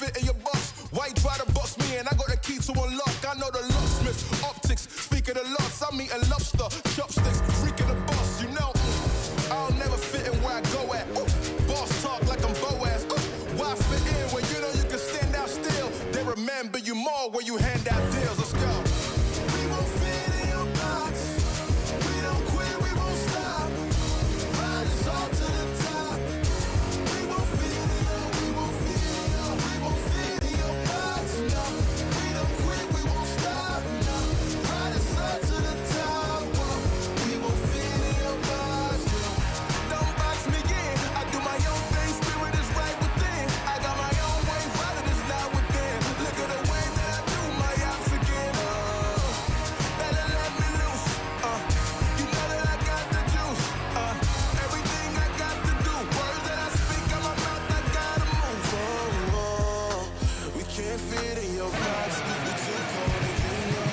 fit in your box. Why you try to box me in? I got the key to unlock. I know the locksmith, optics. Speak of the lots, I'm eating lobster, chopsticks, freaking the boss. You know, I'll never fit in where I go at. Boss talk like I'm Boaz. Why fit in where you know you can stand out still? They remember you more when you hand out deals. Let's go. We won't fit in your box. We don't quit, we won't stop. Ride us all to the top. We won't fit in your, we won't fit in your, we won't fit in your box. No, we don't quit, we won't stop. No, ride us all to the top. Whoa. We won't fit in your box. No. Don't box me in. I do my own thing. Spirit is right within. I got my own way. Father is not within. Look at the way that I do my ops again. Oh, better let me loose. You know that I got the juice. Everything I got to do. Words that I speak out my mouth, I gotta move. Oh, we can't fit in your box. We too cold and you know.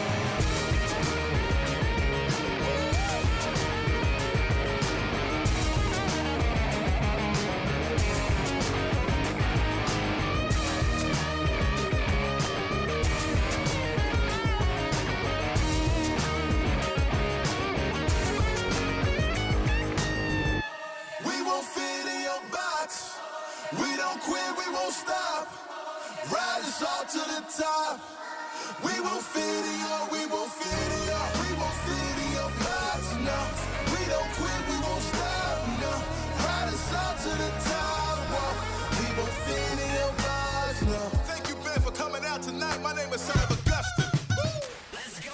We won't fit in your box. We don't quit, we won't stop. Ride us all to the top. We won't fit in your, we won't fit in your, we won't fit in your box. No, we don't quit, we won't stop. No, ride us all to the top. Whoa. We won't fit in your box. No. Thank you, Ben, for coming out tonight. My name is Son of Augustine. Let's go.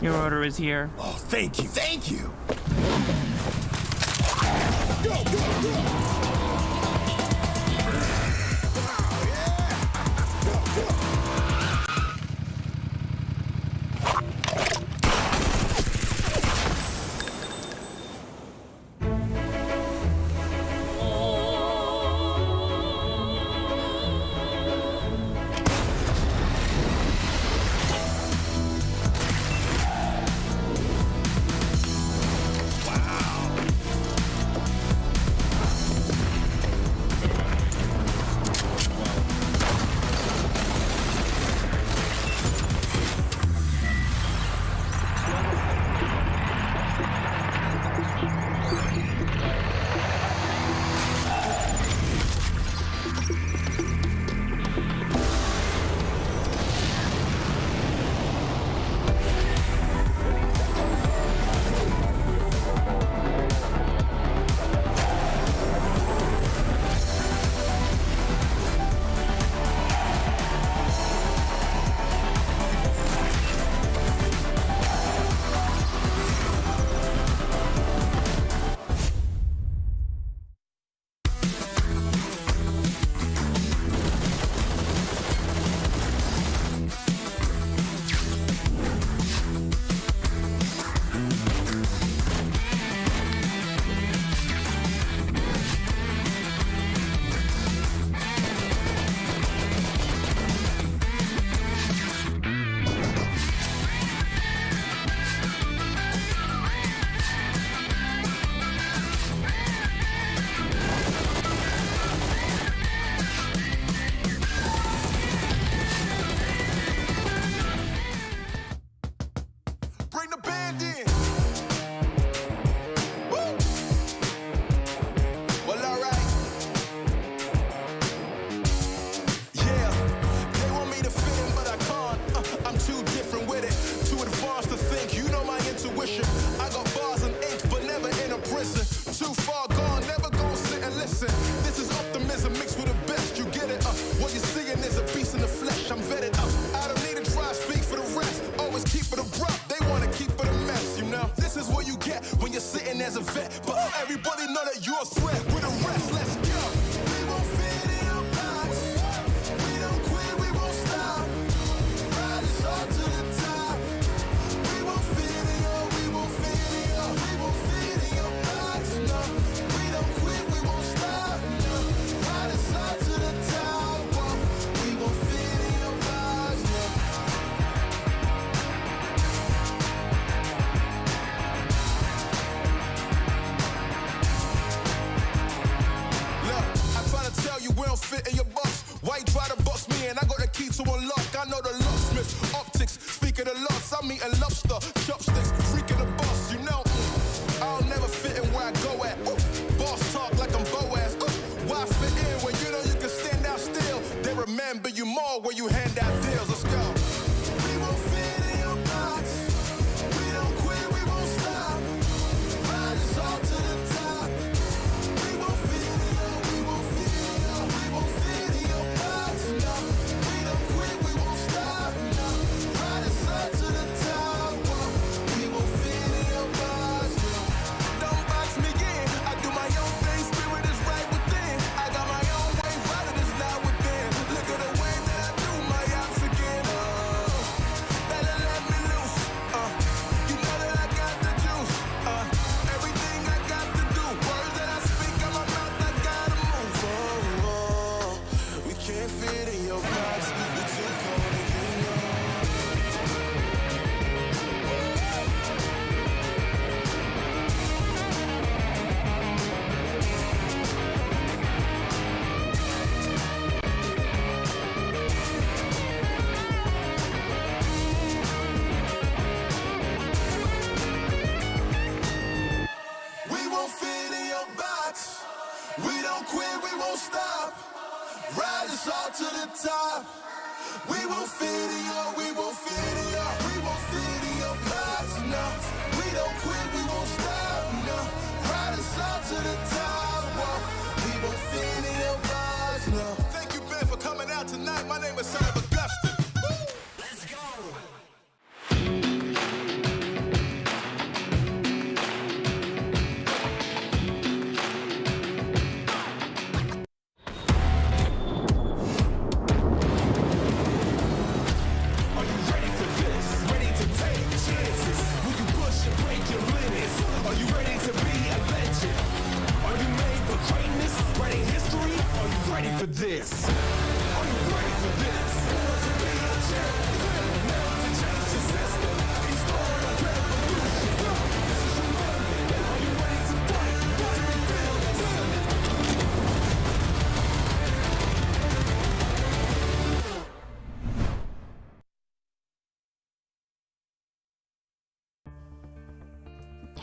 Your order is here. Oh, thank you. Thank you. Bring the band in. Woo! Well, all right. Yeah, they want me to fit in, but I can't. I'm too different with it. Too advanced to think. You know my intuition. I got bars and ink, but never in a prison. Too far gone, never gonna sit and listen. This is optimism mixed with the best. You get it? What you're seeing is a beast in the flesh. I'm vetted up. I don't need to try to speak for the rest. Always keep it abrupt. They wanna keep it a mess, you know. This is what you get when you're sitting as a vet. But everybody know that you're a threat. With the rest, let's go. We won't fit in your box. We don't quit, we won't stop. Ride us all to the top. We won't fit in your, we won't fit in your, we won't fit in your box. No, we don't quit, we won't stop. No, ride us all to the top. Whoa. We won't fit in your box. No. Look, I try to tell you we don't fit in your box. Why you try to box me and I got the key to unlock? I know the locksmith, optics, speak of the loss. I'm eating lobster, chopsticks, freaking the boss, you know. I'll never fit in where I go at. Ooh, boss talk like I'm Boaz. Ooh, why fit in when you know you can stand out still? They remember you more when you hand out deals. Let's go. We won't fit in your box. We don't quit, we won't stop. Ride us all to the top. We won't fit in your, we won't fit in your, we won't fit in your box. No, we don't quit, we won't stop. No, ride us all to the top. Whoa. We won't fit in your box. No, don't box me in. I do my own thing. Spirit is right within. I got my own way. Violent is not within. Look at the way that I do my ops again. Oh, better let me loose. You know that I got the juice. Everything I got to do. Words that I speak out my mouth, I gotta move. Oh, oh, we can't fit in your box. We too cold and you know. We won't fit in your box. We don't quit, we won't stop. Ride us all to the top. We won't fit in your, we won't fit in your, we won't fit in your box. No, we don't quit, we won't stop. No, ride us all to the top. Whoa. We won't fit in your box. No. Thank you, Ben, for coming out tonight. My name is Son of Augustine. Let's go.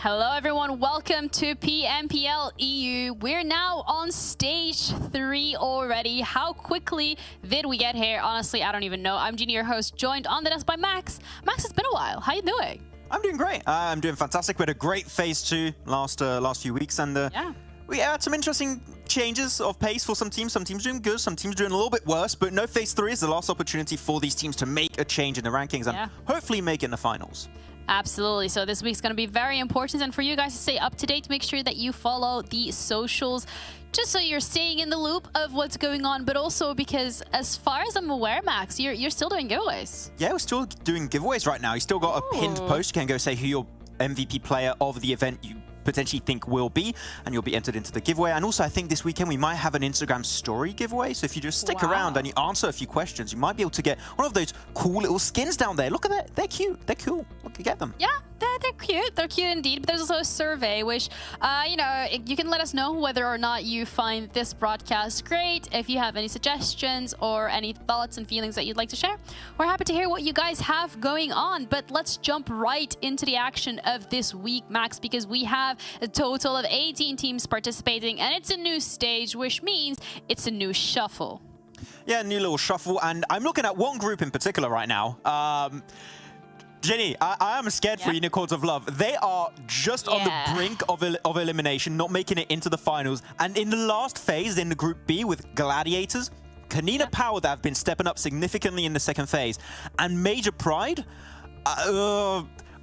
Hello everyone, welcome to PMPL EU. We're now on stage 3 already. How quickly did we get here? Honestly, I don't even know. I'm Genie, your host, joined on the desk by Max. Max, it's been a while. How you doing? I'm doing great. I'm doing fantastic. We had a great phase 2 last few weeks, and we had some interesting changes of pace for some teams. Some teams doing good, some teams doing a little bit worse, but no, phase 3 is the last opportunity for these teams to make a change in the rankings and hopefully make it in the finals. Absolutely. So this week's going to be very important, and for you guys to stay up to date, make sure that you follow the socials, just so you're staying in the loop of what's going on, but also because as far as I'm aware, Max, you're still doing giveaways. Yeah, we're still doing giveaways right now. You still got a pinned post. You can go say who your MVP player of the event you potentially think will be, and you'll be entered into the giveaway. And also, I think this weekend we might have an Instagram story giveaway. So if you just stick around and you answer a few questions, you might be able to get one of those cool little skins down there. Look at that. They're cute. They're cool. Look, get them. Yeah, they're cute. They're cute indeed. But there's also a survey, which, you know, you can let us know whether or not you find this broadcast great. If you have any suggestions or any thoughts and feelings that you'd like to share, we're happy to hear what you guys have going on. But let's jump right into the action of this week, Max, because we have a total of 18 teams participating, and it's a new stage, which means it's a new shuffle. Yeah, new little shuffle, and I'm looking at one group in particular right now. Jenny, I am scared for Unicorns of Love. They are just on the brink of elimination, not making it into the finals. And in the last phase, in the Group B with Gladiators, KONINA Power that have been stepping up significantly in the second phase, and Major Pride.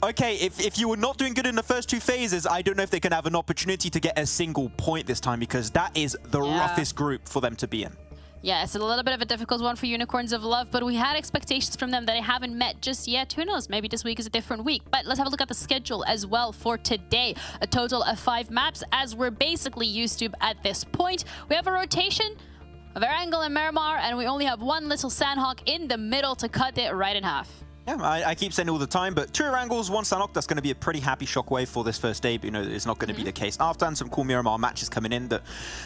Okay, if you were not doing good in the first 2 phases, I don't know if they can have an opportunity to get a single point this time, because that is the roughest group for them to be in. Yeah, it's a little bit of a difficult one for Unicorns of Love, but we had expectations from them that they haven't met just yet. Who knows? Maybe this week is a different week. But let's have a look at the schedule as well for today. A total of 5 maps, as we're basically used to at this point. We have a rotation of Erangel and Miramar, and we only have one little Sanhok in the middle to cut it right in half. Yeah, I keep saying it all the time, but 2 Erangels, 1 Sanhok, that's going to be a pretty happy Shockwave for this first day, but you know, it's not going to be the case after, and some cool Miramar matches coming in that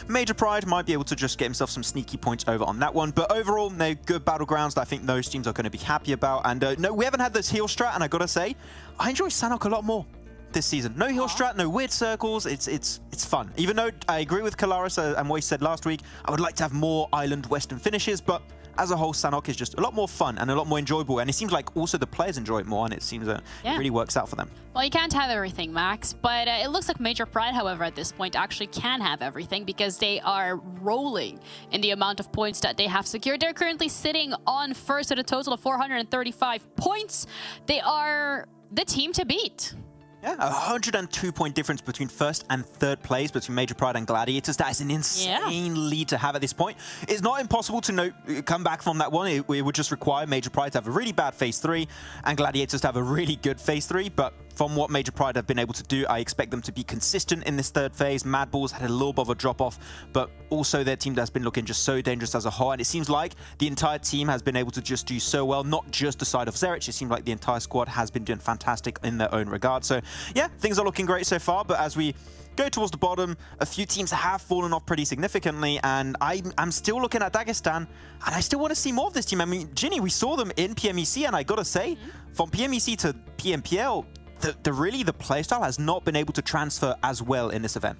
Major Pride might be able to just get himself some sneaky points over on that one. But overall, no, good battlegrounds that I think those teams are going to be happy about. And no, we haven't had this heal strat, and I got to say, I enjoy Sanhok a lot more this season. No heal strat, no weird circles, it's fun. Even though I agree with Kalaris and what he said last week, I would like to have more island western finishes, but as a whole, Sanhok is just a lot more fun and a lot more enjoyable, and it seems like also the players enjoy it more, and it seems that it really works out for them. Well, you can't have everything, Max, but it looks like Major Pride, however, at this point actually can have everything, because they are rolling in the amount of points that they have secured. They're currently sitting on first with a total of 435 points. They are the team to beat. Yeah, a 102-point difference between first and third place between Major Pride and Gladiators. That is an insane lead to have at this point. It's not impossible to come back from that one. It would just require Major Pride to have a really bad phase 3 and Gladiators to have a really good phase 3. But from what Major Pride have been able to do, I expect them to be consistent in this third phase. MADBULLS had a little bit of a drop-off, but also their team has been looking just so dangerous as a whole. And it seems like the entire team has been able to just do so well, not just the side of Zerich. It seems like the entire squad has been doing fantastic in their own regard. So yeah, things are looking great so far, but as we go towards the bottom, a few teams have fallen off pretty significantly, and I'm still looking at Dagestan, and I still want to see more of this team. I mean, Ginny, we saw them in PMEC, and I gotta say, from PMEC to PMPL, really the playstyle has not been able to transfer as well in this event.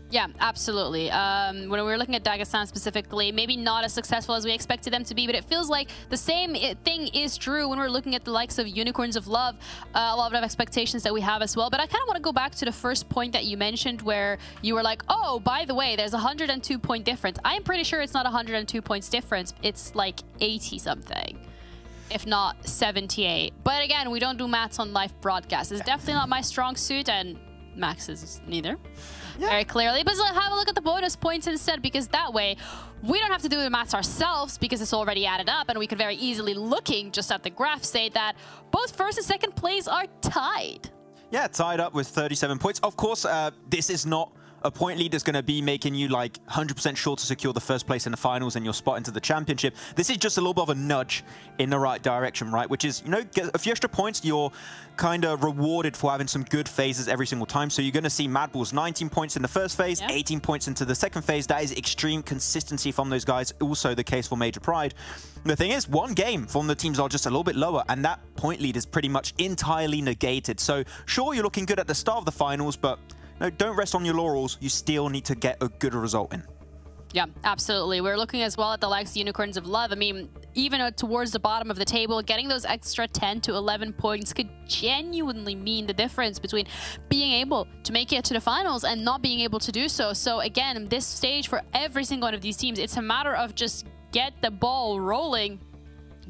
Yeah, absolutely. When we were looking at Dagestan specifically, maybe not as successful as we expected them to be, but it feels like the same thing is true when we're looking at the likes of Unicorns of Love. A lot of expectations that we have as well. But I kind of want to go back to the first point that you mentioned, where you were like, oh, by the way, there's a 102-point difference. I'm pretty sure it's not 102 points difference. It's like 80-something. If not 78. But again, we don't do maths on live broadcasts. It's definitely not my strong suit, and Max's neither. Very clearly. But let's have a look at the bonus points instead, because that way we don't have to do the maths ourselves, because it's already added up, and we could very easily, looking just at the graph, say that both first and second place are tied. Yeah, tied up with 37 points. Of course, this is not a point lead is going to be making you like 100% sure to secure the first place in the finals and your spot into the championship. This is just a little bit of a nudge in the right direction, right? Which is, you know, get a few extra points, you're kind of rewarded for having some good phases every single time. So you're going to see MADBULLS 19 points in the first phase, 18 points into the second phase. That is extreme consistency from those guys. Also the case for Major Pride. The thing is, one game from the teams are just a little bit lower, and that point lead is pretty much entirely negated. So sure, you're looking good at the start of the finals, but no, don't rest on your laurels. You still need to get a good result in. Yeah, absolutely. We're looking as well at the likes of Unicorns of Love. I mean, even towards the bottom of the table, getting those extra 10 to 11 points could genuinely mean the difference between being able to make it to the finals and not being able to do so. So again, this stage for every single one of these teams, it's a matter of just get the ball rolling,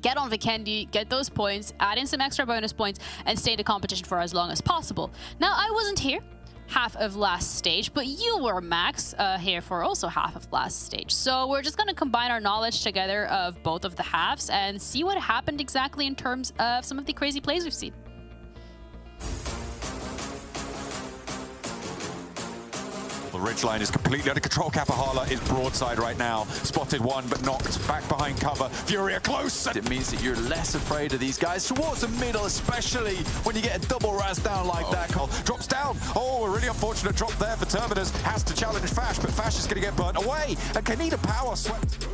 get on Vikendi, get those points, add in some extra bonus points, and stay in the competition for as long as possible. Now, I wasn't here half of last stage, but you were, Max, here for also half of last stage. So we're just going to combine our knowledge together of both of the halves and see what happened exactly in terms of some of the crazy plays we've seen. The ridgeline is completely under control. Kapahala is broadside right now. Spotted one, but knocked back behind cover. Furia close. It means that you're less afraid of these guys towards the middle, especially when you get a double raz down like that. Drops down. Oh, a really unfortunate drop there for Terminus. Has to challenge Fash, but Fash is going to get burnt away. And KONINA power swept.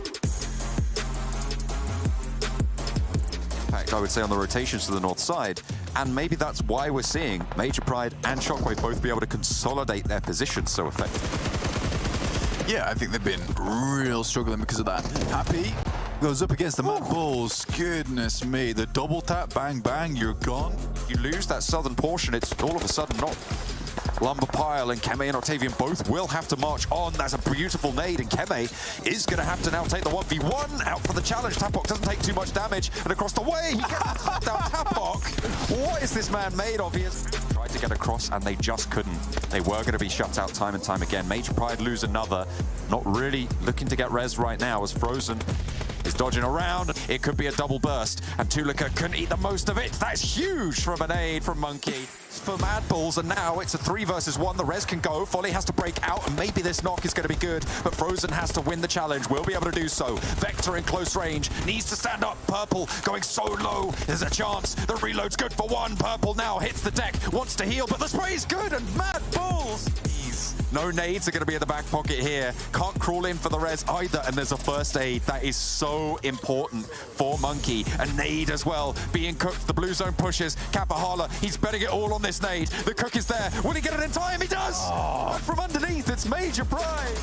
I would say on the rotations to the north side. And maybe that's why we're seeing Major Pride and Shockwave both be able to consolidate their positions so effectively. Yeah, I think they've been real struggling because of that. Happy goes up against the MADBULLS. Goodness me, the double tap, bang, bang, you're gone. You lose that southern portion, it's all of a sudden not. Lumber Pile and Keme and Octavian both will have to march on. That's a beautiful nade, and Keme is going to have to now take the 1v1 out for the challenge. Tapok doesn't take too much damage, and across the way, he gets down Tapok. What is this man made of? He has tried to get across, and they just couldn't. They were going to be shut out time and time again. Major Pride lose another. Not really looking to get res right now, as Frozen is dodging around. It could be a double burst, and Tulika couldn't eat the most of it. That is huge from a nade from Monkey. For MADBULLS, and now it's a 3 versus 1. The res can go. Folly has to break out, and maybe this knock is going to be good, but Frozen has to win the challenge. Will be able to do so. Vector in close range, needs to stand up. Purple going so low. There's a chance. The reload's good for one. Purple now hits the deck, wants to heal, but the spray is good, and MADBULLS. No nades are going to be in the back pocket here. Can't crawl in for the res either, and there's a first aid. That is so important for Monkey. A nade as well, being cooked. The blue zone pushes. Kapahala, he's betting it all on this nade. The cook is there. Will he get it in time? He does! Oh. From underneath, it's Major Pride.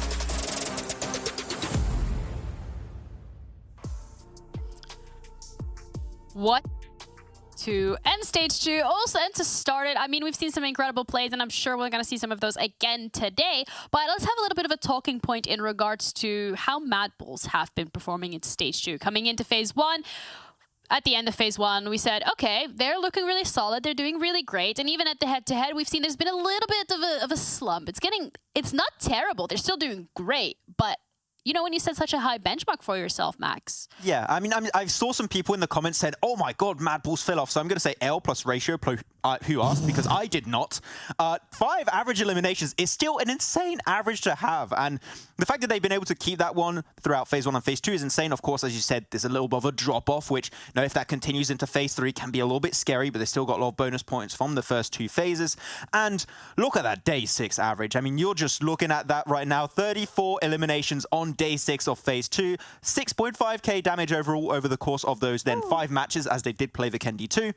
What? To end stage 2, also and to start it. I mean, we've seen some incredible plays, and I'm sure we're going to see some of those again today. But let's have a little bit of a talking point in regards to how MADBULLS have been performing in stage 2. Coming into phase 1, at the end of phase 1, we said, okay, they're looking really solid. They're doing really great. And even at the head-to-head, we've seen there's been a little bit of a slump. It's not terrible. They're still doing great, but you know, when you set such a high benchmark for yourself, Max. Yeah, I mean, I saw some people in the comments said, oh my god, MADBULLS fell off. So I'm going to say L plus ratio, who asked, because I did not. 5 average eliminations is still an insane average to have. And the fact that they've been able to keep that one throughout phase 1 and phase 2 is insane. Of course, as you said, there's a little bit of a drop-off, which, you know, if that continues into phase 3, can be a little bit scary, but they still got a lot of bonus points from the first 2 phases. And look at that day 6 average. I mean, you're just looking at that right now. 34 eliminations on day 6 of phase 2, 6.5k damage overall over the course of those then 5 matches, as they did play Vikendi 2.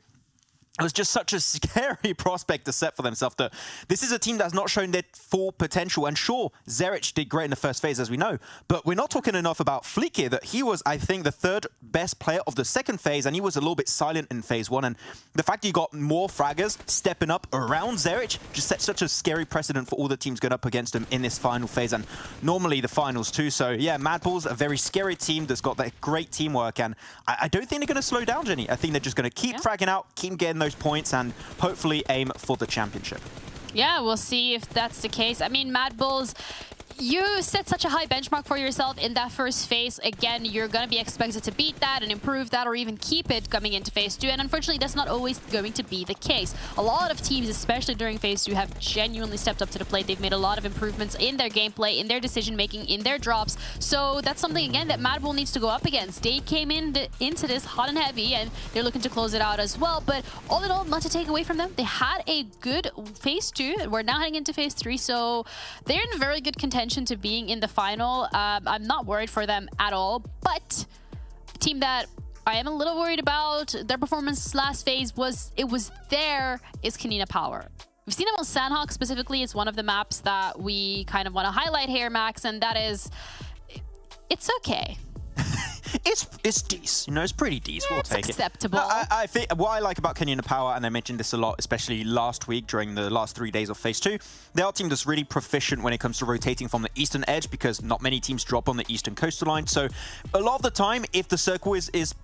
It was just such a scary prospect to set for themselves. That this is a team that's not shown their full potential. And sure, Zerich did great in the first phase, as we know. But we're not talking enough about Fleek here, that he was, I think, the 3rd best player of the second phase, and he was a little bit silent in phase 1. And the fact you got more fraggers stepping up around Zerich just set such a scary precedent for all the teams going up against him in this final phase, and normally the finals too. So yeah, MADBULLS, a very scary team that's got that great teamwork, and I don't think they're going to slow down, Jenny. I think they're just going to keep fragging out, keep getting those points, and hopefully aim for the championship. Yeah, we'll see if that's the case. I mean, MADBULLS, you set such a high benchmark for yourself in that first phase. Again, you're going to be expected to beat that and improve that or even keep it coming into phase 2. And unfortunately, that's not always going to be the case. A lot of teams, especially during phase 2, have genuinely stepped up to the plate. They've made a lot of improvements in their gameplay, in their decision-making, in their drops. So that's something, again, that MADBULL needs to go up against. They came into this hot and heavy, and they're looking to close it out as well. But all in all, not to take away from them, they had a good phase 2. We're now heading into phase 3, so they're in very good contention to being in the final. I'm not worried for them at all, but a team that I am a little worried about their performance last phase is KONINA Power. We've seen them on Sanhok specifically. It's one of the maps that we kind of want to highlight here, Max, and that is, it's okay. It's decent, you know, it's pretty decent. We'll take acceptable. it. No, I think what I like about KONINA Power, and I mentioned this a lot, especially last week during the last 3 days of phase 2, they are a team that's really proficient when it comes to rotating from the eastern edge, because not many teams drop on the eastern coastal line. So a lot of the time, if the circle is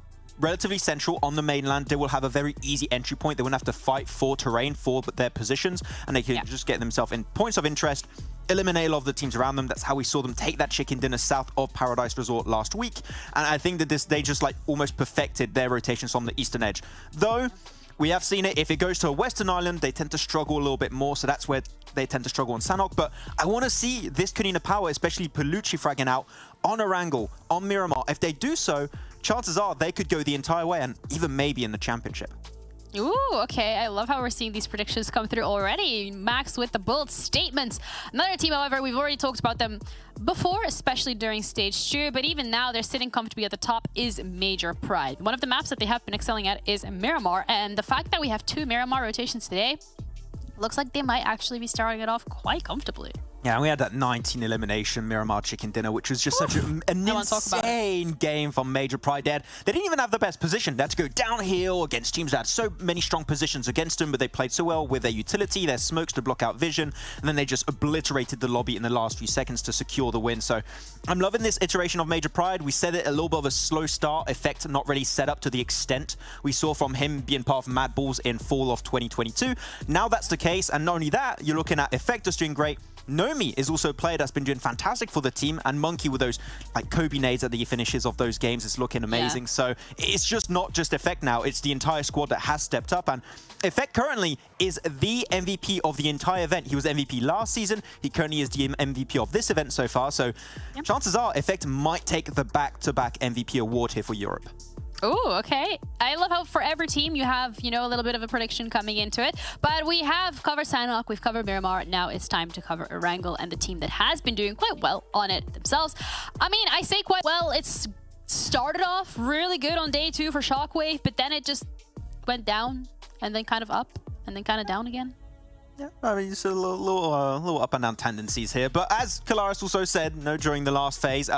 relatively central on the mainland, they will have a very easy entry point. They won't have to fight for terrain for their positions, and they can just get themselves in points of interest, eliminate a lot of the teams around them. That's how we saw them take that chicken dinner south of Paradise Resort last week. And I think that they just like almost perfected their rotations on the eastern edge. Though, we have seen it, if it goes to a western island, they tend to struggle a little bit more, so that's where they tend to struggle on Sanhok. But I want to see this KONINA Power, especially Palucci fragging out on Erangel, on Miramar. If they do so, chances are they could go the entire way and even maybe in the championship. Ooh, okay. I love how we're seeing these predictions come through already. Max with the bold statements. Another team, however, we've already talked about them before, especially during stage 2, but even now they're sitting comfortably at the top, is Major Pride. One of the maps that they have been excelling at is Miramar, and the fact that we have 2 Miramar rotations today looks like they might actually be starting it off quite comfortably. Yeah, and we had that 19 elimination Miramar chicken dinner, which was just such an insane game from Major Pride. They didn't even have the best position. They had to go downhill against teams that had so many strong positions against them, but they played so well with their utility, their smokes to block out vision, and then they just obliterated the lobby in the last few seconds to secure the win. So I'm loving this iteration of Major Pride. We said it, a little bit of a slow start effect, not really set up to the extent we saw from him being part of MADBULLS in fall of 2022. Now that's the case, and not only that, you're looking at Effectus doing great. Nomi is also a player that's been doing fantastic for the team, and Monkey with those like Kobe nades at the finishes of those games is looking amazing. Yeah. So it's just not just Effect now, it's the entire squad that has stepped up, and Effect currently is the MVP of the entire event. He was MVP last season, he currently is the MVP of this event so far, so chances are Effect might take the back-to-back MVP award here for Europe. Oh, okay. I love how for every team you have, you know, a little bit of a prediction coming into it. But we have covered Sanhok, we've covered Miramar. Now it's time to cover Erangel and the team that has been doing quite well on it themselves. I mean, I say quite well. It's started off really good on day 2 for SHOCKWAVE, but then it just went down and then kind of up and then kind of down again. Yeah, I mean, just a little up and down tendencies here. But as Kalaris also said, during the last phase,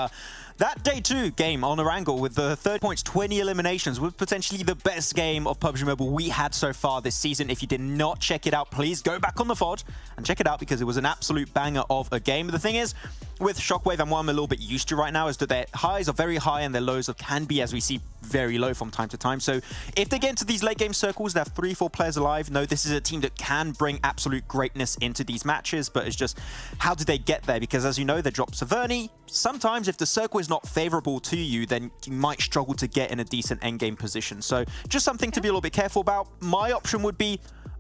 that day 2 game on Erangel with the 30 points, 20 eliminations was potentially the best game of PUBG Mobile we had so far this season. If you did not check it out, please go back on the VOD and check it out because it was an absolute banger of a game. But the thing is, with SHOCKWAVE, and what I'm a little bit used to right now is that their highs are very high and their lows can be, as we see, very low from time to time. So if they get into these late game circles, they have 3-4 players alive. No, this is a team that can bring absolute greatness into these matches, but it's just, how do they get there? Because as you know, they drop Severny. Sometimes if the circle is not favorable to you, then you might struggle to get in a decent endgame position. So just something to be a little bit careful about. My option would be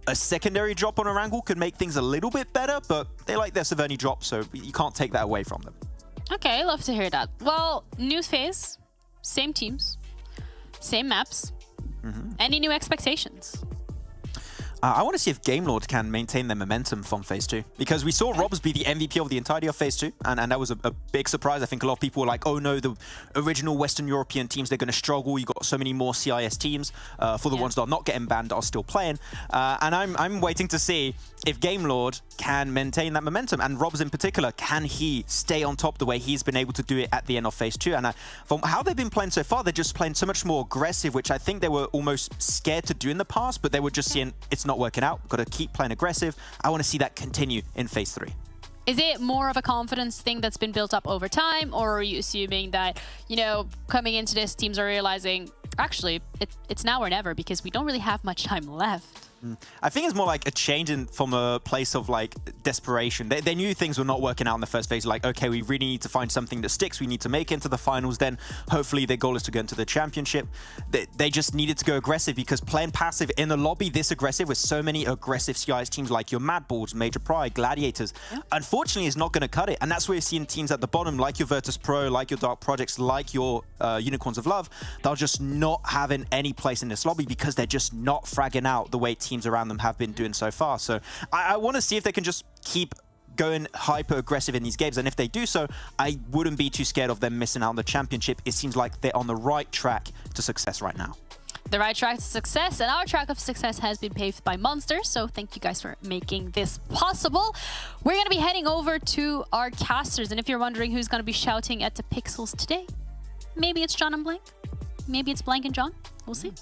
a secondary drop on Erangel could make things a little bit better, but they like their Severny drop, so you can't take that away from them. Okay, love to hear that. Well, new phase, same teams, same maps. Any new expectations? I want to see if GameLord can maintain their momentum from Phase 2. Because we saw Robs be the MVP of the entirety of Phase 2. And that was a big surprise. I think a lot of people were like, oh no, the original Western European teams, they're going to struggle. You got so many more CIS teams. For the ones that are not getting banned, are still playing. And I'm waiting to see if GameLord can maintain that momentum. And Robs in particular, can he stay on top the way he's been able to do it at the end of Phase 2? And from how they've been playing so far, they're just playing so much more aggressive, which I think they were almost scared to do in the past, but they were just seeing it's not working out. Got to keep playing aggressive. I want to see that continue in Phase 3. Is it more of a confidence thing that's been built up over time, or are you assuming that, you know, coming into this, teams are realizing, actually, it's now or never because we don't really have much time left? I think it's more like a change from a place of like desperation. They knew things were not working out in the first phase. Like, okay, we really need to find something that sticks. We need to make it into the finals. Then hopefully their goal is to go into the championship. They just needed to go aggressive, because playing passive in a lobby this aggressive with so many aggressive CIS teams like your MADBULLS, Major Pride, Gladiators, unfortunately is not going to cut it. And that's where you're seeing teams at the bottom like your VIRTUS.PRO, like your Dark Projects, like your Unicorns of Love. They're just not having any place in this lobby because they're just not fragging out the way teams around them have been doing so far. So I want to see if they can just keep going hyper aggressive in these games, and if they do so, I wouldn't be too scared of them missing out on the championship. It seems like they're on the right track to success right now. The right track to success, and our track of success has been paved by Monsters, so thank you guys for making this possible. We're going to be heading over to our casters, and if you're wondering who's going to be shouting at the pixels today, maybe it's John and Blank, maybe it's Blank and John, we'll see.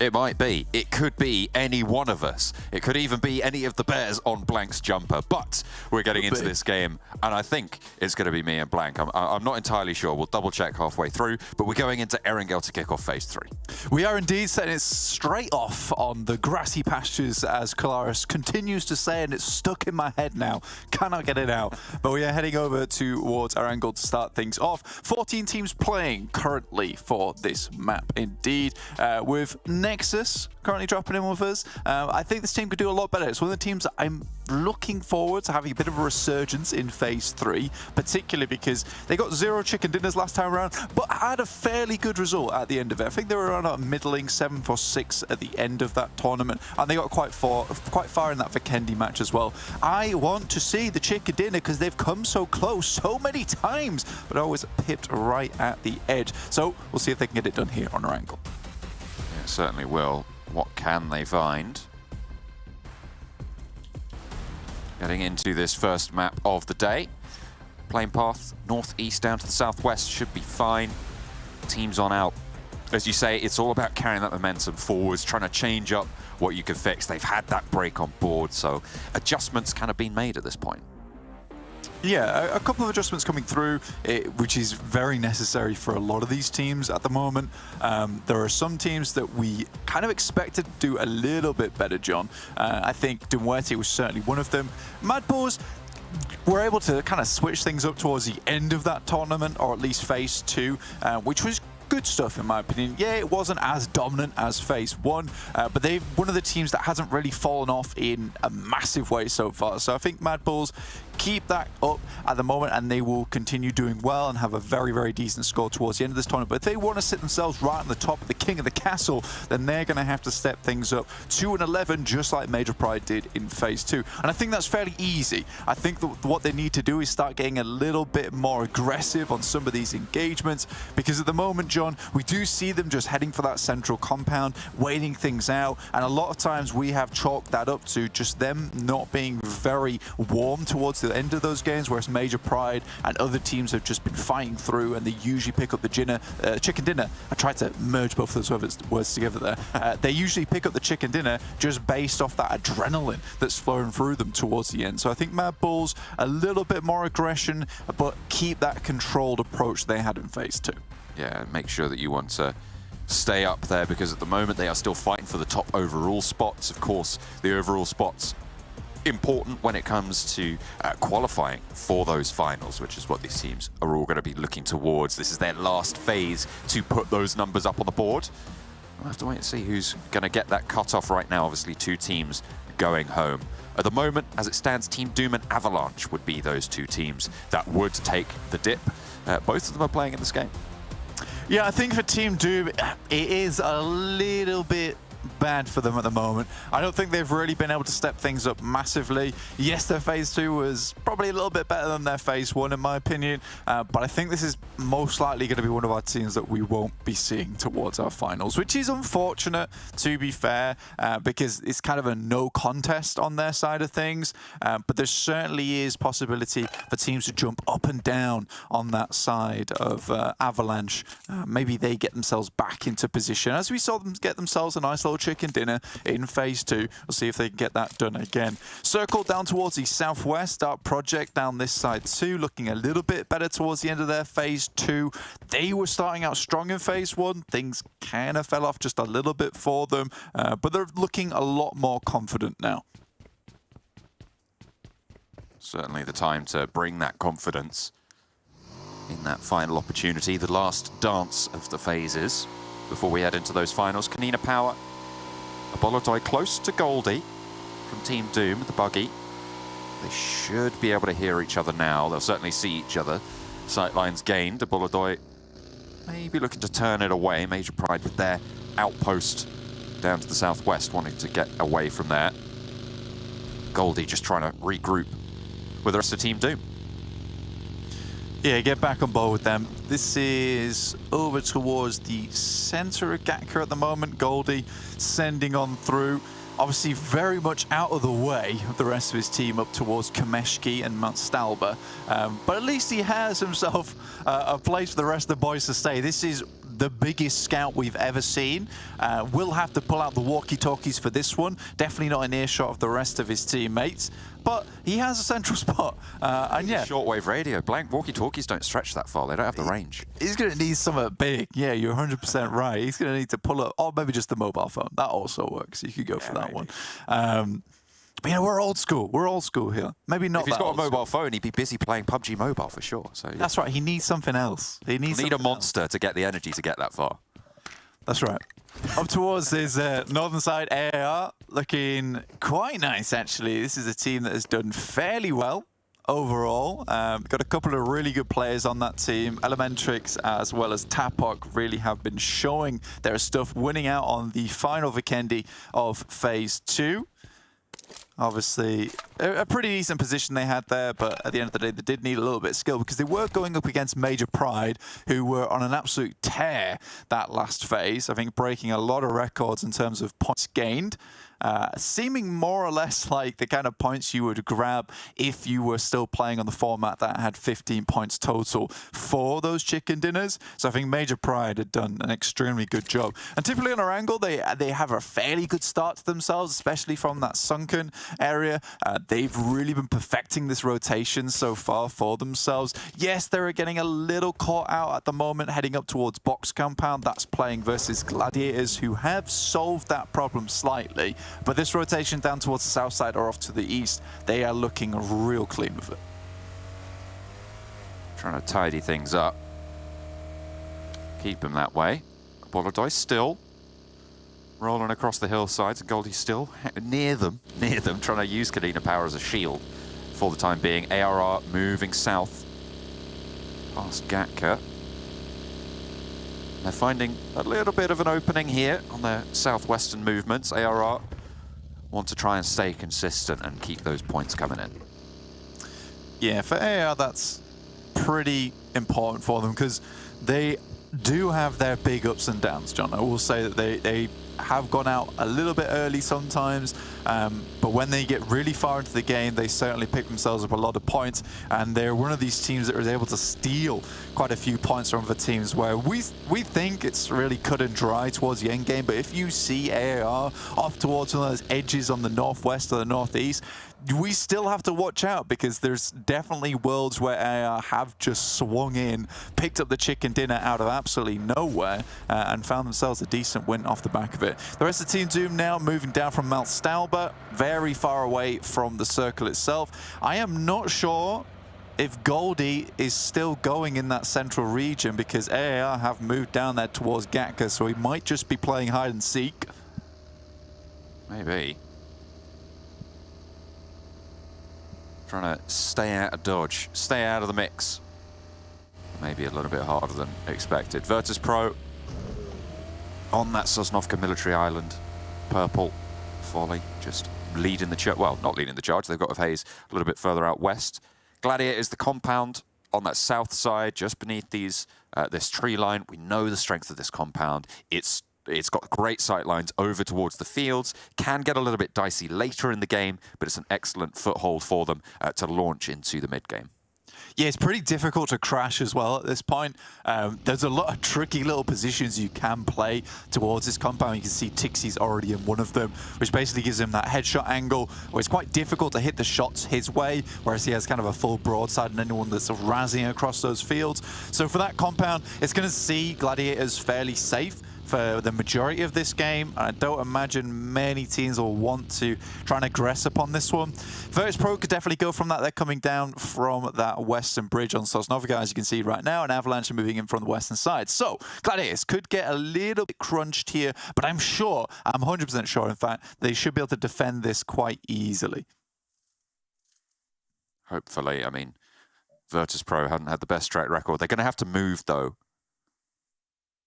It might be. It could be any one of us. It could even be any of the Bears on Blank's jumper. But we're getting into this game, and I think it's going to be me and Blank. I'm not entirely sure. We'll double check halfway through, but we're going into Erangel to kick off phase 3. We are indeed setting it straight off on the grassy pastures, as Kalaris continues to say, and it's stuck in my head now. Cannot get it out. But we are heading over towards Erangel to start things off. 14 teams playing currently for this map, indeed, with NEXUS currently dropping in with us. I think this team could do a lot better. It's one of the teams that I'm looking forward to having a bit of a resurgence in phase 3, particularly because they got 0 chicken dinners last time around, but had a fairly good result at the end of it. I think they were around a middling 7 for 6 at the end of that tournament, and they got quite far in that Vikendi match as well. I want to see the chicken dinner because they've come so close so many times, but always pipped right at the edge. So we'll see if they can get it done here on Erangel. Certainly will. What can they find? Getting into this first map of the day. Plane path northeast down to the southwest should be fine. Teams on out. As you say, it's all about carrying that momentum forwards, trying to change up what you can fix. They've had that break on board, so adjustments kind of been made at this point. Yeah, a couple of adjustments coming through, which is very necessary for a lot of these teams at the moment. There are some teams that we kind of expected to do a little bit better, John. I think MUERTE was certainly one of them. MADBULLS were able to kind of switch things up towards the end of that tournament, or at least phase 2, which was good stuff in my opinion. Yeah, it wasn't as dominant as phase 1, but they're one of the teams that hasn't really fallen off in a massive way so far. So I think MADBULLS keep that up at the moment, and they will continue doing well and have a very, very decent score towards the end of this tournament. But if they want to sit themselves right on the top of the king of the castle, then they're going to have to step things up 2-11, just like Major Pride did in phase 2. And I think that's fairly easy. I think that what they need to do is start getting a little bit more aggressive on some of these engagements, because at the moment, John, we do see them just heading for that central compound, waiting things out, and a lot of times we have chalked that up to just them not being very warm towards the end of those games, whereas Major Pride and other teams have just been fighting through, and they usually pick up the chicken dinner. I tried to merge both of those words together there. They usually pick up the chicken dinner just based off that adrenaline that's flowing through them towards the end. So I think MADBULLS, a little bit more aggression, but keep that controlled approach they had in phase 2. Yeah, make sure that you want to stay up there, because at the moment they are still fighting for the top overall spots. Of course, the overall spots important when it comes to qualifying for those finals, which is what these teams are all going to be looking towards. This is their last phase to put those numbers up on the board. We'll have to wait and see who's going to get that cut-off right now. Obviously, 2 teams going home. At the moment, as it stands, Team Doom and Avalanche would be those 2 teams that would take the dip. Both of them are playing in this game. Yeah, I think for Team Doom, it is a little bit bad for them at the moment. I don't think they've really been able to step things up massively. Yes, their phase 2 was probably a little bit better than their phase 1 in my opinion, but I think this is most likely going to be one of our teams that we won't be seeing towards our finals, which is unfortunate, to be fair, because it's kind of a no contest on their side of things, but there certainly is possibility for teams to jump up and down on that side of Avalanche. Maybe they get themselves back into position, as we saw them get themselves a nice little chicken chicken dinner in phase 2. We'll see if they can get that done again. Circle down towards the southwest. Dark Project down this side too, looking a little bit better towards the end of their phase 2. They were starting out strong in phase 1. Things kind of fell off just a little bit for them, but they're looking a lot more confident now. Certainly the time to bring that confidence in that final opportunity, the last dance of the phases before we head into those finals. KONINA Power, AVALANCHE close to Goldie from Team Doom with the buggy. They should be able to hear each other now. They'll certainly see each other. Sightlines gained. AVALANCHE maybe looking to turn it away. Major Pride with their outpost down to the southwest, wanting to get away from there. Goldie just trying to regroup with the rest of Team Doom. Yeah, get back on board with them. This is over towards the center of Gatka at the moment. Goldie sending on through. Obviously very much out of the way of the rest of his team up towards Kameshki and Mount Stalba. But at least he has himself a place for the rest of the boys to stay. This is the biggest scout we've ever seen. Will have to pull out the walkie-talkies for this one. Definitely not an earshot of the rest of his teammates. But he has a central spot. And yeah. Shortwave radio. Blank walkie-talkies don't stretch that far. They don't have the range. He's going to need something big. Yeah, you're 100% right. He's going to need to pull up, or maybe just the mobile phone. That also works. You could go for that one. But you know, we're old school. We're old school here. Maybe not. If he's got a mobile phone, he'd be busy playing PUBG Mobile for sure. So yeah. That's right. He needs something else. He needs a monster to get the energy to get that far. That's right. Up towards his northern side, AAR, looking quite nice, actually. This is a team that has done fairly well overall. Got a couple of really good players on that team. Elementrix as well as Tapok really have been showing their stuff, winning out on the final Vikendi of phase 2. Obviously, a pretty decent position they had there, but at the end of the day, they did need a little bit of skill because they were going up against Major Pride, who were on an absolute tear that last phase. I think breaking a lot of records in terms of points gained. Seeming more or less like the kind of points you would grab if you were still playing on the format that had 15 points total for those chicken dinners. So I think Major Pride had done an extremely good job. And typically on Erangel, they have a fairly good start to themselves, especially from that sunken area. They've really been perfecting this rotation so far for themselves. Yes, they're getting a little caught out at the moment, heading up towards Box Compound. That's playing versus Gladiators, who have solved that problem slightly. But this rotation down towards the south side or off to the east, they are looking real clean with it. Trying to tidy things up. Keep them that way. AVALANCHE still rolling across the hillsides, and Goldie's still near them, trying to use KONINA Power as a shield for the time being. ARR moving south past Gatka. They're finding a little bit of an opening here on their southwestern movements. ARR want to try and stay consistent and keep those points coming in. Yeah, for AR, that's pretty important for them because they do have their big ups and downs, John. I will say that they have gone out a little bit early sometimes, but when they get really far into the game, they certainly pick themselves up a lot of points, and they're one of these teams that is able to steal quite a few points from other teams where we think it's really cut and dry towards the end game. But if you see AAR off towards one of those edges on the northwest or the northeast, we still have to watch out because there's definitely worlds where AR have just swung in, picked up the chicken dinner out of absolutely nowhere, and found themselves a decent win off the back of it. The rest of Team Doom now moving down from Mount Stalba, very far away from the circle itself. I am not sure if Goldie is still going in that central region because AAR have moved down there towards Gatka, so he might just be playing hide and seek. Maybe. Trying to stay out of dodge, stay out of the mix. Maybe a little bit harder than expected. VIRTUS.PRO on that Sosnovka military island. Purple, Folly, just leading the charge. Well, not leading the charge. They've got a phase a little bit further out west. Gladiator is the compound on that south side, just beneath these this tree line. We know the strength of this compound. It's got great sight lines over towards the fields. Can get a little bit dicey later in the game, but it's an excellent foothold for them to launch into the mid game. Yeah, it's pretty difficult to crash as well at this point. There's a lot of tricky little positions you can play towards this compound. You can see Tixie's already in one of them, which basically gives him that headshot angle where it's quite difficult to hit the shots his way, whereas he has kind of a full broadside and anyone that's sort of razzing across those fields. So for that compound, it's going to see Gladiators fairly safe for the majority of this game. I don't imagine many teams will want to try and aggress upon this one. VIRTUS.PRO could definitely go from that. They're coming down from that western bridge on Sosnovka, as you can see right now, and Avalanche are moving in from the western side. So Gladiators could get a little bit crunched here, but I'm 100% sure, in fact, they should be able to defend this quite easily. Hopefully. I mean, VIRTUS.PRO haven't had the best track record. They're going to have to move, though,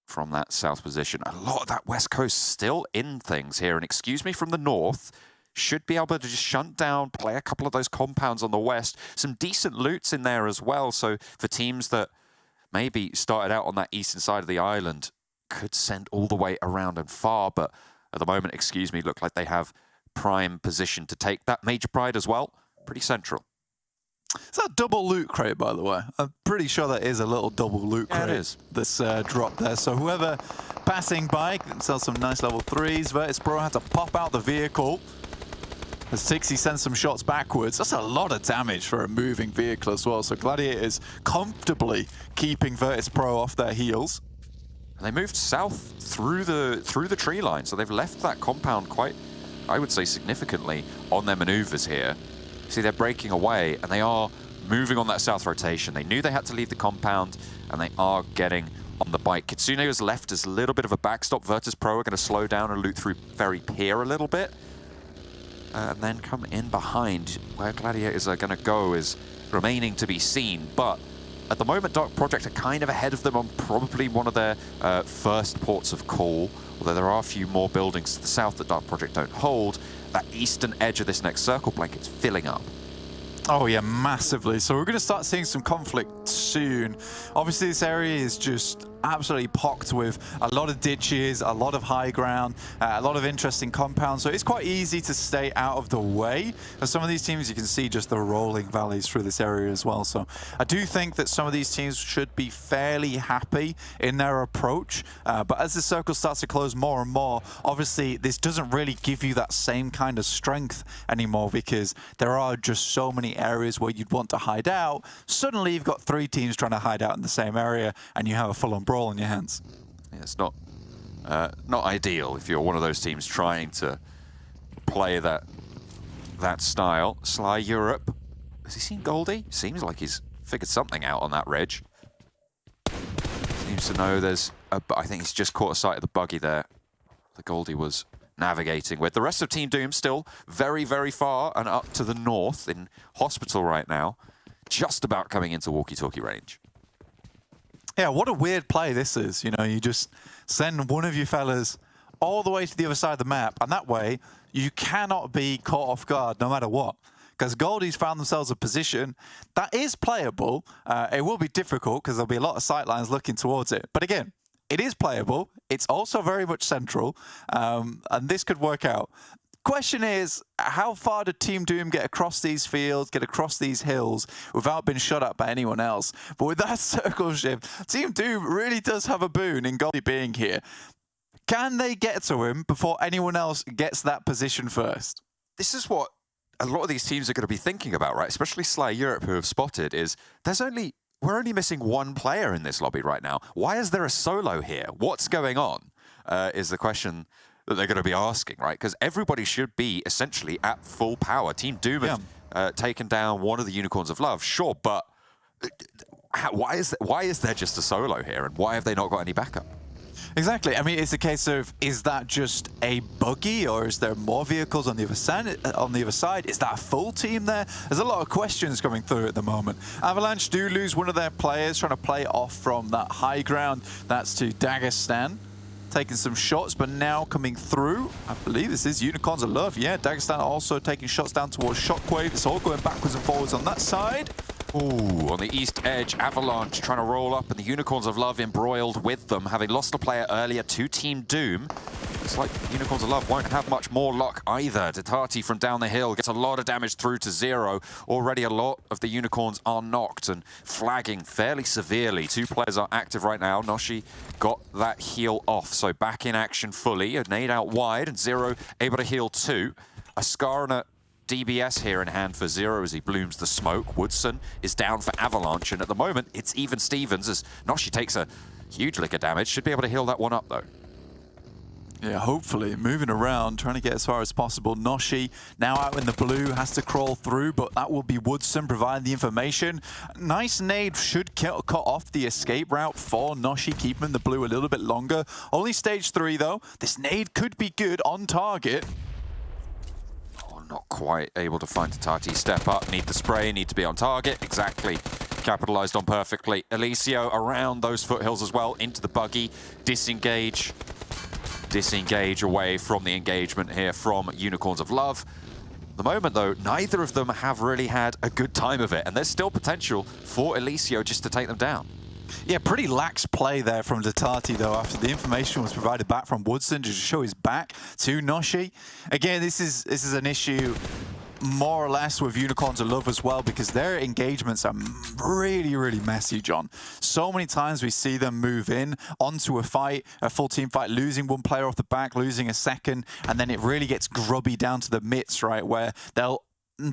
from that south position. A lot of that west coast still in things here, and excuse me, from the north, should be able to just shunt down, play a couple of those compounds on the west. Some decent loots in there as well, so for teams that maybe started out on that eastern side of the island, could send all the way around and far, but at the moment, excuse me, look like they have prime position to take that major pride as well. Pretty central. Is that double loot crate, by the way? I'm pretty sure that is a little double loot crate. Yeah, it is. That's dropped there. So whoever passing by can sell some nice level 3s. VIRTUS.PRO had to pop out the vehicle as Tixie sends some shots backwards. That's a lot of damage for a moving vehicle as well. So Gladiators comfortably keeping VIRTUS.PRO off their heels. And they moved south through the tree line, so they've left that compound quite, I would say, significantly on their maneuvers here. See, they're breaking away, and they are moving on that south rotation. They knew they had to leave the compound, and they are getting on the bike. Kitsune was left as a little bit of a backstop. VIRTUS.PRO are going to slow down and loot through Ferry Pier a little bit, and then come in behind. Where Gladiators are going to go is remaining to be seen, but at the moment, Dark Project are kind of ahead of them on probably one of their first ports of call, although there are a few more buildings to the south that Dark Project don't hold. That eastern edge of this next circle blanket's filling up. Oh yeah, massively. So we're going to start seeing some conflict soon. Obviously, this area is just absolutely pocked with a lot of ditches, a lot of high ground, a lot of interesting compounds. So it's quite easy to stay out of the way. For some of these teams, you can see just the rolling valleys through this area as well. So I do think that some of these teams should be fairly happy in their approach. But as the circle starts to close more and more, obviously this doesn't really give you that same kind of strength anymore, because there are just so many areas where you'd want to hide out. Suddenly you've got 3 teams trying to hide out in the same area, and you have a full-on brawl in your hands. Yeah, it's not ideal if you're one of those teams trying to play that style. Sly Europe, has he seen Goldie? Seems like he's figured something out on that ridge. Seems to know there's I think he's just caught a sight of the buggy there that Goldie was navigating with. The rest of Team Doom still very, very far and up to the north in hospital right now, just about coming into walkie-talkie range. Yeah, what a weird play this is. You know, you just send one of you fellas all the way to the other side of the map, and that way you cannot be caught off guard no matter what. Because Goldie's found themselves a position that is playable. It will be difficult because there'll be a lot of sightlines looking towards it. But again, it is playable. It's also very much central, and this could work out. Question is, how far did Team Doom get across these fields, get across these hills without being shot at by anyone else? But with that circle shift, Team Doom really does have a boon in Goldie being here. Can they get to him before anyone else gets that position first? This is what a lot of these teams are going to be thinking about, right? Especially Sly Europe, who have spotted, is we're only missing 1 player in this lobby right now. Why is there a solo here? What's going on? Is the question that they're going to be asking, right? Because everybody should be essentially at full power. Team Doom have taken down one of the Unicorns of Love, sure, but why is there just a solo here, and why have they not got any backup? Exactly. I mean, it's a case of, is that just a buggy, or is there more vehicles on the other side? Is that a full team there? There's a lot of questions coming through at the moment. Avalanche do lose one of their players trying to play off from that high ground. That's to Dagestan. Taking some shots, but now coming through. I believe this is Unicorns of Love. Yeah, Dagestan also taking shots down towards Shockwave. It's all going backwards and forwards on that side. Ooh, on the east edge, Avalanche trying to roll up, and the Unicorns of Love embroiled with them, having lost a player earlier to Team Doom. Looks like Unicorns of Love won't have much more luck either. Detati from down the hill gets a lot of damage through to 0. Already a lot of the Unicorns are knocked and flagging fairly severely. 2 players are active right now. Noshi got that heal off, so back in action fully. A nade out wide and 0 able to heal 2. A Scar and a DBS here in hand for 0 as he blooms the smoke. Woodson is down for Avalanche, and at the moment it's even Stevens as Noshi takes a huge lick of damage. Should be able to heal that one up though. Yeah, hopefully. Moving around, trying to get as far as possible. Noshi, now out in the blue, has to crawl through, but that will be Woodson providing the information. Nice nade should cut off the escape route for Noshi, keeping the blue a little bit longer. Only stage 3, though. This nade could be good on target. Oh, not quite able to find Detati. Step up, need the spray, need to be on target. Exactly. Capitalized on perfectly. Eliseo around those foothills as well, into the buggy. Disengage away from the engagement here from Unicorns of Love. At the moment, though, neither of them have really had a good time of it, and there's still potential for Eliseo just to take them down. Yeah, pretty lax play there from Detati, though, after the information was provided back from Woodson to show his back to Noshi. Again, this is an issue more or less with Unicorns of Love as well, because their engagements are really, really messy, John. So many times we see them move in onto a fight, a full team fight, losing one player off the back, losing a second, and then it really gets grubby down to the midst, right, where they'll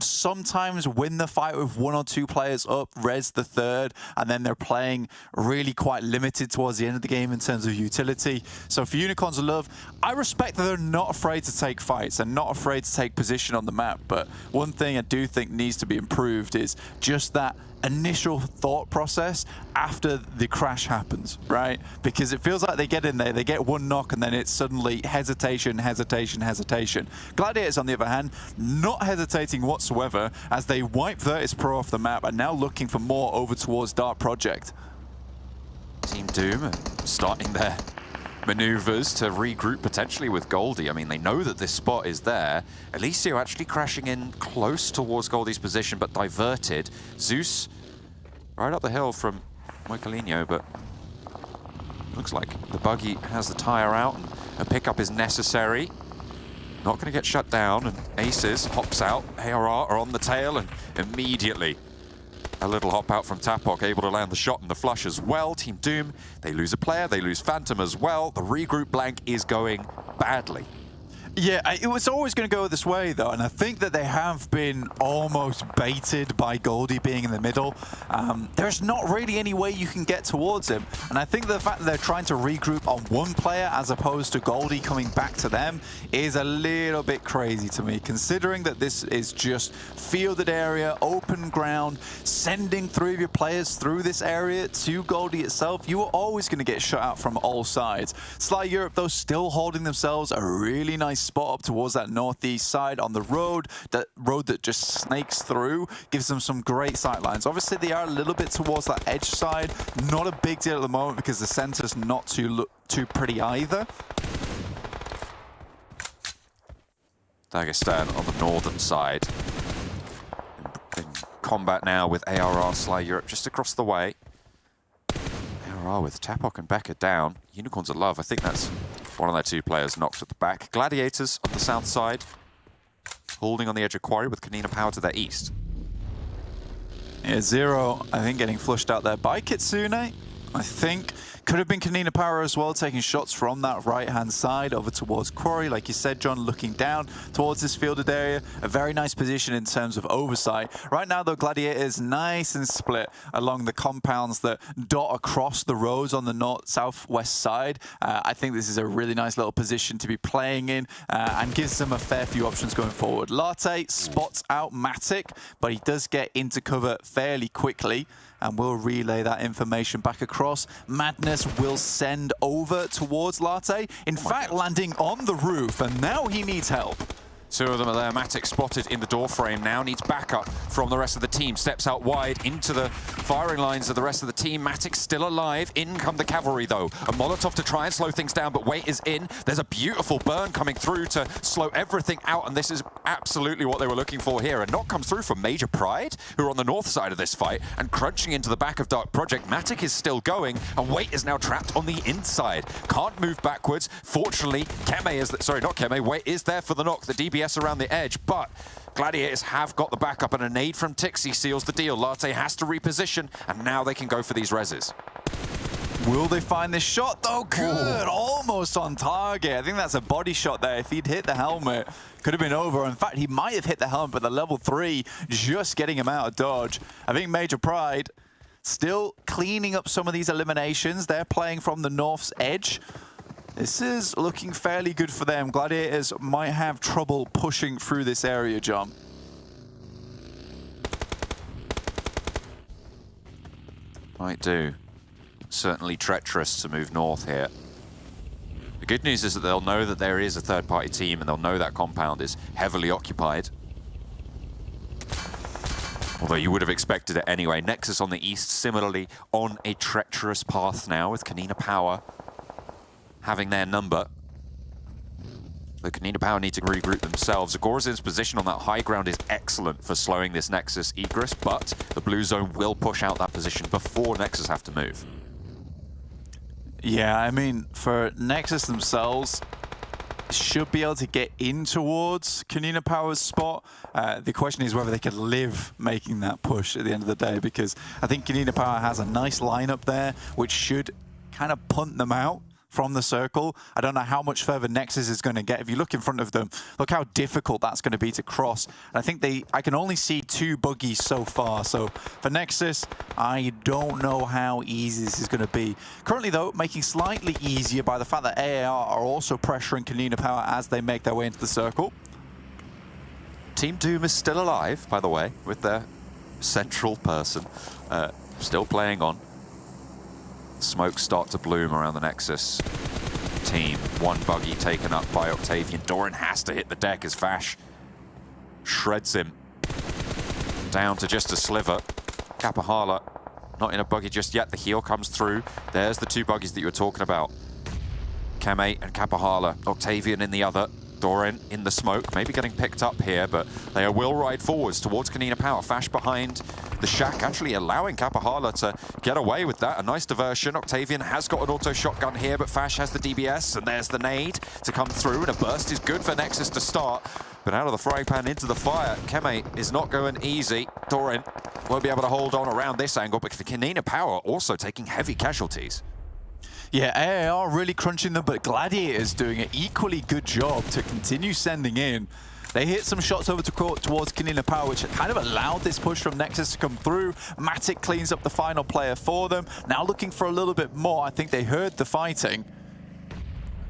sometimes win the fight with 1 or 2 players up, res the third, and then they're playing really quite limited towards the end of the game in terms of utility. So for Unicorns of Love, I respect that they're not afraid to take fights and not afraid to take position on the map, but one thing I do think needs to be improved is just that initial thought process after the crash happens, right? Because it feels like they get in there, they get one knock, and then it's suddenly hesitation, hesitation, hesitation. Gladiators, on the other hand, not hesitating whatsoever as they wipe VIRTUS.PRO off the map and now looking for more over towards Dark Project. Team Doom starting their maneuvers to regroup potentially with Goldie. I mean, they know that this spot is there. Eliseo actually crashing in close towards Goldie's position, but diverted. Zeus right up the hill from Moicalinho, but looks like the buggy has the tire out and a pickup is necessary. Not going to get shut down, and Aces hops out. ARR are on the tail, and immediately a little hop out from Tapok, able to land the shot and the flush as well. Team Doom, they lose a player, they lose Phantom as well. The regroup blank is going badly. Yeah, it was always going to go this way, though, and I think that they have been almost baited by Goldie being in the middle. There's not really any way you can get towards him, and I think the fact that they're trying to regroup on one player as opposed to Goldie coming back to them is a little bit crazy to me, considering that this is just fielded area, open ground, sending 3 of your players through this area to Goldie itself. You are always going to get shut out from all sides. Sly Europe, though, still holding themselves a really nice spot up towards that northeast side on the road, that road that just snakes through, gives them some great sight lines. Obviously, they are a little bit towards that edge side. Not a big deal at the moment because the center's not too pretty either. Dagestan on the northern side. In combat now with ARR, Sly Europe just across the way. ARR with Tapok and Becker down. Unicorns of Love, I think that's one of their 2 players knocked at the back. Gladiators on the south side, holding on the edge of Quarry with KONINA power to their east. Yeah, 0, I think, getting flushed out there by Kitsune. I think could have been KONINA power as well, taking shots from that right-hand side over towards Quarry. Like you said, John, looking down towards this fielded area. A very nice position in terms of oversight. Right now, though, Gladiators nice and split along the compounds that dot across the roads on the north-southwest side. I think this is a really nice little position to be playing in and gives them a fair few options going forward. Latte spots out Matic, but he does get into cover fairly quickly, and we'll relay that information back across. Madness will send over towards Latte. In fact, landing on the roof, and now he needs help. Two of them are there. Matic spotted in the door frame now. Needs backup from the rest of the team. Steps out wide into the firing lines of the rest of the team. Matic still alive. In come the cavalry, though. A Molotov to try and slow things down, but Wait is in. There's a beautiful burn coming through to slow everything out, and this is absolutely what they were looking for here. A knock comes through from Major Pride, who are on the north side of this fight, and crunching into the back of Dark Project. Matic is still going, and Wait is now trapped on the inside. Can't move backwards. Fortunately, Keme is... Sorry, not Keme. Wait is there for the knock. The DBS around the edge, but Gladiators have got the backup, and a nade from Tixi seals the deal. Latte has to reposition, and now they can go for these reses. Will they find this shot though? Good, almost on target. I think that's a body shot there. If he'd hit the helmet, could have been over. In fact, he might have hit the helmet, but the level 3 just getting him out of dodge. I think Major Pride still cleaning up some of these eliminations. They're playing from the north's edge. This is looking fairly good for them. Gladiators might have trouble pushing through this area, John. Might do. Certainly treacherous to move north here. The good news is that they'll know that there is a third-party team, and they'll know that compound is heavily occupied. Although you would have expected it anyway. Nexus on the east, similarly on a treacherous path now, with KONINA Power having their number. The KONINA Power need to regroup themselves. Agorazin's position on that high ground is excellent for slowing this Nexus egress, but the blue zone will push out that position before Nexus have to move. Yeah, I mean, for Nexus themselves, should be able to get in towards KONINA Power's spot. The question is whether they can live making that push at the end of the day, because I think KONINA Power has a nice lineup there, which should kind of punt them out from the circle. I don't know how much further Nexus is going to get. If you look in front of them, look how difficult that's going to be to cross. And I think I can only see 2 buggies so far. So for Nexus, I don't know how easy this is going to be. Currently though, making slightly easier by the fact that AAR are also pressuring KONINA Power as they make their way into the circle. Team Doom is still alive, by the way, with their central person still playing on. Smoke start to bloom around the Nexus team. One buggy taken up by Octavian. Doran has to hit the deck as Fash shreds him down to just a sliver. Kapahala not in a buggy just yet. The heal comes through. There's the 2 buggies that you were talking about. Kame and Kapahala. Octavian in the other. Doran in the smoke, maybe getting picked up here, but they will ride forwards towards KONINA Power. Fash behind the shack, actually allowing Kapahala to get away with that. A nice diversion. Octavian has got an auto shotgun here, but Fash has the DBS, and there's the nade to come through, and a burst is good for Nexus to start. But out of the frying pan into the fire, Keme is not going easy. Doran won't be able to hold on around this angle, but the KONINA Power also taking heavy casualties. Yeah, AAR really crunching them, but Gladiators doing an equally good job to continue sending in. They hit some shots over towards KONINA Power, which kind of allowed this push from Nexus to come through. Matic cleans up the final player for them. Now looking for a little bit more. I think they heard the fighting.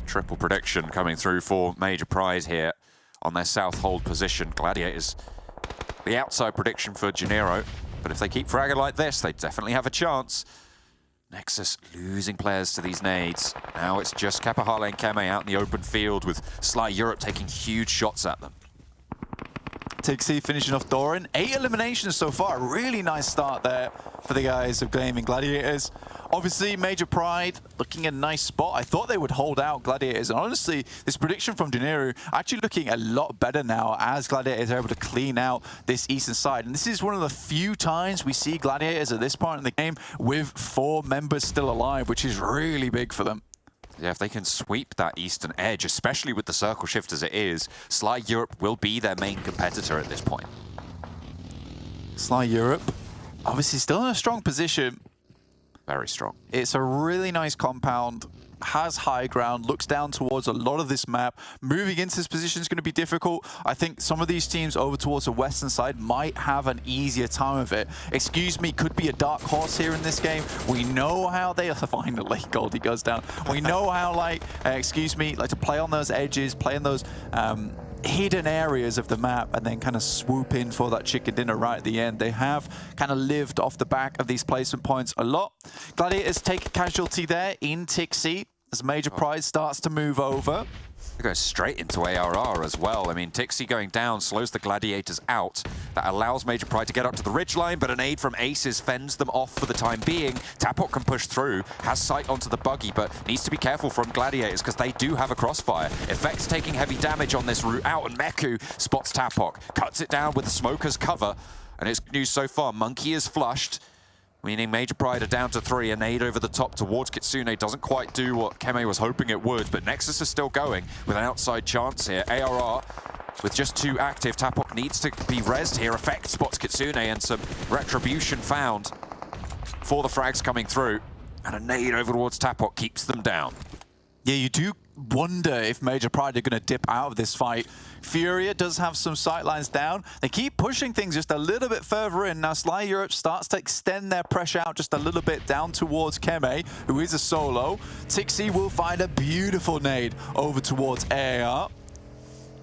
Triple prediction coming through for Major Pride here on their south hold position. Gladiators, the outside prediction for Gennaro. But if they keep fragging like this, they definitely have a chance. Nexus losing players to these nades. Now it's just Kapahala and Keme out in the open field with Sly Europe taking huge shots at them. Tixi finishing off Doran. 8 eliminations so far. Really nice start there for the guys of Gaming Gladiators. Obviously, Major Pride looking at a nice spot. I thought they would hold out Gladiators. And honestly, this prediction from Gennaro actually looking a lot better now as Gladiators are able to clean out this eastern side. And this is one of the few times we see Gladiators at this point in the game with 4 members still alive, which is really big for them. Yeah, if they can sweep that eastern edge, especially with the circle shift as it is, Sly Europe will be their main competitor at this point. Sly Europe, obviously still in a strong position. Very strong. It's a really nice compound, has high ground, looks down towards a lot of this map. Moving into this position is going to be difficult. I think some of these teams over towards the western side might have an easier time of it. Excuse me, could be a dark horse here in this game. We know how they are. Finally, Goldie goes down. We know how, like to play on those edges, play in those hidden areas of the map and then kind of swoop in for that chicken dinner right at the end. They have kind of lived off the back of these placement points a lot. Gladiators take a casualty there in Tixi as Major Pride starts to move over. It goes straight into ARR as well. I mean, Tixi going down slows the Gladiators out. That allows Major Pride to get up to the ridgeline, but an aid from Aces fends them off for the time being. Tapok can push through, has sight onto the buggy, but needs to be careful from Gladiators because they do have a crossfire. Effects taking heavy damage on this route out, and Meku spots Tapok, cuts it down with the smoker's cover, and it's news so far. Monkey is flushed, meaning Major Pride are down to 3. A nade over the top towards Kitsune doesn't quite do what Keme was hoping it would, but Nexus is still going with an outside chance here. ARR with just 2 active. Tapok needs to be rezzed here. Effect spots Kitsune, and some retribution found for the frags coming through. And a nade over towards Tapok keeps them down. Yeah, you do wonder if Major Pride are going to dip out of this fight. Furia does have some sightlines down. They keep pushing things just a little bit further in. Now Sly Europe starts to extend their pressure out just a little bit down towards Keme, who is a solo. Tixi will find a beautiful nade over towards AR.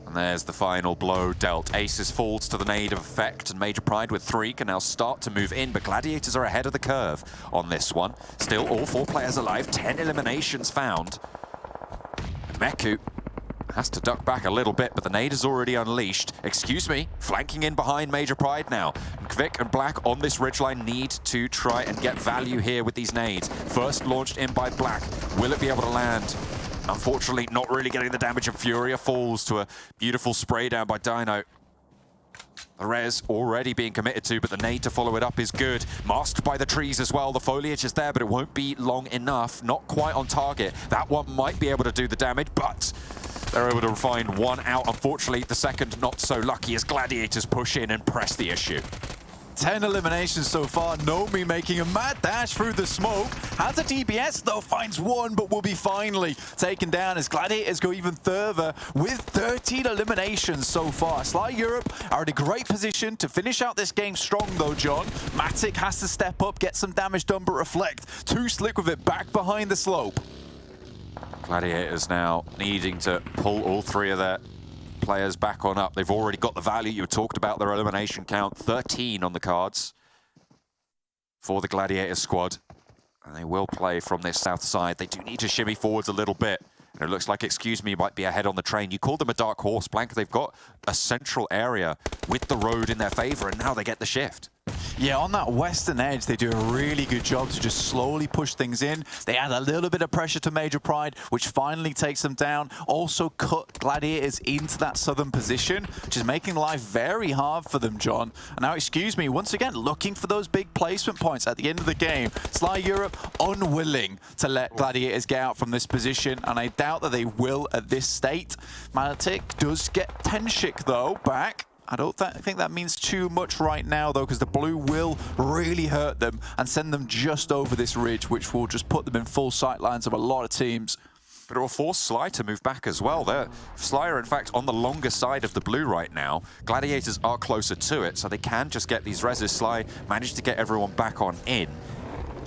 And there's the final blow dealt. Aces falls to the nade of Effect, and Major Pride with 3 can now start to move in, but Gladiators are ahead of the curve on this one. Still all 4 players alive, 10 eliminations found. And Meku has to duck back a little bit, but the nade is already unleashed. Excuse me, flanking in behind Major Pride now. And Kvik and Black on this ridgeline need to try and get value here with these nades. First launched in by Black. Will it be able to land? Unfortunately, not really getting the damage, and Furia falls to a beautiful spray down by Dino. The res already being committed to, but the nade to follow it up is good. Masked by the trees as well. The foliage is there, but it won't be long enough. Not quite on target. That one might be able to do the damage, but they're able to find one out. Unfortunately, the second not so lucky as Gladiators push in and press the issue. 10 eliminations so far. Nomi making a mad dash through the smoke. Has a DBS though, finds one, but will be finally taken down as Gladiators go even further with 13 eliminations so far. Sly Europe are in a great position to finish out this game strong though, John. Matic has to step up, get some damage done, but Reflect too slick with it back behind the slope. Gladiators now needing to pull all 3 of their players back on up. They've already got the value. You talked about their elimination count. 13 on the cards for the Gladiator squad. And they will play from this south side. They do need to shimmy forwards a little bit. And it looks like Excuse Me might be ahead on the train. You called them a dark horse, Blank. They've got a central area with the road in their favor, and now they get the shift. Yeah, on that western edge, they do a really good job to just slowly push things in. They add a little bit of pressure to Major Pride, which finally takes them down. Also cut Gladiators into that southern position, which is making life very hard for them, John. And now, Excuse Me, once again, looking for those big placement points at the end of the game. Sly Europe unwilling to let Gladiators get out from this position, and I doubt that they will at this state. Matic does get Tenshik, though, back. I don't think that means too much right now, though, because the blue will really hurt them and send them just over this ridge, which will just put them in full sight lines of a lot of teams. But it will force Sly to move back as well. Sly are, in fact, on the longer side of the blue right now. Gladiators are closer to it, so they can just get these reses. Sly managed to get everyone back on in.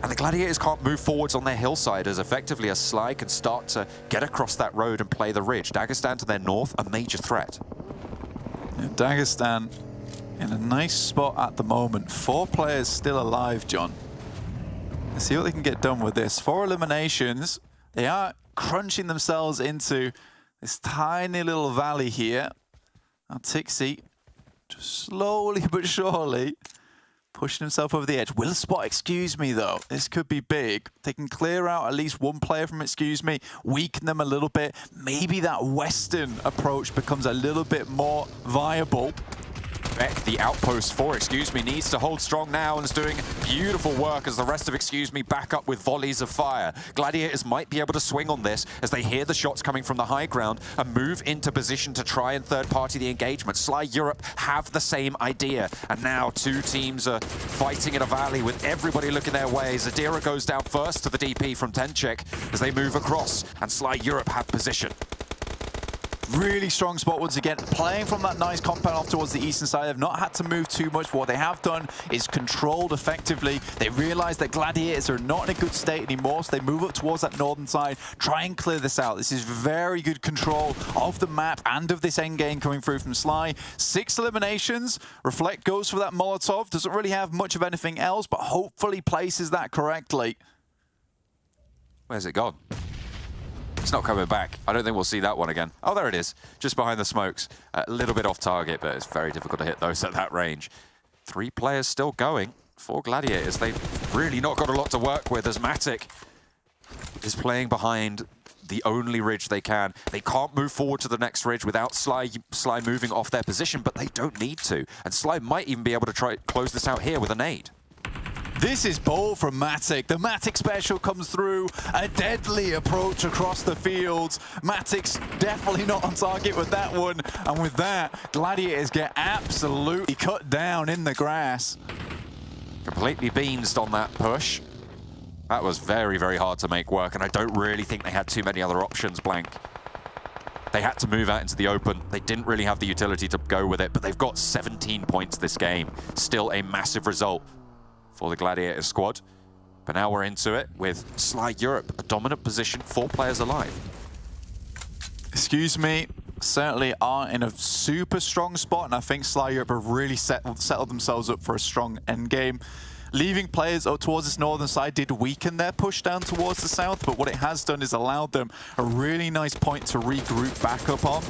And the Gladiators can't move forwards on their hillside as effectively as Sly can start to get across that road and play the ridge. Dagestan to their north, a major threat. Yeah, Dagestan in a nice spot at the moment. 4 players still alive, John. Let's see what they can get done with this. 4 eliminations. They are crunching themselves into this tiny little valley here. Now Tixi, just slowly but surely, pushing himself over the edge. Will spot Excuse Me, though. This could be big. They can clear out at least 1 player from Excuse Me, weaken them a little bit. Maybe that western approach becomes a little bit more viable. The outpost for Excuse Me needs to hold strong now and is doing beautiful work as the rest of Excuse Me back up with volleys of fire. Gladiators might be able to swing on this as they hear the shots coming from the high ground and move into position to try and third-party the engagement. Sly Europe have the same idea, and now 2 teams are fighting in a valley with everybody looking their way. Zadira goes down first to the DP from Tenchik as they move across, and Sly Europe have position. Really strong spot once again, playing from that nice compound off towards the eastern side. They've not had to move too much. What they have done is controlled effectively. They realize that Gladiators are not in a good state anymore, so they move up towards that northern side, try and clear this out. This is very good control of the map and of this endgame coming through from Sly. 6 eliminations. Reflect goes for that Molotov. Doesn't really have much of anything else, but hopefully places that correctly. Where's it gone? It's not coming back. I don't think we'll see that one again. Oh, there it is, just behind the smokes. A little bit off target, but it's very difficult to hit those at that range. 3 players still going for Gladiators. They've really not got a lot to work with as Matic is playing behind the only ridge they can. They can't move forward to the next ridge without Sly moving off their position, but they don't need to. And Sly might even be able to try close this out here with a nade. This is bold from Matic. The Matic special comes through. A deadly approach across the fields. Matic's definitely not on target with that one. And with that, Gladiators get absolutely cut down in the grass. Completely beansed on that push. That was very, very hard to make work, and I don't really think they had too many other options, Blank. They had to move out into the open. They didn't really have the utility to go with it, but they've got 17 points this game. Still a massive result for the Gladiator squad. But now we're into it with Sly Europe, a dominant position, 4 players alive. Excuse me, certainly are in a super strong spot, and I think Sly Europe have really settled themselves up for a strong endgame. Leaving players up towards this northern side did weaken their push down towards the south, but what it has done is allowed them a really nice point to regroup back up on.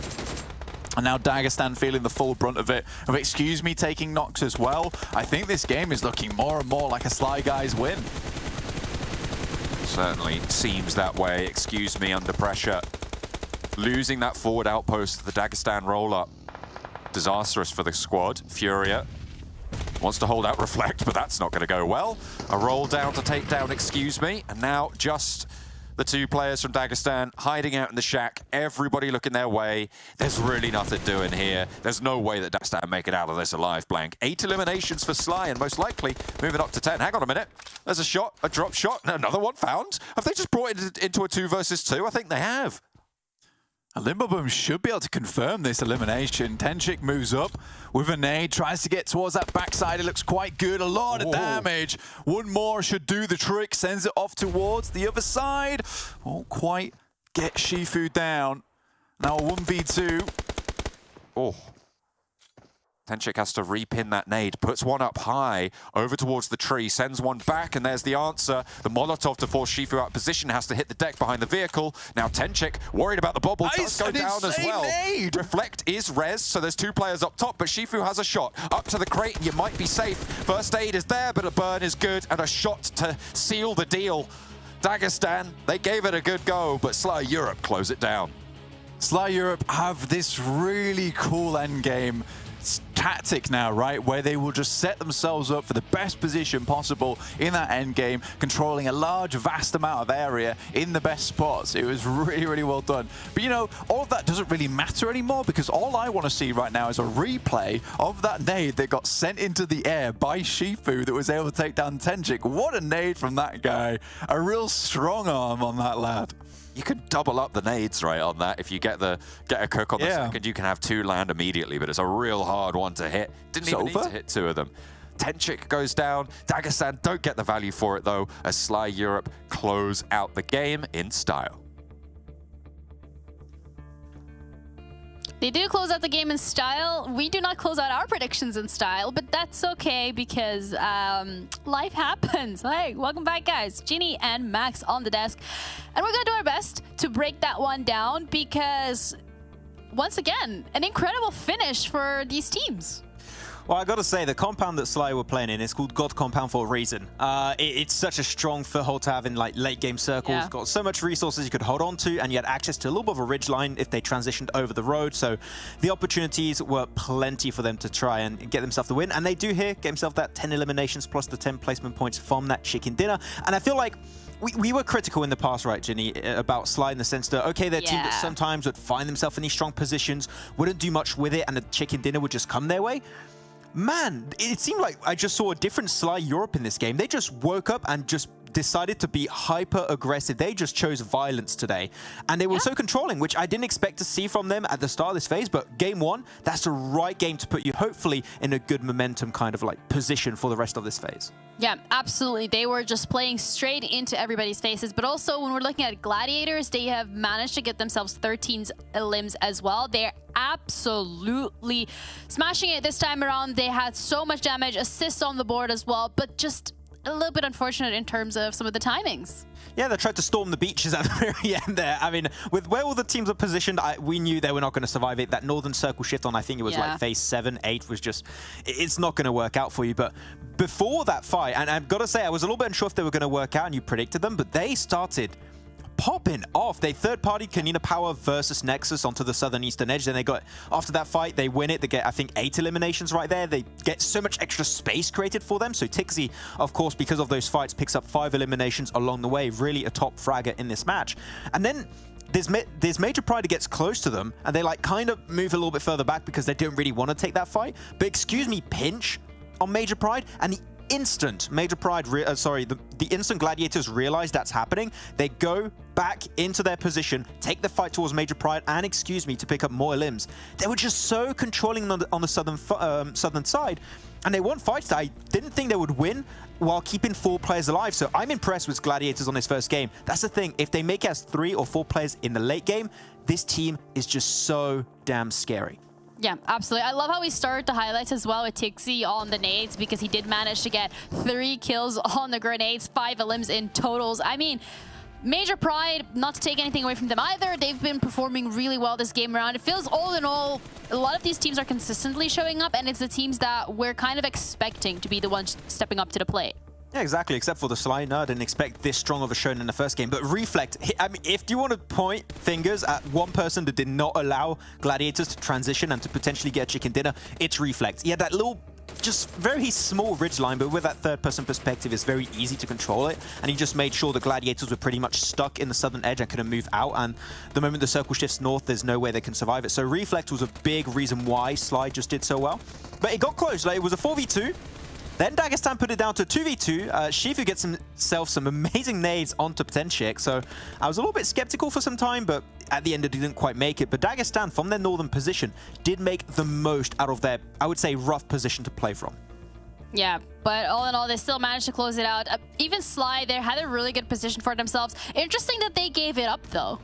And now Dagestan feeling the full brunt of it. Of Excuse Me taking knocks as well. I think this game is looking more and more like a Sly Guys win. Certainly seems that way. Excuse Me under pressure. Losing that forward outpost, the Dagestan roll-up. Disastrous for the squad. Furia wants to hold out Reflect, but that's not going to go well. A roll down to take down Excuse Me, and now just the 2 players from Dagestan hiding out in the shack. Everybody looking their way. There's really nothing doing here. There's no way that Dagestan make it out of this alive, Blank. 8 eliminations for Sly, and most likely moving up to 10. Hang on a minute. There's a shot, a drop shot, and another one found. Have they just brought it into a 2 versus 2? I think they have. Limboboom should be able to confirm this elimination. Tenchik moves up with a nade, tries to get towards that backside. It looks quite good, a lot of damage. One more should do the trick, sends it off towards the other side. Won't quite get Shifu down. Now a 1v2. Oh. Tenchik has to repin that nade, puts one up high, over towards the tree, sends one back, and there's the answer. The Molotov to force Shifu out of position has to hit the deck behind the vehicle. Now Tenchik, worried about the bobble, does go down as well. Nade. Reflect is res, so there's 2 players up top, but Shifu has a shot. Up to the crate, and you might be safe. First aid is there, but a burn is good, and a shot to seal the deal. Dagestan, they gave it a good go, but Sly Europe close it down. Sly Europe have this really cool endgame tactic now, right, where they will just set themselves up for the best position possible in that end game, controlling a large, vast amount of area in the best spots. It was really, really well done. But you know, all of that doesn't really matter anymore, because all I want to see right now is a replay of that nade that got sent into the air by Shifu that was able to take down Tenchik. What a nade from that guy. A real strong arm on that lad. You can double up the nades, right, on that. If you get a cook on the second, you can have 2 land immediately, but it's a real hard one to hit. Didn't even need to hit 2 of them. Tenchik goes down. Dagestan don't get the value for it, though, as Sly Europe close out the game in style. They do close out the game in style. We do not close out our predictions in style, but that's okay because life happens. Hey, welcome back, guys. Ginny and Max on the desk. And we're going to do our best to break that one down because, once again, an incredible finish for these teams. Well, I got to say, the compound that Sly were playing in is called God Compound for a reason. It's such a strong foothold to have in like late game circles. Yeah. Got so much resources you could hold on to, and you had access to a little bit of a ridge line if they transitioned over the road. So the opportunities were plenty for them to try and get themselves the win. And they do here get themselves that 10 eliminations plus the 10 placement points from that chicken dinner. And I feel like we were critical in the past, right, Ginny, about Sly in the sense that, okay, they're a team that sometimes would find themselves in these strong positions, wouldn't do much with it, and the chicken dinner would just come their way. Man, it seemed like I just saw a different Sly Europe in this game. They just woke up and just decided to be hyper aggressive. They just chose violence today. And they were so controlling, which I didn't expect to see from them at the start of this phase. But game 1, that's the right game to put you hopefully in a good momentum kind of like position for the rest of this phase. Yeah, absolutely. They were just playing straight into everybody's faces. But also, when we're looking at Gladiators, they have managed to get themselves 13 limbs as well. They're absolutely smashing it this time around. They had so much damage, assists on the board as well, but just a little bit unfortunate in terms of some of the timings. Yeah, they tried to storm the beaches at the very end there. I mean, with where all the teams are positioned, we knew they were not going to survive it. That northern circle shift on, I think it was like phase 7, 8 was just, it's not going to work out for you. But before that fight, and I've got to say, I was a little bit unsure if they were going to work out, and you predicted them, but they started popping off. They third-party KONINA Power versus Nexus onto the southern eastern edge. Then they got, after that fight, they win it. They get, I think, 8 eliminations right there. They get so much extra space created for them. So Tixi, of course, because of those fights, picks up 5 eliminations along the way. Really a top fragger in this match. And then there's Major Pride that gets close to them, and they like kind of move a little bit further back because they don't really want to take that fight. But excuse me, pinch on Major Pride, and the instant Major Pride, the instant Gladiators realize that's happening, they go back into their position, take the fight towards Major Pride, and excuse me, to pick up more limbs. They were just so controlling on the southern side, and they won fights that I didn't think they would win while keeping 4 players alive. So I'm impressed with Gladiators on this first game. That's the thing. If they make it as 3 or 4 players in the late game, this team is just so damn scary. Yeah, absolutely. I love how we started the highlights as well with Tixi on the nades, because he did manage to get 3 kills on the grenades, 5 elims in totals. I mean, Major Pride, not to take anything away from them either, they've been performing really well this game around. It feels all in all, a lot of these teams are consistently showing up, and it's the teams that we're kind of expecting to be the ones stepping up to the plate. Yeah, exactly, except for the Sly. No, I didn't expect this strong of a showing in the first game. But Reflect, I mean, if you want to point fingers at one person that did not allow Gladiators to transition and to potentially get a chicken dinner, it's Reflect. He had that little, just very small ridge line, but with that third-person perspective, it's very easy to control it. And he just made sure the Gladiators were pretty much stuck in the southern edge and couldn't move out. And the moment the circle shifts north, there's no way they can survive it. So Reflect was a big reason why Sly just did so well. But it got close. Like, it was a 4v2. Then Dagestan put it down to 2v2. Shifu gets himself some amazing nades onto Potenchik. So I was a little bit skeptical for some time, but at the end it didn't quite make it. But Dagestan, from their northern position, did make the most out of their, I would say, rough position to play from. Yeah, but all in all, they still managed to close it out. Even Sly there had a really good position for themselves. Interesting that they gave it up, though.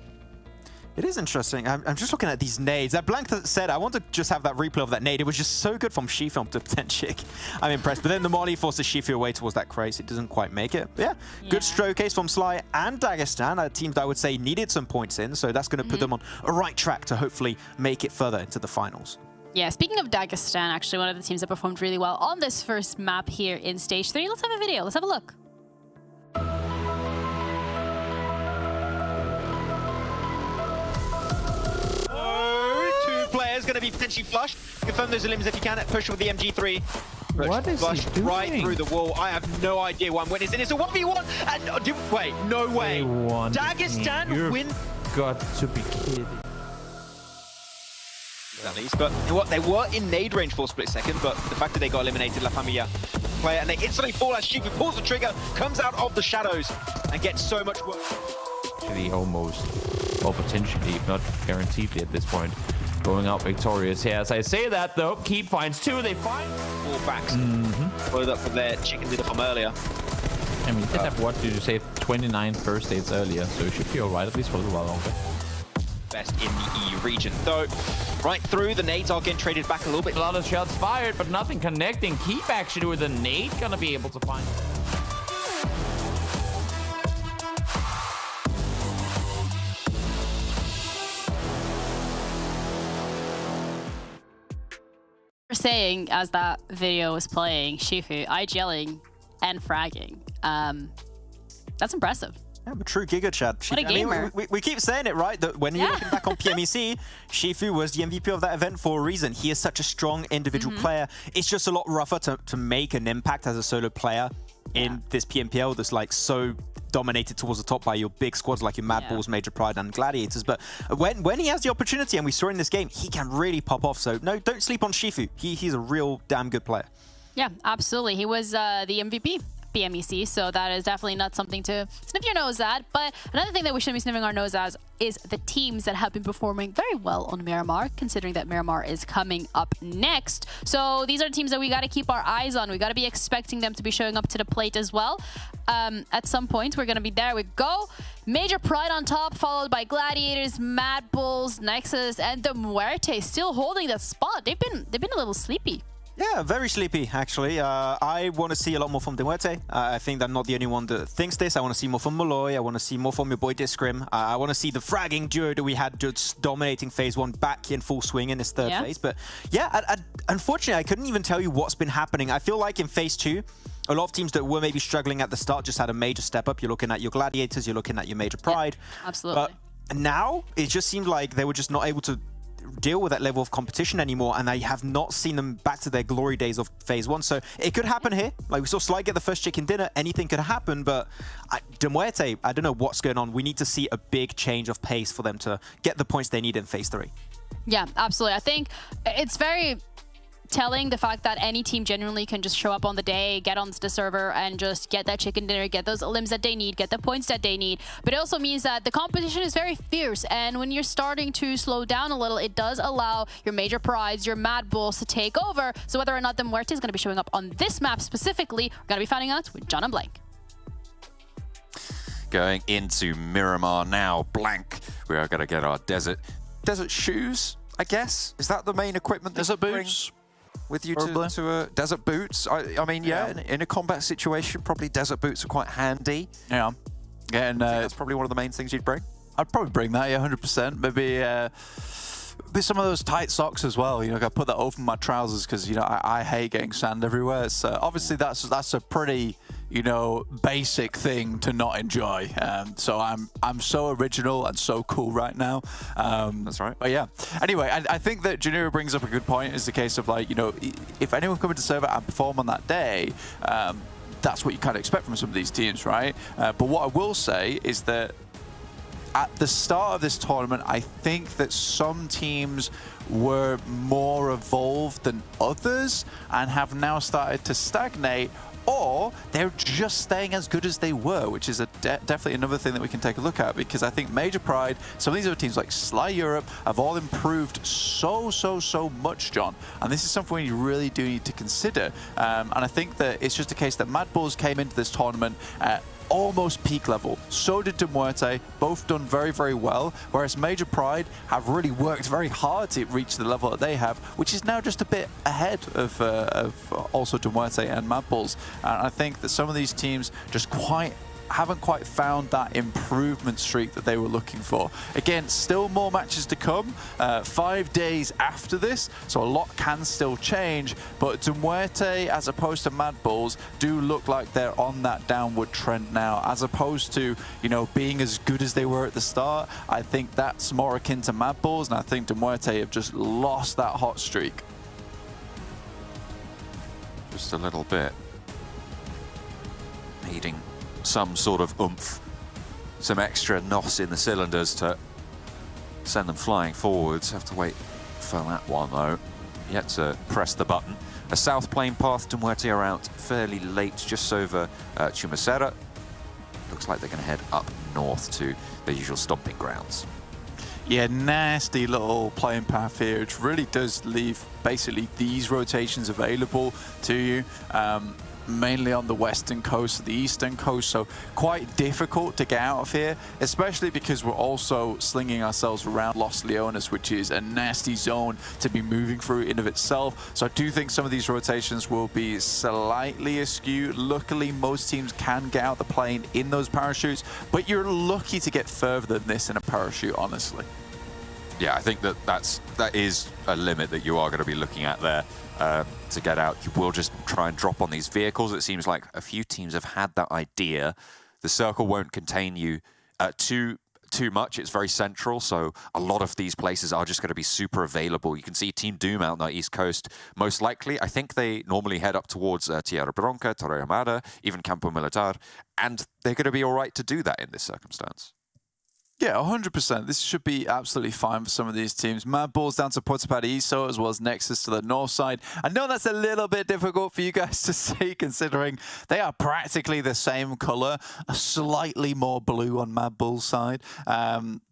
It is interesting. I'm just looking at these nades. That blank that said, I want to just have that replay of that nade. It was just so good from Shifu to Potenchik. I'm impressed. But then the Molly forces Shifu away towards that Krace. It doesn't quite make it. But yeah, good showcase from Sly and Dagestan, a team that I would say needed some points in. So that's going to put them on a right track to hopefully make it further into the finals. Yeah, speaking of Dagestan, actually one of the teams that performed really well on this first map here in Stage 3. Let's have a video. Let's have a look. Going to be potentially flushed. Confirm those limbs if you can. Push with the MG3. What is he doing? Right through the wall. I have no idea what I'm witnessing. It's a 1v1. And wait, no way. Dagestan win. Got to be kidding. At least, but they were in nade range for a split second. But the fact that they got eliminated, La Familia player, and they instantly fall as Shifu pulls the trigger, comes out of the shadows, and gets so much work. Actually, almost, or potentially, if not guaranteedly at this point, going out victorious here. As I say that, though, Keep finds 2. They find 4 backs. Followed up from their chicken dinner from earlier. I mean, did have, what did you say, 29 first aids earlier, so it should be alright at least for a little while longer. Best in the EU region. Though, right through, the nades are getting traded back a little bit. A lot of shots fired, but nothing connecting. Keep actually with a nade gonna be able to find. Saying as that video was playing, Shifu IGLing and fragging. That's impressive. Yeah, but true Giga Chad. What a gamer. I mean, we keep saying it, right? That when you're looking back on PMEC, Shifu was the MVP of that event for a reason. He is such a strong individual player. It's just a lot rougher to make an impact as a solo player in this PMPL that's like so dominated towards the top by your big squads like your MADBULLS, Major Pride, and Gladiators. But when he has the opportunity, and we saw in this game, he can really pop off. So no, don't sleep on Shifu. He's a real damn good player. Yeah, absolutely. He was the MVP. PMEC, so that is definitely not something to sniff your nose at. But another thing that we shouldn't be sniffing our nose at is the teams that have been performing very well on Miramar, considering that Miramar is coming up next. So these are teams that we got to keep our eyes on. We got to be expecting them to be showing up to the plate as well. At some point, we're going to be there. We go. Major Pride on top, followed by Gladiators, MADBULLS, NEXUS, and the MUERTE still holding that spot. They've been a little sleepy. Yeah, very sleepy, actually. I want to see a lot more from MUERTE. I think I'm not the only one that thinks this. I want to see more from Malloy. I want to see more from your boy Discrim. I want to see the fragging duo that we had just dominating phase 1 back in full swing in this third phase. But yeah, unfortunately, I couldn't even tell you what's been happening. I feel like in phase 2, a lot of teams that were maybe struggling at the start just had a major step up. You're looking at your Gladiators, you're looking at your Major Pride. Yeah, absolutely. But now, it just seemed like they were just not able to deal with that level of competition anymore, and I have not seen them back to their glory days of phase 1. So it could happen here. Like, we saw Sly get the first chicken dinner. Anything could happen, but MUERTE, I don't know what's going on. We need to see a big change of pace for them to get the points they need in phase 3. Yeah, absolutely. I think it's very telling, the fact that any team genuinely can just show up on the day, get on the server, and just get that chicken dinner, get those limbs that they need, get the points that they need. But it also means that the competition is very fierce, and when you're starting to slow down a little, it does allow your Major Prides, your MADBULLS to take over. So whether or not the MUERTE is going to be showing up on this map specifically, we're going to be finding out with John and Blank. Going into Miramar now, Blank. We are going to get our desert shoes, I guess. Is that the main equipment? Desert boots. With you to desert boots. I mean, yeah, in a combat situation, probably desert boots are quite handy. Yeah. And that's probably one of the main things you'd bring. I'd probably bring that, yeah, 100%. Maybe some of those tight socks as well. You know, I put that over my trousers because, you know, I hate getting sand everywhere. So obviously that's a pretty, you know, basic thing to not enjoy. So I'm so original and so cool right now. That's right. But yeah. Anyway, I think that Janira brings up a good point. Is the case of, like, you know, if anyone come into server and perform on that day, that's what you kind of expect from some of these teams, right? But what I will say is that at the start of this tournament, I think that some teams were more evolved than others and have now started to stagnate, or they're just staying as good as they were, which is definitely another thing that we can take a look at, because I think Major Pride, some of these other teams like Sly Europe, have all improved so much, John. And this is something we really do need to consider. And I think that it's just a case that MADBULLS came into this tournament at almost peak level. So did MUERTE, both done very well, whereas Major Pride have really worked very hard to reach the level that they have, which is now just a bit ahead of also MUERTE and MADBULLS. And I think that some of these teams just haven't quite found that improvement streak that they were looking for. Again, still more matches to come, 5 days after this, so a lot can still change, but MUERTE, as opposed to MADBULLS, do look like they're on that downward trend now, as opposed to, you know, being as good as they were at the start. I think that's more akin to MADBULLS, and I think MUERTE have just lost that hot streak. Just a little bit. Needing some sort of oomph, some extra nos in the cylinders to send them flying forwards. Have to wait for that one though. Yet to press the button. A south plane path to MUERTE are out fairly late, just over Chumacera. Looks like they're going to head up north to their usual stomping grounds. Yeah, nasty little playing path here, which really does leave basically these rotations available to you. Mainly on the western coast, the eastern coast, so quite difficult to get out of here, especially because we're also slinging ourselves around Los Leones, which is a nasty zone to be moving through in of itself. So I do think some of these rotations will be slightly askew. Luckily, most teams can get out the plane in those parachutes, but you're lucky to get further than this in a parachute, honestly. Yeah, I think that is a limit that you are going to be looking at there. To get out, you will just try and drop on these vehicles. It seems like a few teams have had that idea. The circle won't contain you too much. It's very central, so a lot of these places are just going to be super available. You can see Team Doom out on the east coast. Most likely, I think they normally head up towards Tierra Bronca, Torre Armada, even Campo Militar, and they're going to be all right to do that in this circumstance. Yeah, 100%. This should be absolutely fine for some of these teams. MADBULLS down to Puerto Paraiso, as well as Nexus to the north side. I know that's a little bit difficult for you guys to see, considering they are practically the same color, a slightly more blue on MADBULLS side.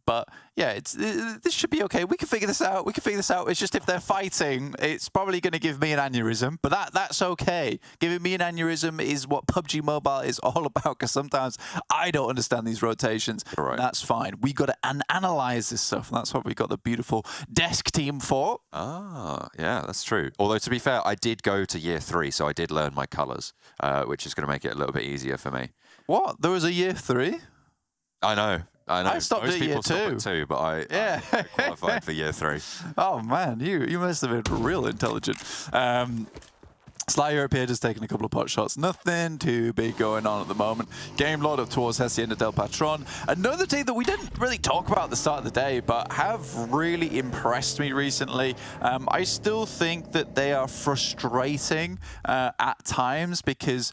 But yeah, this should be okay. We can figure this out. We can figure this out. It's just if they're fighting, it's probably going to give me an aneurysm. But that's okay. Giving me an aneurysm is what PUBG Mobile is all about, because sometimes I don't understand these rotations. Right. That's fine. We got to analyze this stuff. And that's what we got the beautiful desk team for. Ah, yeah, that's true. Although, to be fair, I did go to year 3, so I did learn my colours, which is going to make it a little bit easier for me. What? There was a year 3? I know. I stopped Most at people year stop 2. at 2, but I qualified for year 3. Oh man, you must have been real intelligent. Sly European has taken a couple of pot shots. Nothing too big going on at the moment. Game Lord up towards Hacienda del Patron. Another team that we didn't really talk about at the start of the day, but have really impressed me recently. I still think that they are frustrating at times because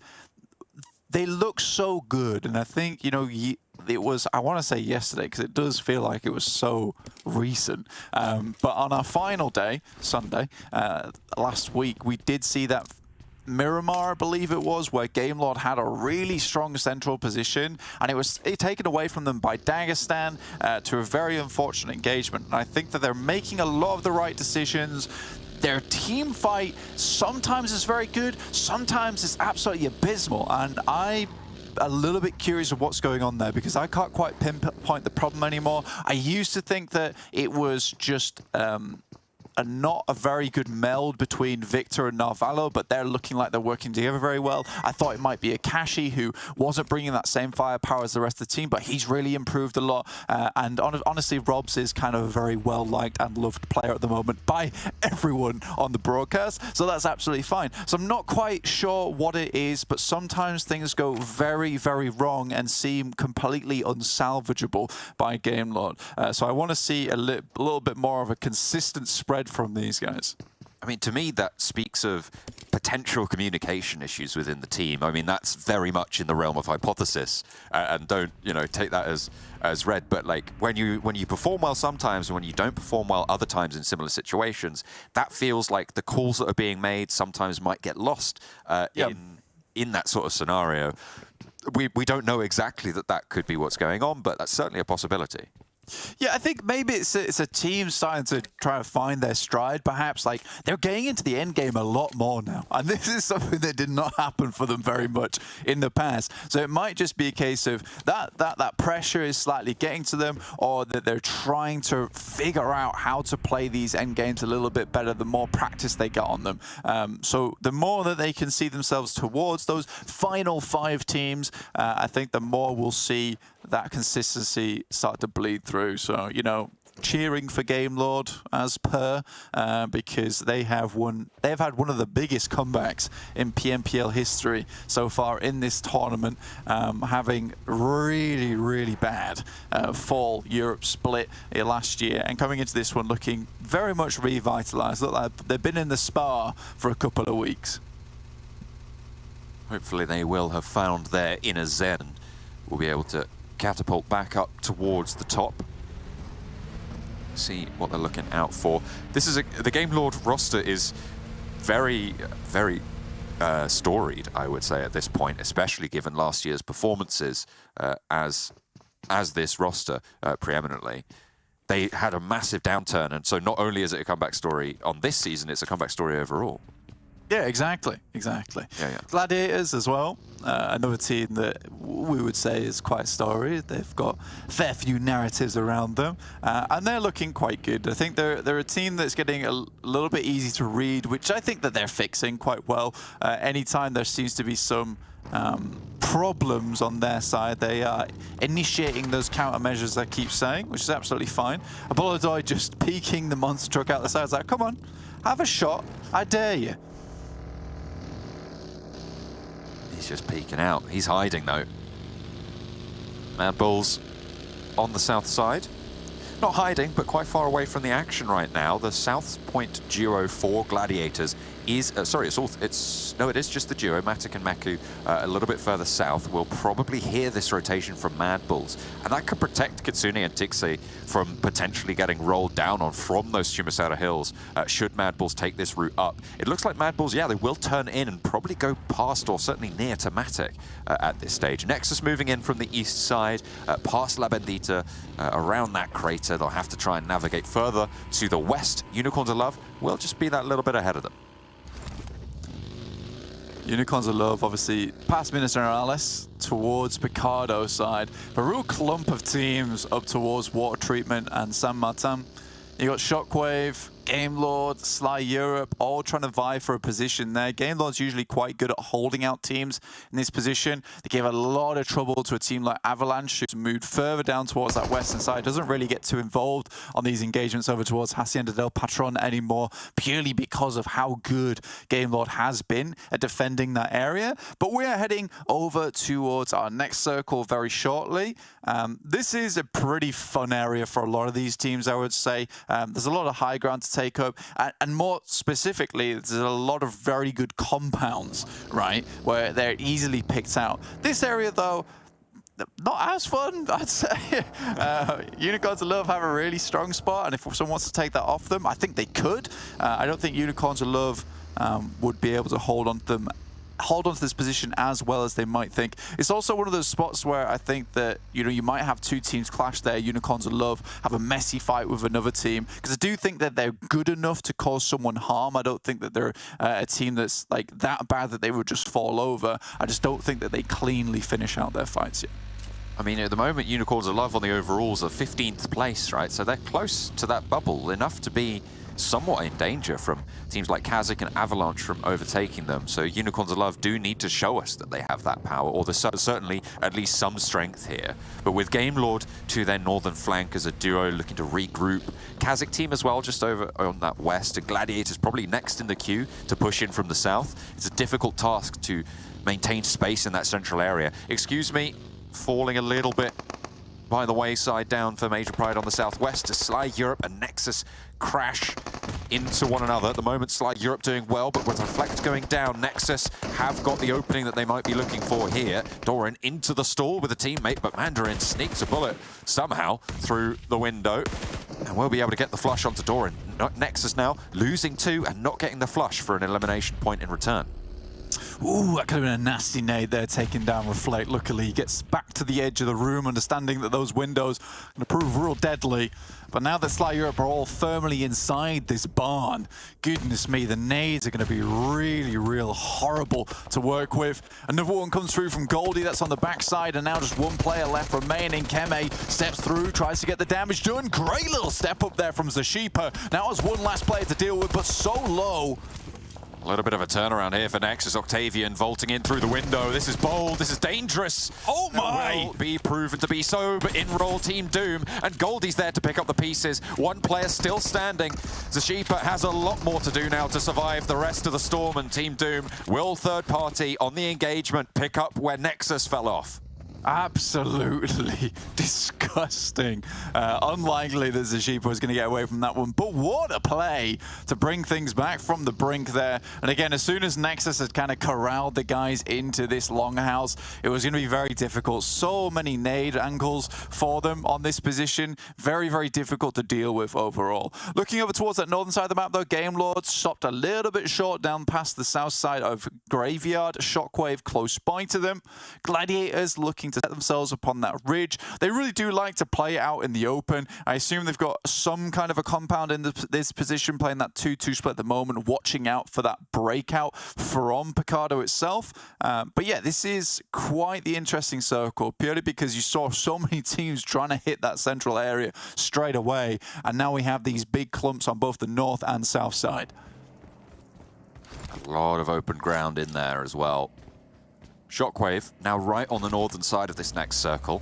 they look so good. And I think, you know, it was, I want to say yesterday, because it does feel like it was so recent. But on our final day, Sunday, last week, we did see that Miramar, I believe it was, where Game Lord had a really strong central position, and it was taken away from them by Dagestan to a very unfortunate engagement. And I think that they're making a lot of the right decisions. Their team fight sometimes is very good, sometimes it's absolutely abysmal, and I'm a little bit curious of what's going on there, because I can't quite pinpoint the problem anymore. I used to think that it was just not a very good meld between Victor and Narvalo, but they're looking like they're working together very well. I thought it might be Akashi, who wasn't bringing that same firepower as the rest of the team, but he's really improved a lot. And honestly, Robs is kind of a very well-liked and loved player at the moment by everyone on the broadcast, so that's absolutely fine. So I'm not quite sure what it is, but sometimes things go very, very wrong and seem completely unsalvageable by Game Lord. So I want to see a little bit more of a consistent spread from these guys. I mean, to me, that speaks of potential communication issues within the team. I mean, that's very much in the realm of hypothesis, and don't, you know, take that as read. But like when you perform well sometimes, and when you don't perform well other times in similar situations, that feels like the calls that are being made sometimes might get lost in that sort of scenario. We don't know exactly that could be what's going on, but that's certainly a possibility. Yeah, I think maybe it's a team starting to try to find their stride, perhaps. Like, they're getting into the end game a lot more now. And this is something that did not happen for them very much in the past. So it might just be a case of that pressure is slightly getting to them, or that they're trying to figure out how to play these end games a little bit better the more practice they get on them. So the more that they can see themselves towards those final 5 teams, I think the more we'll see that consistency start to bleed through. So, you know, cheering for Game Lord as per, because they've had one of the biggest comebacks in PMPL history so far in this tournament, having really, really bad fall Europe split last year, and coming into this one looking very much revitalized. Look like they've been in the spa for a couple of weeks. Hopefully they will have found their inner zen. We'll be able to catapult back up towards the top. See what they're looking out for. This is the Game Lord roster is very, very storied, I would say, at this point, especially given last year's performances as this roster preeminently. They had a massive downturn, and so not only is it a comeback story on this season, it's a comeback story overall. Yeah, exactly. Yeah. Gladiators as well, another team that we would say is quite storied. They've got a fair few narratives around them, and they're looking quite good. I think they're a team that's getting a little bit easy to read, which I think that they're fixing quite well. Anytime there seems to be some problems on their side, they are initiating those countermeasures I keep saying, which is absolutely fine. Apollodoy just peeking the monster truck out the side. It's like, come on, have a shot, I dare you. He's just peeking out. He's hiding though. MADBULLS on the south side. not hiding, but quite far away from the action right now. The South Point duo for Gladiators is, sorry, it is just the duo, Matic and Meku, a little bit further south. We'll probably hear this rotation from MADBULLS, and that could protect Kitsune and Tixi from potentially getting rolled down on from those Chumasara Hills, should MADBULLS take this route up. It looks like MADBULLS, yeah, they will turn in and probably go past or certainly near to Matic at this stage. Nexus moving in from the east side, past La Bendita, around that crater. They'll have to try and navigate further to the west. Unicorns of Love will just be that little bit ahead of them. Unicorns of Love, obviously, past Minister Morales towards Picardo side. But a real clump of teams up towards Water Treatment and San Martin. You got Shockwave, Game Lord, Sly Europe, all trying to vie for a position there. Game Lord's usually quite good at holding out teams in this position. They gave a lot of trouble to a team like Avalanche, who's moved further down towards that western side. Doesn't really get too involved on these engagements over towards Hacienda del Patron anymore, purely because of how good Game Lord has been at defending that area. But we are heading over towards our next circle very shortly. This is a pretty fun area for a lot of these teams, I would say. There's a lot of high ground to take up, and more specifically, there's a lot of very good compounds, right, where they're easily picked out. This area, though, not as fun, I'd say. Unicorns of Love have a really strong spot, and if someone wants to take that off them, I think they could. I don't think Unicorns of Love would be able to hold on to this position as well as they might think. It's also one of those spots where I think that, you know, you might have two teams clash there. Unicorns of Love have a messy fight with another team, because I do think that they're good enough to cause someone harm. I don't think that they're a team that's like that bad that they would just fall over. I just don't think that they cleanly finish out their fights yet. I mean, at the moment, Unicorns of Love on the overalls are 15th place, right? So they're close to that bubble, enough to be somewhat in danger from teams like KASIK and Avalanche from overtaking them. So Unicorns of Love do need to show us that they have that power, or there's certainly at least some strength here. But with Game Lord to their northern flank as a duo looking to regroup, KASIK team as well just over on that west, and Gladiators probably next in the queue to push in from the south. It's a difficult task to maintain space in that central area. Excuse me, falling a little bit by the wayside down for Major Pride on the southwest as Sly Europe and Nexus crash into one another. At the moment, Sly Europe doing well, but with Reflect going down, Nexus have got the opening that they might be looking for here. Doran into the stall with a teammate, but Mandarin sneaks a bullet somehow through the window, and we'll be able to get the flush onto Doran. Nexus now losing two and not getting the flush for an elimination point in return. Ooh, that could have been a nasty nade there, taking down Reflect. Luckily, he gets back to the edge of the room, understanding that those windows are going to prove real deadly. But now that Sly Europe are all firmly inside this barn, goodness me, the nades are going to be really, real horrible to work with. Another one comes through from Goldie, that's on the backside, and now just one player left remaining. Keme steps through, tries to get the damage done. Great little step up there from Zashipa. Now has one last player to deal with, but so low. A little bit of a turnaround here for Nexus. Octavian vaulting in through the window. This is bold. This is dangerous. Oh my! It will be proven to be so, but in roll Team Doom, and Goldie's there to pick up the pieces. One player still standing. Zashipa has a lot more to do now to survive the rest of the storm, and Team Doom will third party on the engagement pick up where Nexus fell off. Absolutely disgusting. Unlikely that Zashipa was going to get away from that one, but what a play to bring things back from the brink there. And again, as soon as Nexus had kind of corralled the guys into this longhouse, it was going to be very difficult. So many nade angles for them on this position. Very, very difficult to deal with overall. Looking over towards that northern side of the map, though, Game Lord stopped a little bit short down past the south side of Graveyard. Shockwave close by to them. Gladiators looking to set themselves upon that ridge. They really do like to play it out in the open. I assume they've got some kind of a compound in this position, playing that 2-2 split at the moment, watching out for that breakout from Picardo itself. But yeah, this is quite the interesting circle, purely because you saw so many teams trying to hit that central area straight away, and now we have these big clumps on both the north and south side. A lot of open ground in there as well. Shockwave now right on the northern side of this next circle.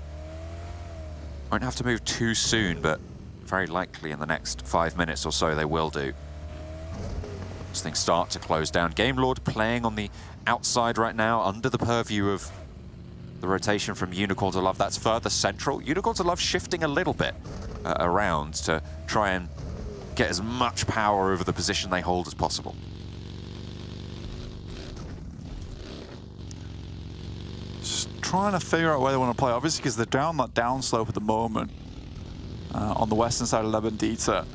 Won't have to move too soon, but very likely in the next 5 minutes or so they will do. As things start to close down. Game Lord playing on the outside right now, under the purview of The rotation from Unicorns of Love, that's further central. Unicorns of Love shifting a little bit around to try and get as much power over the position they hold as possible. Just trying to figure out where they want to play, obviously, because they're down that downslope at the moment on the western side of Lebendita.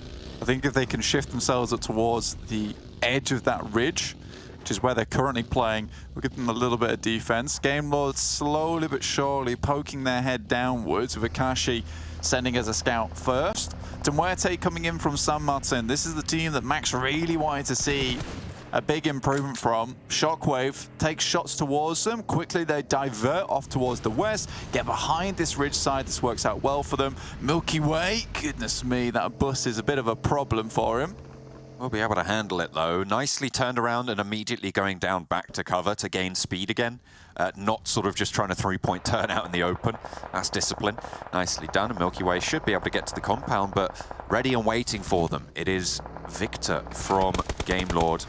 I think if they can shift themselves up towards the edge of that ridge, which is where they're currently playing, we'll give them a little bit of defense. Game Lord slowly but surely poking their head downwards, with Akashi sending as a scout first. MUERTE coming in from San Martin. This is the team that Max really wanted to see a big improvement from. SHOCKWAVE takes shots towards them. Quickly they divert off towards the west, get behind this ridge side. This works out well for them. Milky Way, goodness me, that bus is a bit of a problem for him. We'll be able to handle it though. Nicely turned around and immediately going down back to cover to gain speed again. Not sort of just trying to three-point turn out in the open. That's discipline. Nicely done. Milky Way should be able to get to the compound, but ready and waiting for them. It is Victor from Game Lord.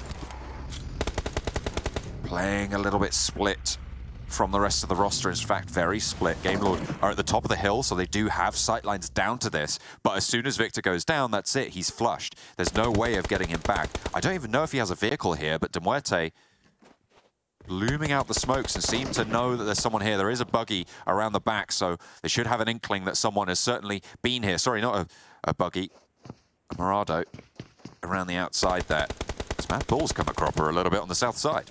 Playing a little bit split from the rest of the roster. In fact, very split. Game Lord are at the top of the hill, so they do have sightlines down to this. But as soon as Victor goes down, that's it. He's flushed. There's no way of getting him back. I don't even know if he has a vehicle here, but MUERTE looming out the smokes and seem to know that there's someone here. There is a buggy around the back, so they should have an inkling that someone has certainly been here. Sorry, not a buggy. A Morado around the outside there. As MADBULLS come a cropper a little bit on the south side.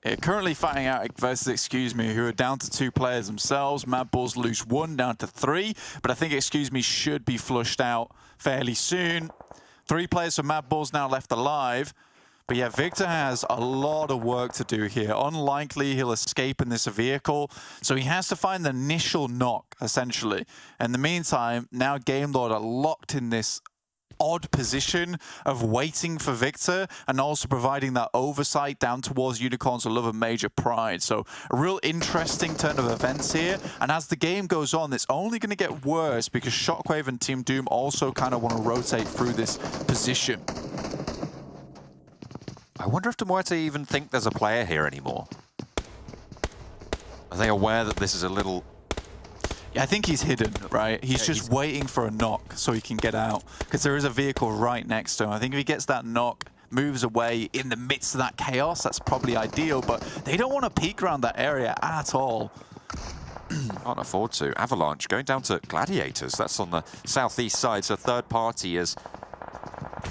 Yeah, currently fighting out versus Excuse Me, who are down to 2 players themselves. MADBULLS lose 1 down to 3, but I think Excuse Me should be flushed out fairly soon. 3 players for MADBULLS now left alive. But yeah, Victor has a lot of work to do here. Unlikely he'll escape in this vehicle, so he has to find the initial knock, essentially. In the meantime, now Game Lord are locked in this odd position of waiting for Victor and also providing that oversight down towards Unicorns of Love and Major Pride. So a real interesting turn of events here. And as the game goes on, it's only going to get worse because SHOCKWAVE and Team Doom also kind of want to rotate through this position. I wonder if MUERTE even think there's a player here anymore. Are they aware that this is a little... Yeah, I think he's hidden, right? He's just waiting for a knock so he can get out, because there is a vehicle right next to him. I think if he gets that knock, moves away in the midst of that chaos, that's probably ideal, but they don't want to peek around that area at all. Can't afford to. Avalanche going down to Gladiators. That's on the southeast side, so third party as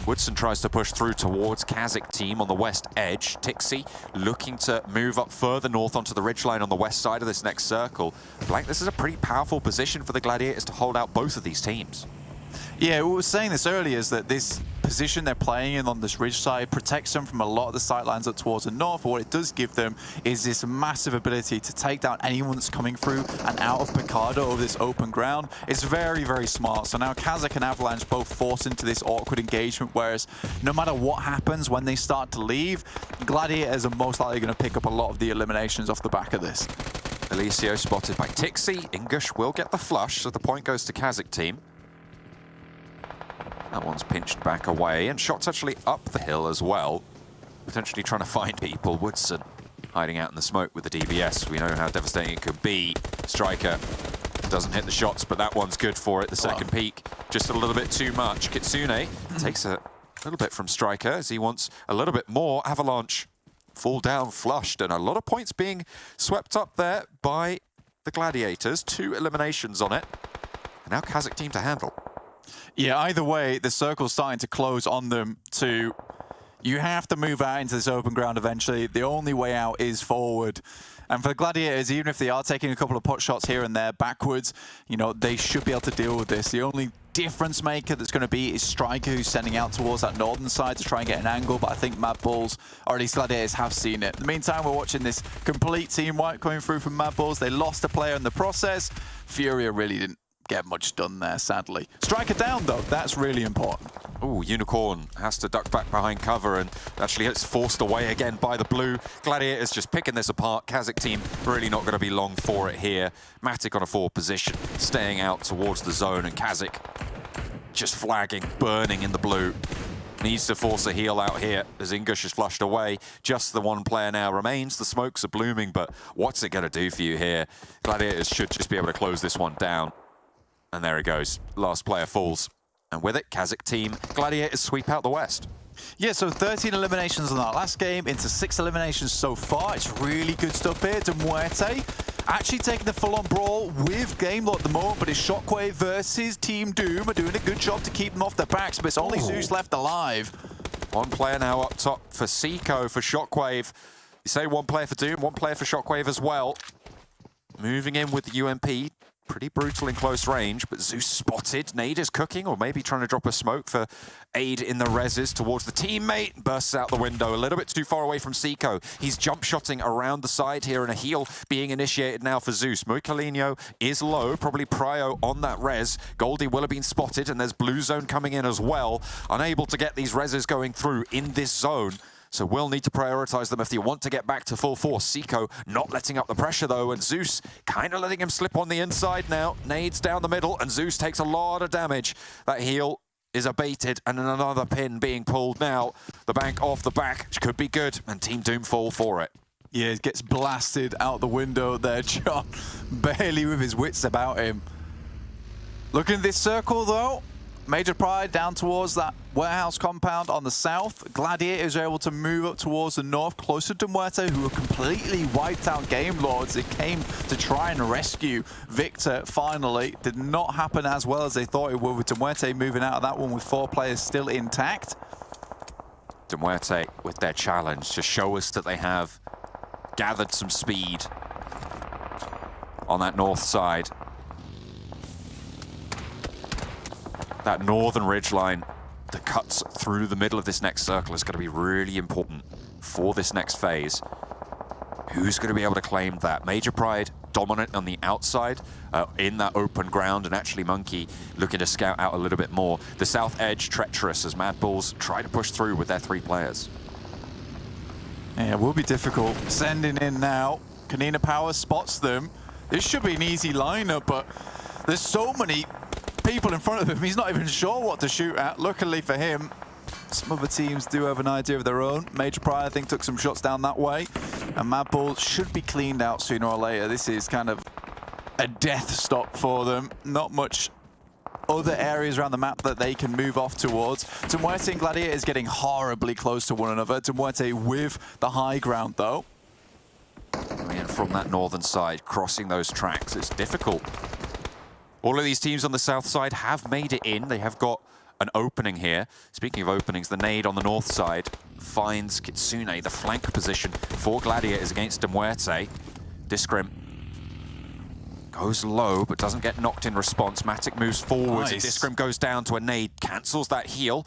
Woodson tries to push through towards KASIK team on the west edge. Tixi looking to move up further north onto the ridgeline on the west side of this next circle. Blank, this is a pretty powerful position for the Gladiators to hold out both of these teams. Yeah, we were saying this earlier, is that this position they're playing in on this ridge side protects them from a lot of the sightlines up towards the north, but what it does give them is this massive ability to take down anyone that's coming through and out of Picardo over this open ground. It's very, very smart. So now KASIK and Avalanche both forced into this awkward engagement, whereas no matter what happens when they start to leave, Gladiators are most likely going to pick up a lot of the eliminations off the back of this. Alicio spotted by Tixi. Ingush will get the flush, so the point goes to KASIK team. That one's pinched back away, and shots actually up the hill as well. Potentially trying to find people. Woodson hiding out in the smoke with the DBS. We know how devastating it could be. Striker doesn't hit the shots, but that one's good for it. The second peak, just a little bit too much. Kitsune takes a little bit from Striker as he wants a little bit more. Avalanche fall down flushed, and a lot of points being swept up there by the Gladiators. 2 eliminations on it. And now KASIK team to handle. Yeah, either way, the circle's starting to close on them too. You have to move out into this open ground eventually. The only way out is forward. And for the Gladiators, even if they are taking a couple of pot shots here and there backwards, you know, they should be able to deal with this. The only difference maker that's going to be is Striker, who's sending out towards that northern side to try and get an angle, but I think MADBULLS, or at least Gladiators, have seen it. In the meantime, we're watching this complete team wipe coming through from MADBULLS. They lost a player in the process. Furia really didn't get much done there, sadly. Striker down, though. That's really important. Oh, Unicorn has to duck back behind cover and actually gets forced away again by the blue. Gladiators just picking this apart. KASIK team really not going to be long for it here. Matic on a forward position, staying out towards the zone, and KASIK just flagging, burning in the blue. needs to force a heal out here as Ingush is flushed away. Just the one player now remains. The smokes are blooming, but what's it going to do for you here? Gladiators should just be able to close this one down. And there he goes. Last player falls. And with it, KASIK team, Gladiators sweep out the West. Yeah, so 13 eliminations in that last game into 6 eliminations so far. It's really good stuff here. MUERTE actually taking the full-on brawl with GameLord at the moment, but it's SHOCKWAVE versus Team Doom are doing a good job to keep them off their backs, but it's only Zeus left alive. One player now up top for Seiko, for SHOCKWAVE. You say one player for Doom, one player for SHOCKWAVE as well. Moving in with the UMP. Pretty brutal in close range, but Zeus spotted. Nade is cooking, or maybe trying to drop a smoke for aid in the reses towards the teammate. Bursts out the window, a little bit too far away from Seiko. He's jump-shotting around the side here, and a heal being initiated now for Zeus. Moicalinho is low, probably Prio on that res. Goldie will have been spotted, and there's Blue Zone coming in as well. Unable to get these reses going through in this zone. So we'll need to prioritize them if they want to get back to full force. Seiko not letting up the pressure though, and Zeus kind of letting him slip on the inside now. Nades down the middle, and Zeus takes a lot of damage. That heal is abated, and another pin being pulled now. The bank off the back, which could be good, and Team Doom fall for it. Yeah, it gets blasted out the window there, John. Barely with his wits about him. Looking at this circle though, Major Pride down towards that warehouse compound on the south. Gladiators are able to move up towards the north, closer to MUERTE, who were completely wiped out Game Lords. They came to try and rescue Victor finally. Did not happen as well as they thought it would, with MUERTE moving out of that one with 4 players still intact. MUERTE with their challenge to show us that they have gathered some speed on that north side. That northern ridgeline that cuts through the middle of this next circle is going to be really important for this next phase. Who's going to be able to claim that? Major Pride dominant on the outside in that open ground, and actually Monkey looking to scout out a little bit more. The south edge treacherous as MADBULLS try to push through with their 3 players. Yeah, it will be difficult. Sending in now. KONINA Power spots them. This should be an easy lineup, but there's so many people in front of him, he's not even sure what to shoot at. Luckily for him, some other teams do have an idea of their own. Major Pride, I think, took some shots down that way, and MADBULLS should be cleaned out sooner or later. This is kind of a death stop for them. Not much other areas around the map that they can move off towards. MUERTE and Gladiator is getting horribly close to one another. MUERTE with the high ground, though. Coming in from that northern side, crossing those tracks, it's difficult. All of these teams on the south side have made it in. They have got an opening here. Speaking of openings, the nade on the north side finds Kitsune, the flank position for Gladiators against MUERTE. Discrim goes low, but doesn't get knocked in response. Matic moves forward. Nice. Discrim goes down to a nade, cancels that heal,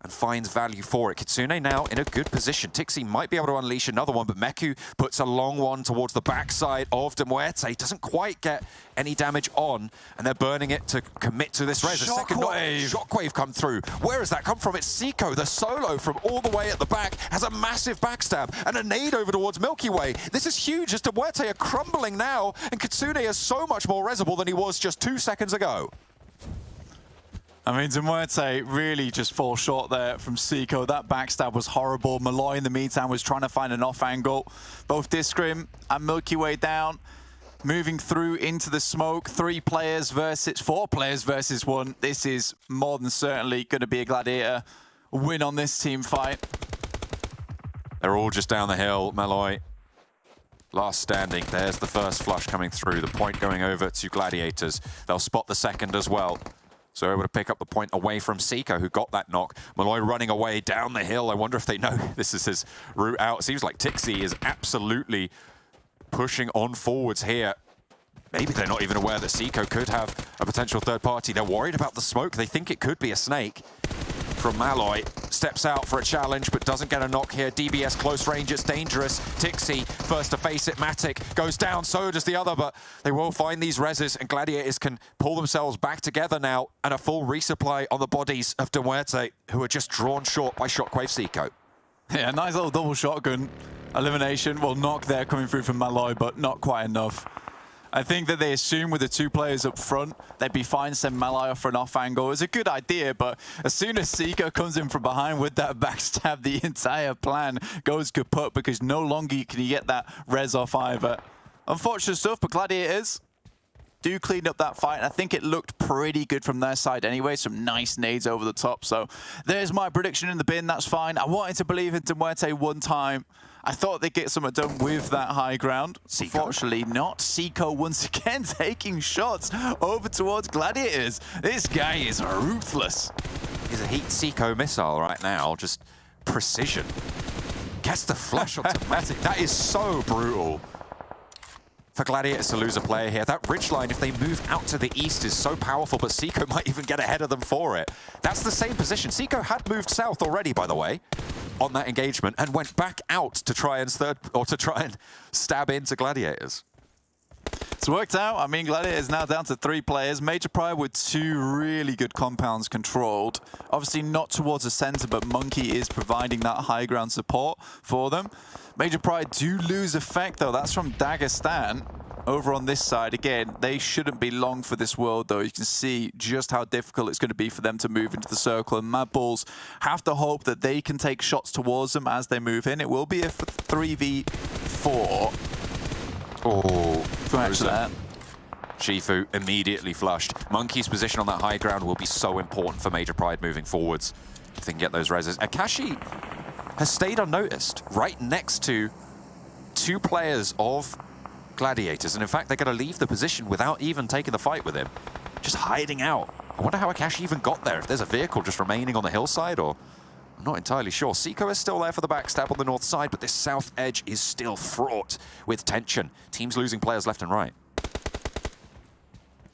and finds value for it. Kitsune now in a good position. Tixi might be able to unleash another one, but Meku puts a long one towards the backside of MUERTE. Doesn't quite get any damage on, and they're burning it to commit to this res. A second Shockwave come through. Where has that come from? It's Seiko, the solo from all the way at the back, has a massive backstab, and a nade over towards Milky Way. This is huge as MUERTE are crumbling now, and Kitsune is so much more resible than he was just 2 seconds ago. I mean, MUERTE really just falls short there from Seiko. That backstab was horrible. Malloy, in the meantime, was trying to find an off angle. Both Discrim and Milky Way down, moving through into the smoke. 4 players versus 1. This is more than certainly going to be a Gladiator win on this team fight. They're all just down the hill. Malloy, last standing. There's the first flush coming through. The point going over to Gladiators. They'll spot the second as well. So able to pick up the point away from Seiko, who got that knock. Malloy running away down the hill. I wonder if they know this is his route out. It seems like Tixi is absolutely pushing on forwards here. Maybe they're not even aware that Seiko could have a potential third party. They're worried about the smoke. They think it could be a snake. From Malloy, steps out for a challenge, but doesn't get a knock here. DBS close range, it's dangerous. Tixi, first to face it. Matic goes down, so does the other, but they will find these reses, and Gladiators can pull themselves back together now, and a full resupply on the bodies of MUERTE, who are just drawn short by Shockwave Seiko. Yeah, nice little double shotgun elimination. Well, knock there coming through from Malloy, but not quite enough. I think that they assume with the 2 players up front, they'd be fine to send Malai off for an off angle. It's a good idea, but as soon as Seeker comes in from behind with that backstab, the entire plan goes kaput because no longer can you get that res off either. Unfortunate stuff, but Gladiators do clean up that fight. I think it looked pretty good from their side anyway. Some nice nades over the top. So there's my prediction in the bin. That's fine. I wanted to believe into MUERTE one time. I thought they'd get something done with that high ground. Unfortunately not. Seiko once again taking shots over towards Gladiators. This guy is ruthless. He's a Heat Seiko missile right now. Just precision. Gets the flash automatic. That is so brutal. For Gladiators to lose a player here. That ridgeline, if they move out to the east, is so powerful, but Seiko might even get ahead of them for it. That's the same position. Seiko had moved south already, by the way, on that engagement, and went back out to try and stab into Gladiators. It's worked out. I mean, Gladiators now down to 3 players. Major Pride with 2 really good compounds controlled. Obviously not towards the center, but Monkey is providing that high ground support for them. Major Pride do lose effect, though. That's from Dagestan. Over on this side, again, they shouldn't be long for this world, though. You can see just how difficult it's going to be for them to move into the circle. And MADBULLS have to hope that they can take shots towards them as they move in. It will be a 3v4. Oh, Scratch that. Shifu immediately flushed. Monkey's position on that high ground will be so important for Major Pride moving forwards. If they can get those reses. Akashi has stayed unnoticed right next to 2 players of Gladiators. And in fact, they're going to leave the position without even taking the fight with him. Just hiding out. I wonder how Akashi even got there. If there's a vehicle just remaining on the hillside, or... I'm not entirely sure. Seiko is still there for the backstab on the north side, but this south edge is still fraught with tension. Teams losing players left and right.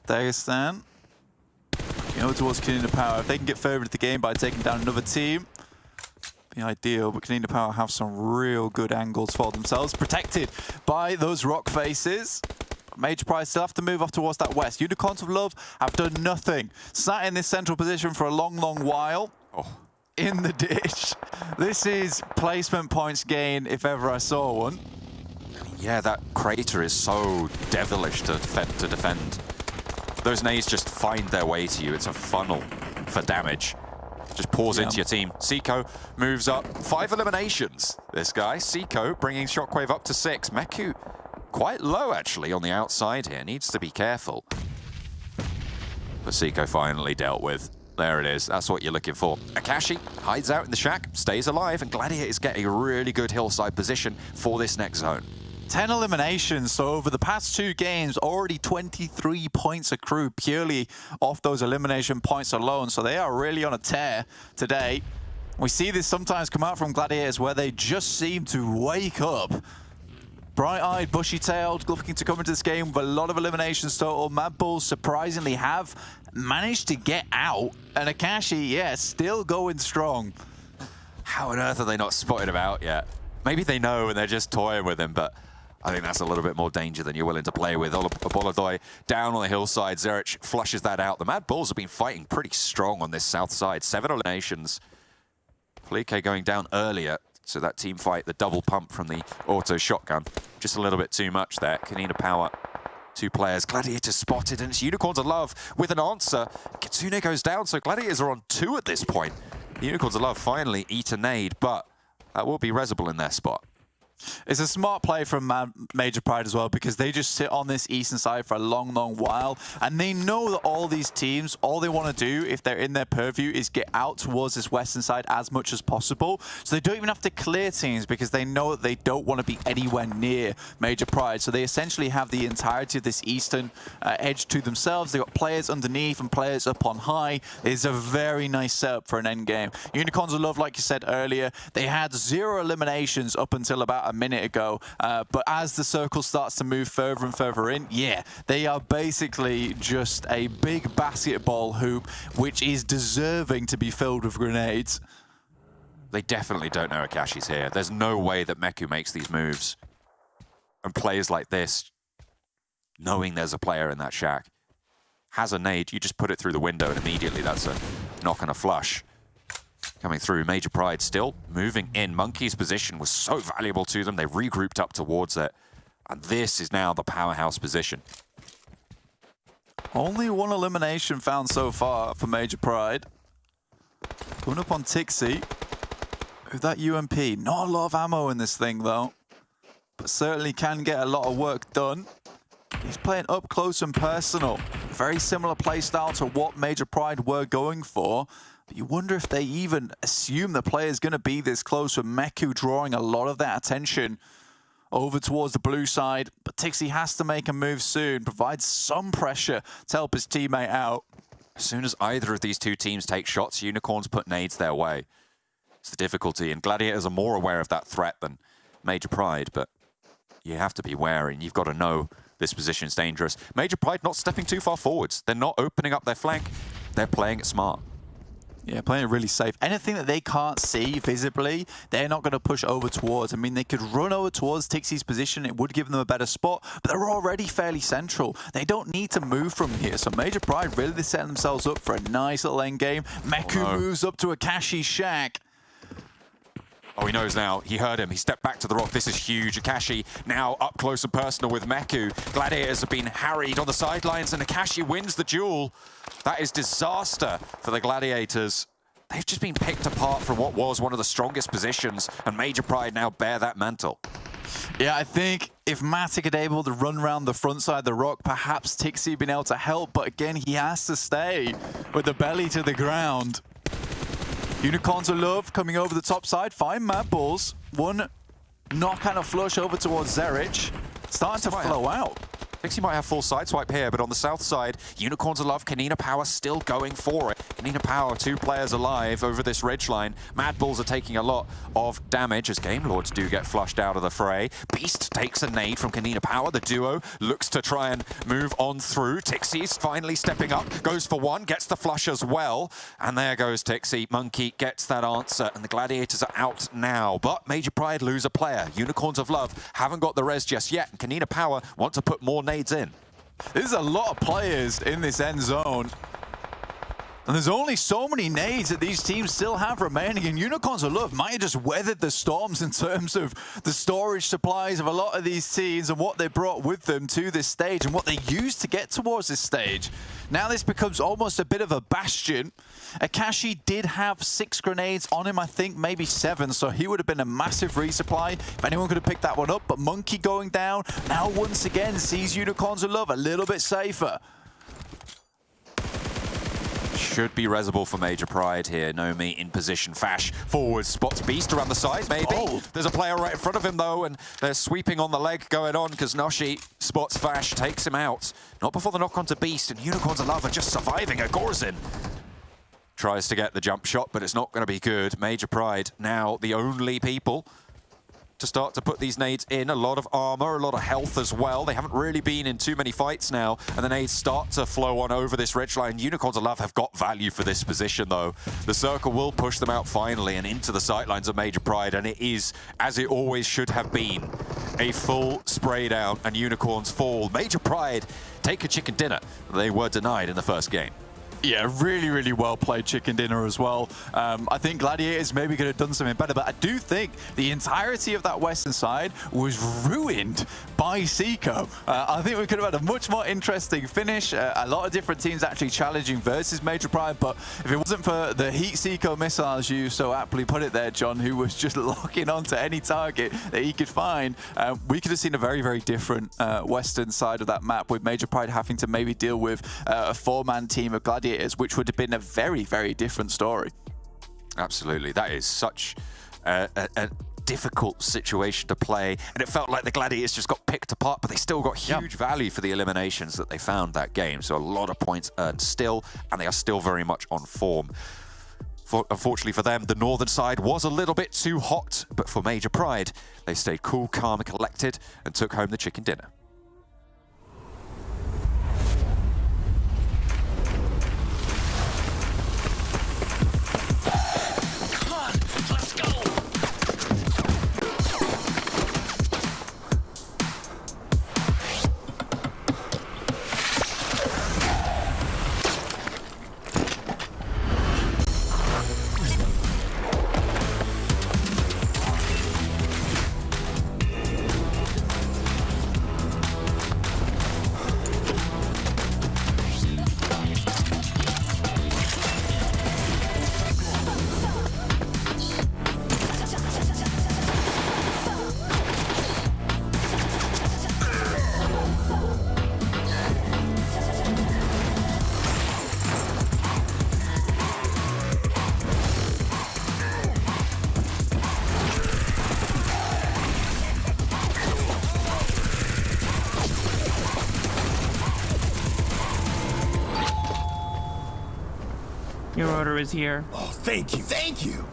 Dagestan. Over towards KONINA Power. If they can get further into the game by taking down another team, be ideal, but KONINA Power have some real good angles for themselves, protected by those rock faces. Major Pride still have to move off towards that west. Unicorns of Love have done nothing. Sat in this central position for a long, long while. Oh. In the ditch. This is placement points gain if ever I saw one. Yeah, that crater is so devilish to defend. Those nades just find their way to you. It's a funnel for damage. Just pours into your team. Seiko moves up. 5 eliminations, this guy. Seiko bringing Shockwave up to 6. Meku quite low, actually, on the outside here. Needs to be careful. But Seiko finally dealt with. There it is. That's what you're looking for. Akashi hides out in the shack, stays alive, and Gladiators get a really good hillside position for this next zone. 10 eliminations, so over the past 2 games, already 23 points accrued purely off those elimination points alone, so they are really on a tear today. We see this sometimes come out from Gladiators where they just seem to wake up. Bright-eyed, bushy-tailed, looking to come into this game with a lot of eliminations total. MADBULLS surprisingly have managed to get out, and Akashi, yeah, still going strong. How on earth are they not spotted him out yet? Maybe they know and they're just toying with him, but I think that's a little bit more danger than you're willing to play with. Bolodoi down on the hillside. Zerich flushes that out. The MADBULLS have been fighting pretty strong on this south side. 7 eliminations. Flique going down earlier. So that team fight, the double pump from the auto shotgun, just a little bit too much there. KONINA Power, 2 players. Gladiators spotted, and it's Unicorns of Love with an answer. Kitsune goes down, so Gladiators are on 2 at this point. The Unicorns of Love finally eat a nade, but that will be Resible in their spot. It's a smart play from Major Pride as well, because they just sit on this eastern side for a long, long while, and they know that all these teams, all they want to do if they're in their purview is get out towards this western side as much as possible. So they don't even have to clear teams because they know that they don't want to be anywhere near Major Pride. So they essentially have the entirety of this eastern edge to themselves. They've got players underneath and players up on high. It's a very nice setup for an end game. Unicorns of Love, like you said earlier, they had 0 eliminations up until about a minute ago, but as the circle starts to move further and further in, yeah, they are basically just a big basketball hoop which is deserving to be filled with grenades. They definitely don't know Akashi's here. There's no way that Meku makes these moves and plays like this, knowing there's a player in that shack. Has a nade, you just put it through the window and immediately that's a knock and a flush. Coming through, Major Pride still moving in. Monkey's position was so valuable to them. They regrouped up towards it. And this is now the powerhouse position. Only one elimination found so far for Major Pride. Coming up on Tixi. With that UMP. Not a lot of ammo in this thing, though. But certainly can get a lot of work done. He's playing up close and personal. Very similar playstyle to what Major Pride were going for. But you wonder if they even assume the player is going to be this close, with Meku drawing a lot of that attention over towards the blue side. But Tixi has to make a move soon, provide some pressure to help his teammate out. As soon as either of these two teams take shots, Unicorns put nades their way. It's the difficulty, and Gladiators are more aware of that threat than Major Pride, but you have to be wary, and you've got to know this position's dangerous. Major Pride not stepping too far forwards. They're not opening up their flank. They're playing it smart. Yeah, playing it really safe. Anything that they can't see visibly, they're not going to push over towards. I mean, they could run over towards Tixi's position. It would give them a better spot, but they're already fairly central. They don't need to move from here. So Major Pride really setting themselves up for a nice little end game. Meku moves up to Akashi's shack. Oh, he knows now. He heard him. He stepped back to the rock. This is huge. Akashi now up close and personal with Meku. Gladiators have been harried on the sidelines, and Akashi wins the duel. That is disaster for the Gladiators. They've just been picked apart from what was one of the strongest positions, and Major Pride now bear that mantle. Yeah, I think if Matic had able to run around the front side of the rock, perhaps Tixi been able to help, but again, he has to stay with the belly to the ground. Unicorns of Love coming over the top side, find MADBULLS. One knock and a flush over towards Zerich. Starting to flow out. Tixi might have full sideswipe here, but on the south side, Unicorns of Love, KONINA Power still going for it. KONINA Power, 2 players alive over this ridgeline. MADBULLS are taking a lot of damage as Game Lords do get flushed out of the fray. Beast takes a nade from KONINA Power. The duo looks to try and move on through. Tixi's finally stepping up, goes for one, gets the flush as well. And there goes Tixi. Monkey gets that answer, and the Gladiators are out now. But Major Pride lose a player. Unicorns of Love haven't got the res just yet, and KONINA Power want to put more nades in. There's a lot of players in this end zone. And there's only so many nades that these teams still have remaining, and Unicorns of Love might have just weathered the storms in terms of the storage supplies of a lot of these teams and what they brought with them to this stage and what they used to get towards this stage. Now this becomes almost a bit of a bastion. Akashi did have 6 grenades on him, I think maybe 7, so he would have been a massive resupply if anyone could have picked that one up. But Monkey going down now once again sees Unicorns of Love a little bit safer. Should be resable for Major Pride here. Nomi in position. Fash forward, spots Beast around the side, maybe. Oh. There's a player right in front of him, though, and they're sweeping on the leg going on because Noshi spots Fash, takes him out. Not before the knock onto Beast, and Unicorns of Love are just surviving. Gorzin tries to get the jump shot, but it's not going to be good. Major Pride now the only people to start to put these nades in. A lot of armor, a lot of health as well. They haven't really been in too many fights now, and the nades start to flow on over this ridgeline. Unicorns of Love have got value for this position, though. The circle will push them out finally and into the sightlines of Major Pride, and it is, as it always should have been, a full spray down, and Unicorns fall. Major Pride take a chicken dinner. They were denied in the first game. Yeah, really, really well played chicken dinner as well. I think Gladiators maybe could have done something better, but I do think the entirety of that western side was ruined by Seiko. I think we could have had a much more interesting finish. A lot of different teams actually challenging versus Major Pride, but if it wasn't for the Heat Seiko missile, as you so aptly put it there, John, who was just locking onto any target that he could find, we could have seen a very, very different western side of that map, with Major Pride having to maybe deal with a 4-man team of Gladiators, which would have been a very, very different story. Absolutely. That is such a difficult situation to play, and it felt like the Gladiators just got picked apart, but they still got huge value for the eliminations that they found that game. So a lot of points earned still, and they are still very much on form. Unfortunately for them, the northern side was a little bit too hot, but for Major Pride, they stayed cool, calm, and collected and took home the chicken dinner. Your order is here. Oh, thank you. Thank you.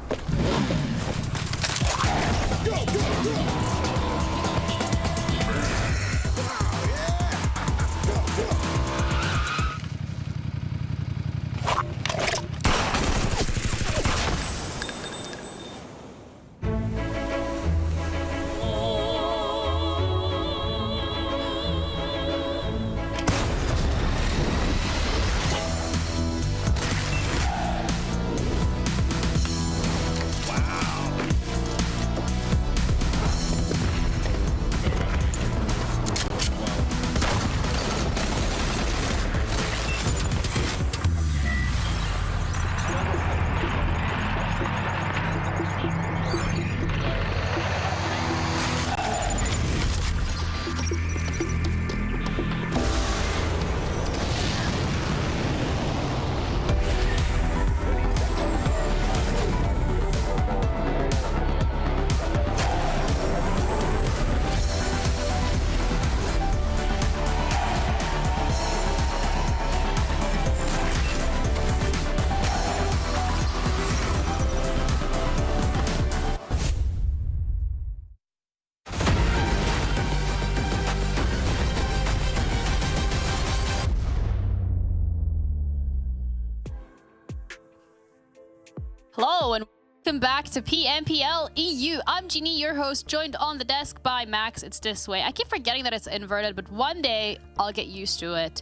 Hello and welcome back to PMPL EU. I'm Jeannie, your host, joined on the desk by Max. It's this way. I keep forgetting that it's inverted, but one day I'll get used to it.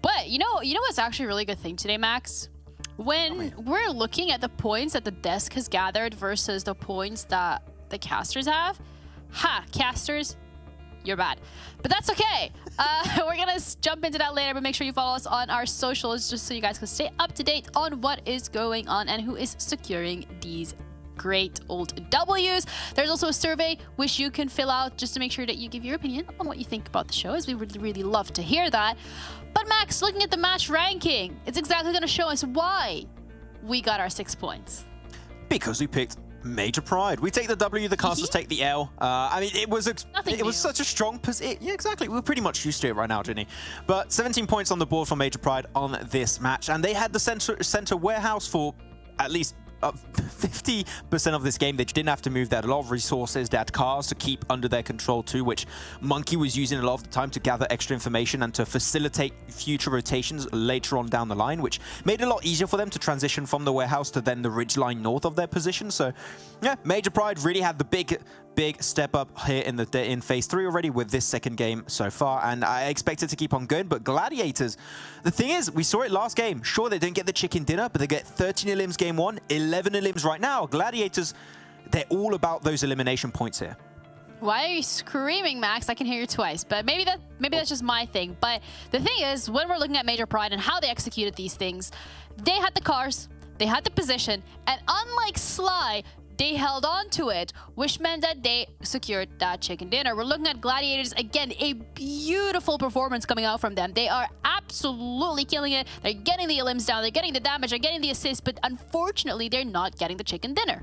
But you know what's actually a really good thing today, Max? When we're looking at the points that the desk has gathered versus the points that the casters have, casters, you're bad. But that's okay. We're going to jump into that later, but make sure you follow us on our socials just so you guys can stay up to date on what is going on and who is securing these great old W's. There's also a survey which you can fill out just to make sure that you give your opinion on what you think about the show, as we would really love to hear that. But Max, looking at the match ranking, it's exactly going to show us why we got our 6 points. Because we picked Major Pride. We take the W, the casters take the L. I mean, it was such a strong position. Yeah, exactly. We're pretty much used to it right now, Ginny. But 17 points on the board for Major Pride on this match, and they had the center warehouse for at least 50% of this game. They didn't have to move. They had a lot of resources. They had cars to keep under their control too, which Monkey was using a lot of the time to gather extra information and to facilitate future rotations later on down the line, which made it a lot easier for them to transition from the warehouse to then the ridgeline north of their position. So yeah, Major Pride really had the big step up here in phase 3 already with this second game so far, and I expect it to keep on going. But Gladiators, the thing is, we saw it last game. Sure, they didn't get the chicken dinner, but they get 13 elims game 1, 11 elims right now. Gladiators, they're all about those elimination points here. Why are you screaming, Max? I can hear you twice, but maybe that's just my thing. But the thing is, when we're looking at Major Pride and how they executed these things, they had the cars, they had the position, and unlike Sly, they held on to it, which meant that they secured that chicken dinner. We're looking at Gladiators, again, a beautiful performance coming out from them. They are absolutely killing it. They're getting the elims down, they're getting the damage, they're getting the assists, but unfortunately, they're not getting the chicken dinner.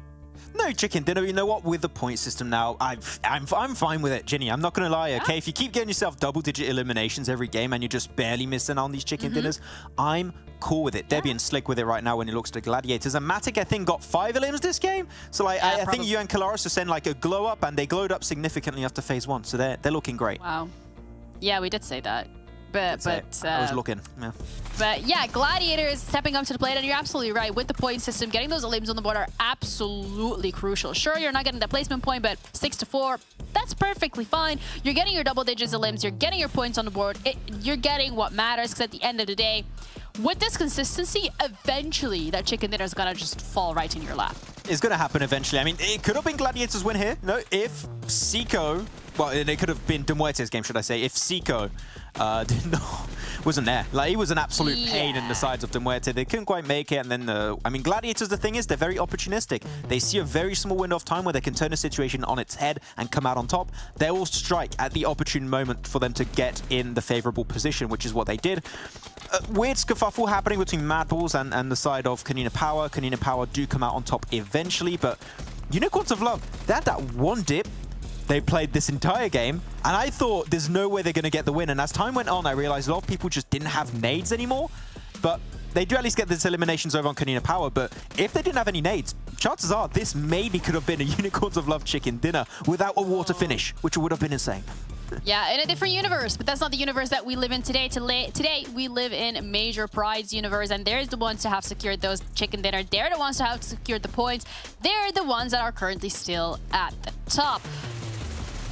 No chicken dinner. You know what? With the point system now, I'm fine with it, Ginny. I'm not going to lie, okay? Yeah. If you keep getting yourself double-digit eliminations every game and you're just barely missing on these chicken dinners, I'm cool with it. Debian's slick with it right now when it looks to Gladiators. And Matic, I think, got 5 elims this game. So like, I think you and Kalaris are saying like a glow up, and they glowed up significantly after phase 1. So they're looking great. Wow. Yeah, we did say that. But I was looking. Yeah. But yeah, Gladiators stepping up to the plate, and you're absolutely right. With the point system, getting those elims on the board are absolutely crucial. Sure, you're not getting the placement point, but 6-4, that's perfectly fine. You're getting your double digits elims, you're getting your points on the board. You're getting what matters, because at the end of the day, with this consistency, eventually that chicken dinner is gonna just fall right in your lap. It's gonna happen eventually. I mean, it could have been Gladiators' win here. No, if Seiko, well, it could have been Demuerte's game, should I say, if Seiko wasn't there. Like, he was an absolute pain in the sides of Demuerte. They couldn't quite make it, and then, I mean, Gladiators, the thing is, they're very opportunistic. They see a very small window of time where they can turn a situation on its head and come out on top. They will strike at the opportune moment for them to get in the favorable position, which is what they did. Weird scuffle happening between MADBULLS and the side of KONINA Power. KONINA Power do come out on top eventually, but Unicorns of Love, they had that one dip. They played this entire game, and I thought there's no way they're going to get the win. And as time went on, I realized a lot of people just didn't have nades anymore. But they do at least get this eliminations over on KONINA Power, but if they didn't have any nades, chances are this maybe could have been a Unicorns of Love chicken dinner without a water finish, which would have been insane. Yeah, in a different universe, but that's not the universe that we live in today. Today, we live in Major Pride's universe, and they're the ones to have secured those chicken dinner. They're the ones to have secured the points. They're the ones that are currently still at the top.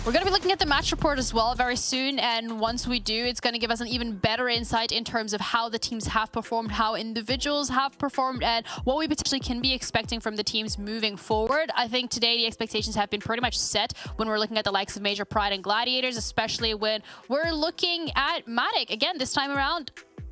We're going to be looking at the match report as well very soon, and once we do, it's going to give us an even better insight in terms of how the teams have performed, how individuals have performed, and what we potentially can be expecting from the teams moving forward. I think today the expectations have been pretty much set when we're looking at the likes of Major Pride and Gladiators, especially when we're looking at Matic, again, this time around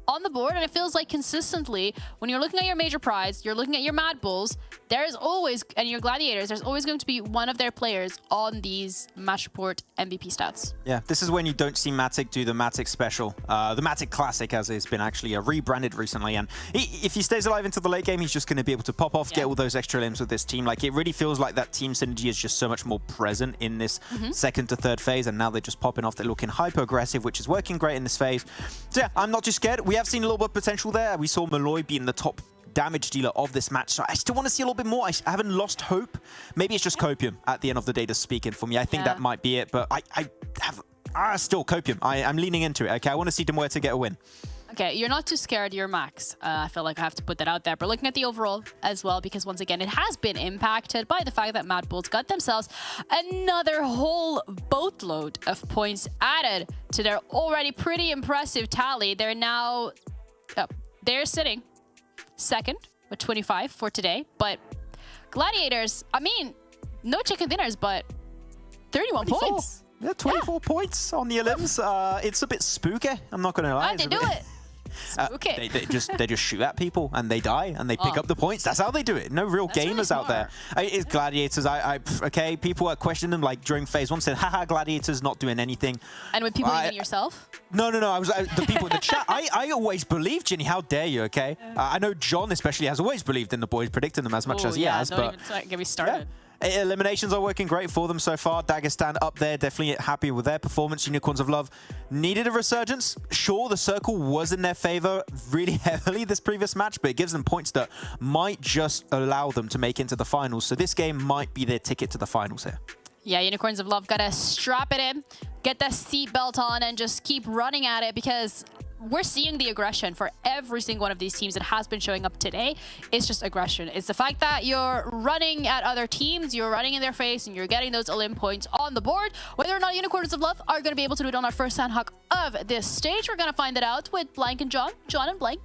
on the board, and it feels like consistently when you're looking at your Major Prides, you're looking at your MADBULLS, there's always, and your Gladiators, there's always going to be one of their players on these match report MVP stats. Yeah, this is when you don't see Matic do the Matic special, the Matic Classic, as it's been actually rebranded recently. And if he stays alive into the late game, he's just going to be able to pop off, get all those extra limbs with this team. Like, it really feels like that team synergy is just so much more present in this second to third phase. And now they're just popping off. They're looking hyper aggressive, which is working great in this phase. So yeah, I'm not too scared. We have seen a little bit of potential there. We saw Malloy being the top damage dealer of this match, so I still want to see a little bit more. I haven't lost hope. Maybe it's just Copium at the end of the day that's speaking for me. I think that might be it, but I have still Copium. I'm leaning into it. Okay, I want to see MUERTE get a win. Okay, you're not too scared, you're max. I feel like I have to put that out there. But looking at the overall as well, because once again, it has been impacted by the fact that MADBULLS got themselves another whole boatload of points added to their already pretty impressive tally. They're now, they're sitting second with 25 for today. But Gladiators, I mean, no chicken dinners, but 31 points. Yeah, 24 points on the elims. It's a bit spooky, I'm not going to lie. How'd they do it? Okay. They just shoot at people and they die and they pick up the points. That's how they do it. No real gamers out there. It's Gladiators. Okay, people are questioning them like during phase 1 said, haha, Gladiators not doing anything. And with people even yourself? No. I was the people in the chat. I always believed, Ginny. How dare you? Okay. I know John especially has always believed in the boys, predicting them as much as he has. Don't even get me started. Yeah. Eliminations are working great for them so far. Dagestan up there, definitely happy with their performance. Unicorns of Love needed a resurgence. Sure, the circle was in their favor really heavily this previous match, but it gives them points that might just allow them to make into the finals. So this game might be their ticket to the finals here. Yeah, Unicorns of Love gotta strap it in, get that seatbelt on, and just keep running at it, because we're seeing the aggression for every single one of these teams that has been showing up today. It's just aggression. It's the fact that you're running at other teams, you're running in their face, and you're getting those elim points on the board. Whether or not Unicorns of Love are going to be able to do it on our first Sanhok of this stage, we're going to find it out with Blank and John. John and Blank.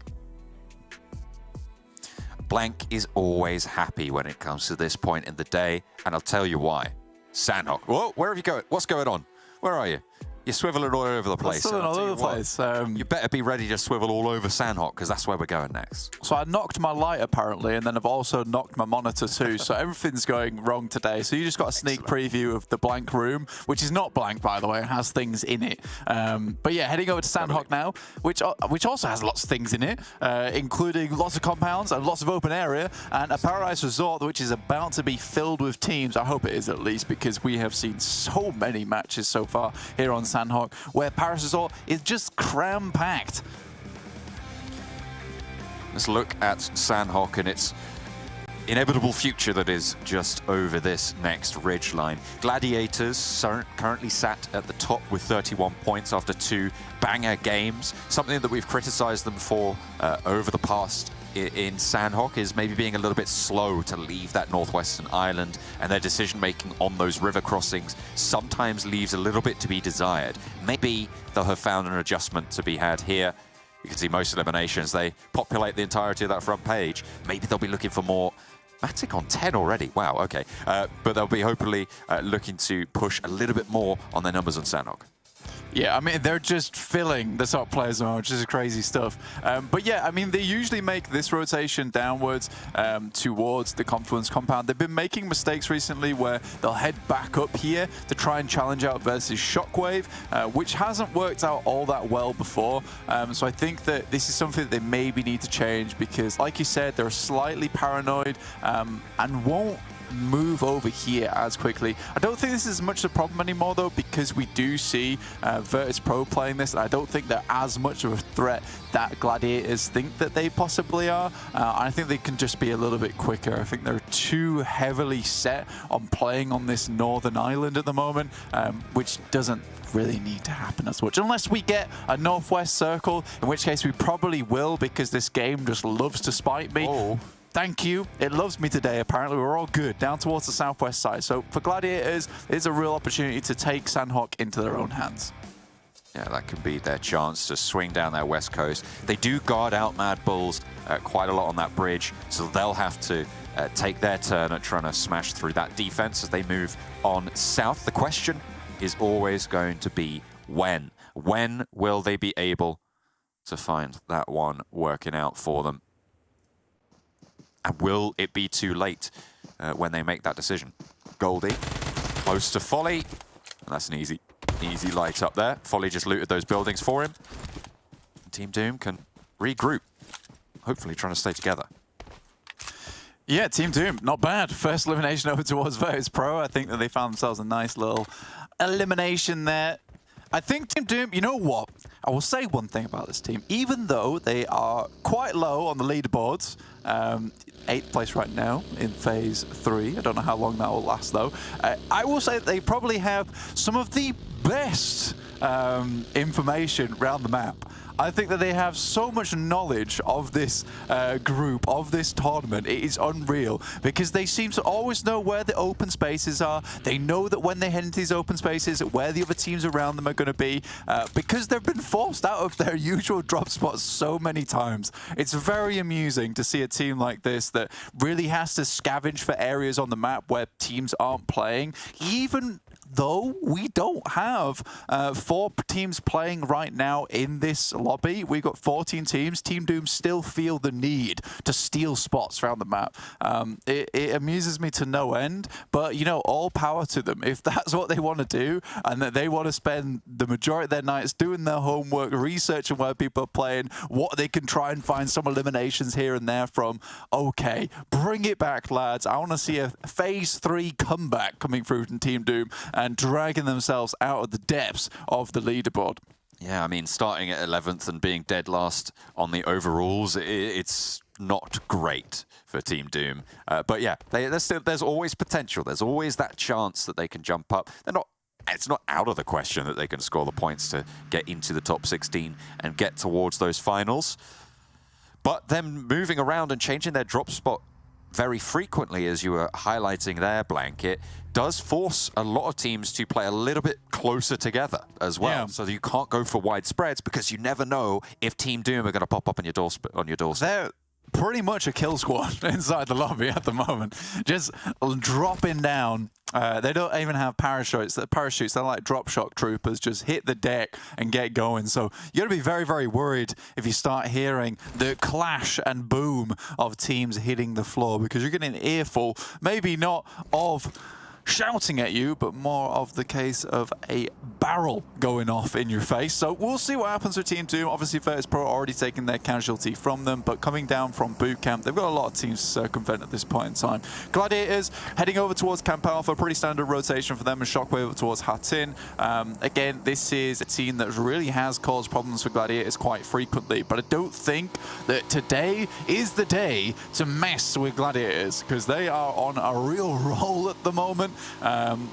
Blank is always happy when it comes to this point in the day, and I'll tell you why. Sanhok. Whoa, where have you going? What's going on? Where are you? You're swiveling all over the place. Swiveling all over the place. You better be ready to swivel all over Sanhok, because that's where we're going next. So I knocked my light apparently, and then I've also knocked my monitor too. So everything's going wrong today. So you just got a sneak preview of the blank room, which is not blank, by the way. It has things in it. But yeah, heading over to Sanhok now, which also has lots of things in it, including lots of compounds and lots of open area, and a Paradise Resort, which is about to be filled with teams. I hope it is at least, because we have seen so many matches so far here on Sanhok, where Paris Resort is just cram-packed. Let's look at Sanhok and its inevitable future that is just over this next ridgeline. Gladiators currently sat at the top with 31 points after 2 banger games. Something that we've criticized them for over the past in Sanhok is maybe being a little bit slow to leave that northwestern island, and their decision-making on those river crossings sometimes leaves a little bit to be desired. Maybe they'll have found an adjustment to be had here. You can see most eliminations, they populate the entirety of that front page. Maybe they'll be looking for more. Matic on 10 already. Wow, okay. But they'll be hopefully looking to push a little bit more on their numbers on Sanhok. Yeah, I mean, they're just filling the top players now, which is crazy stuff. But yeah, I mean, they usually make this rotation downwards towards the Confluence compound. They've been making mistakes recently where they'll head back up here to try and challenge out versus Shockwave, which hasn't worked out all that well before. So I think that this is something that they maybe need to change, because, like you said, they're slightly paranoid and won't move over here as quickly. I don't think this is much of a problem anymore, though, because we do see VIRTUS.PRO playing this, and I don't think they're as much of a threat that Gladiators think that they possibly are. I think they can just be a little bit quicker. I think they're too heavily set on playing on this northern island at the moment, which doesn't really need to happen as much, unless we get a northwest circle, in which case we probably will, because this game just loves to spite me. Oh. Thank you. It loves me today, apparently. We're all good, down towards the southwest side. So for Gladiators, it's a real opportunity to take Sanhok into their own hands. Yeah, that could be their chance to swing down their west coast. They do guard out MADBULLS quite a lot on that bridge, so they'll have to take their turn at trying to smash through that defense as they move on south. The question is always going to be when. When will they be able to find that one working out for them? And will it be too late when they make that decision? Goldie, close to Folly. And that's an easy light up there. Folly just looted those buildings for him. Team Doom can regroup, hopefully trying to stay together. Yeah, Team Doom, not bad. First elimination over towards VIRTUS.PRO. I think that they found themselves a nice little elimination there. I think Team Doom, you know what? I will say one thing about this team. Even though they are quite low on the leaderboards, 8th place right now in Phase 3. I don't know how long that will last, though. I will say that they probably have some of the best information around the map. I think that they have so much knowledge of this group, of this tournament. It is unreal, because they seem to always know where the open spaces are. They know that when they head into these open spaces, where the other teams around them are going to be, because they've been forced out of their usual drop spots so many times. It's very amusing to see a team like this that really has to scavenge for areas on the map where teams aren't playing, even though we don't have 4 teams playing right now in this lobby. We've got 14 teams. Team Doom still feel the need to steal spots around the map. It amuses me to no end, but, you know, all power to them. If that's what they want to do, and that they want to spend the majority of their nights doing their homework, researching where people are playing, what they can try and find some eliminations here and there from, okay, bring it back, lads. I want to see a Phase 3 comeback coming through from Team Doom, and dragging themselves out of the depths of the leaderboard. Yeah, I mean, starting at 11th and being dead last on the overalls, it's not great for Team Doom. But yeah, there's always potential. There's always that chance that they can jump up. It's not out of the question that they can score the points to get into the top 16 and get towards those finals. But them moving around and changing their drop spot very frequently, as you were highlighting there, Blanket, does force a lot of teams to play a little bit closer together as well. Yeah. So that you can't go for wide spreads, because you never know if Team Doom are going to pop up on your doorstep. They're pretty much a kill squad inside the lobby at the moment. Just dropping down. They don't even have parachutes. They're like drop shock troopers. Just hit the deck and get going. So you got to be very, very worried if you start hearing the clash and boom of teams hitting the floor, because you're getting an earful, maybe not of shouting at you, but more of the case of a barrel going off in your face. So we'll see what happens with Team Doom. Obviously, VIRTUS.PRO already taking their casualty from them, but coming down from boot camp, they've got a lot of teams to circumvent at this point in time. Gladiators heading over towards Camp Alpha, pretty standard rotation for them, and Shockwave towards Hatin. Again, this is a team that really has caused problems for Gladiators quite frequently, but I don't think that today is the day to mess with Gladiators, because they are on a real roll at the moment.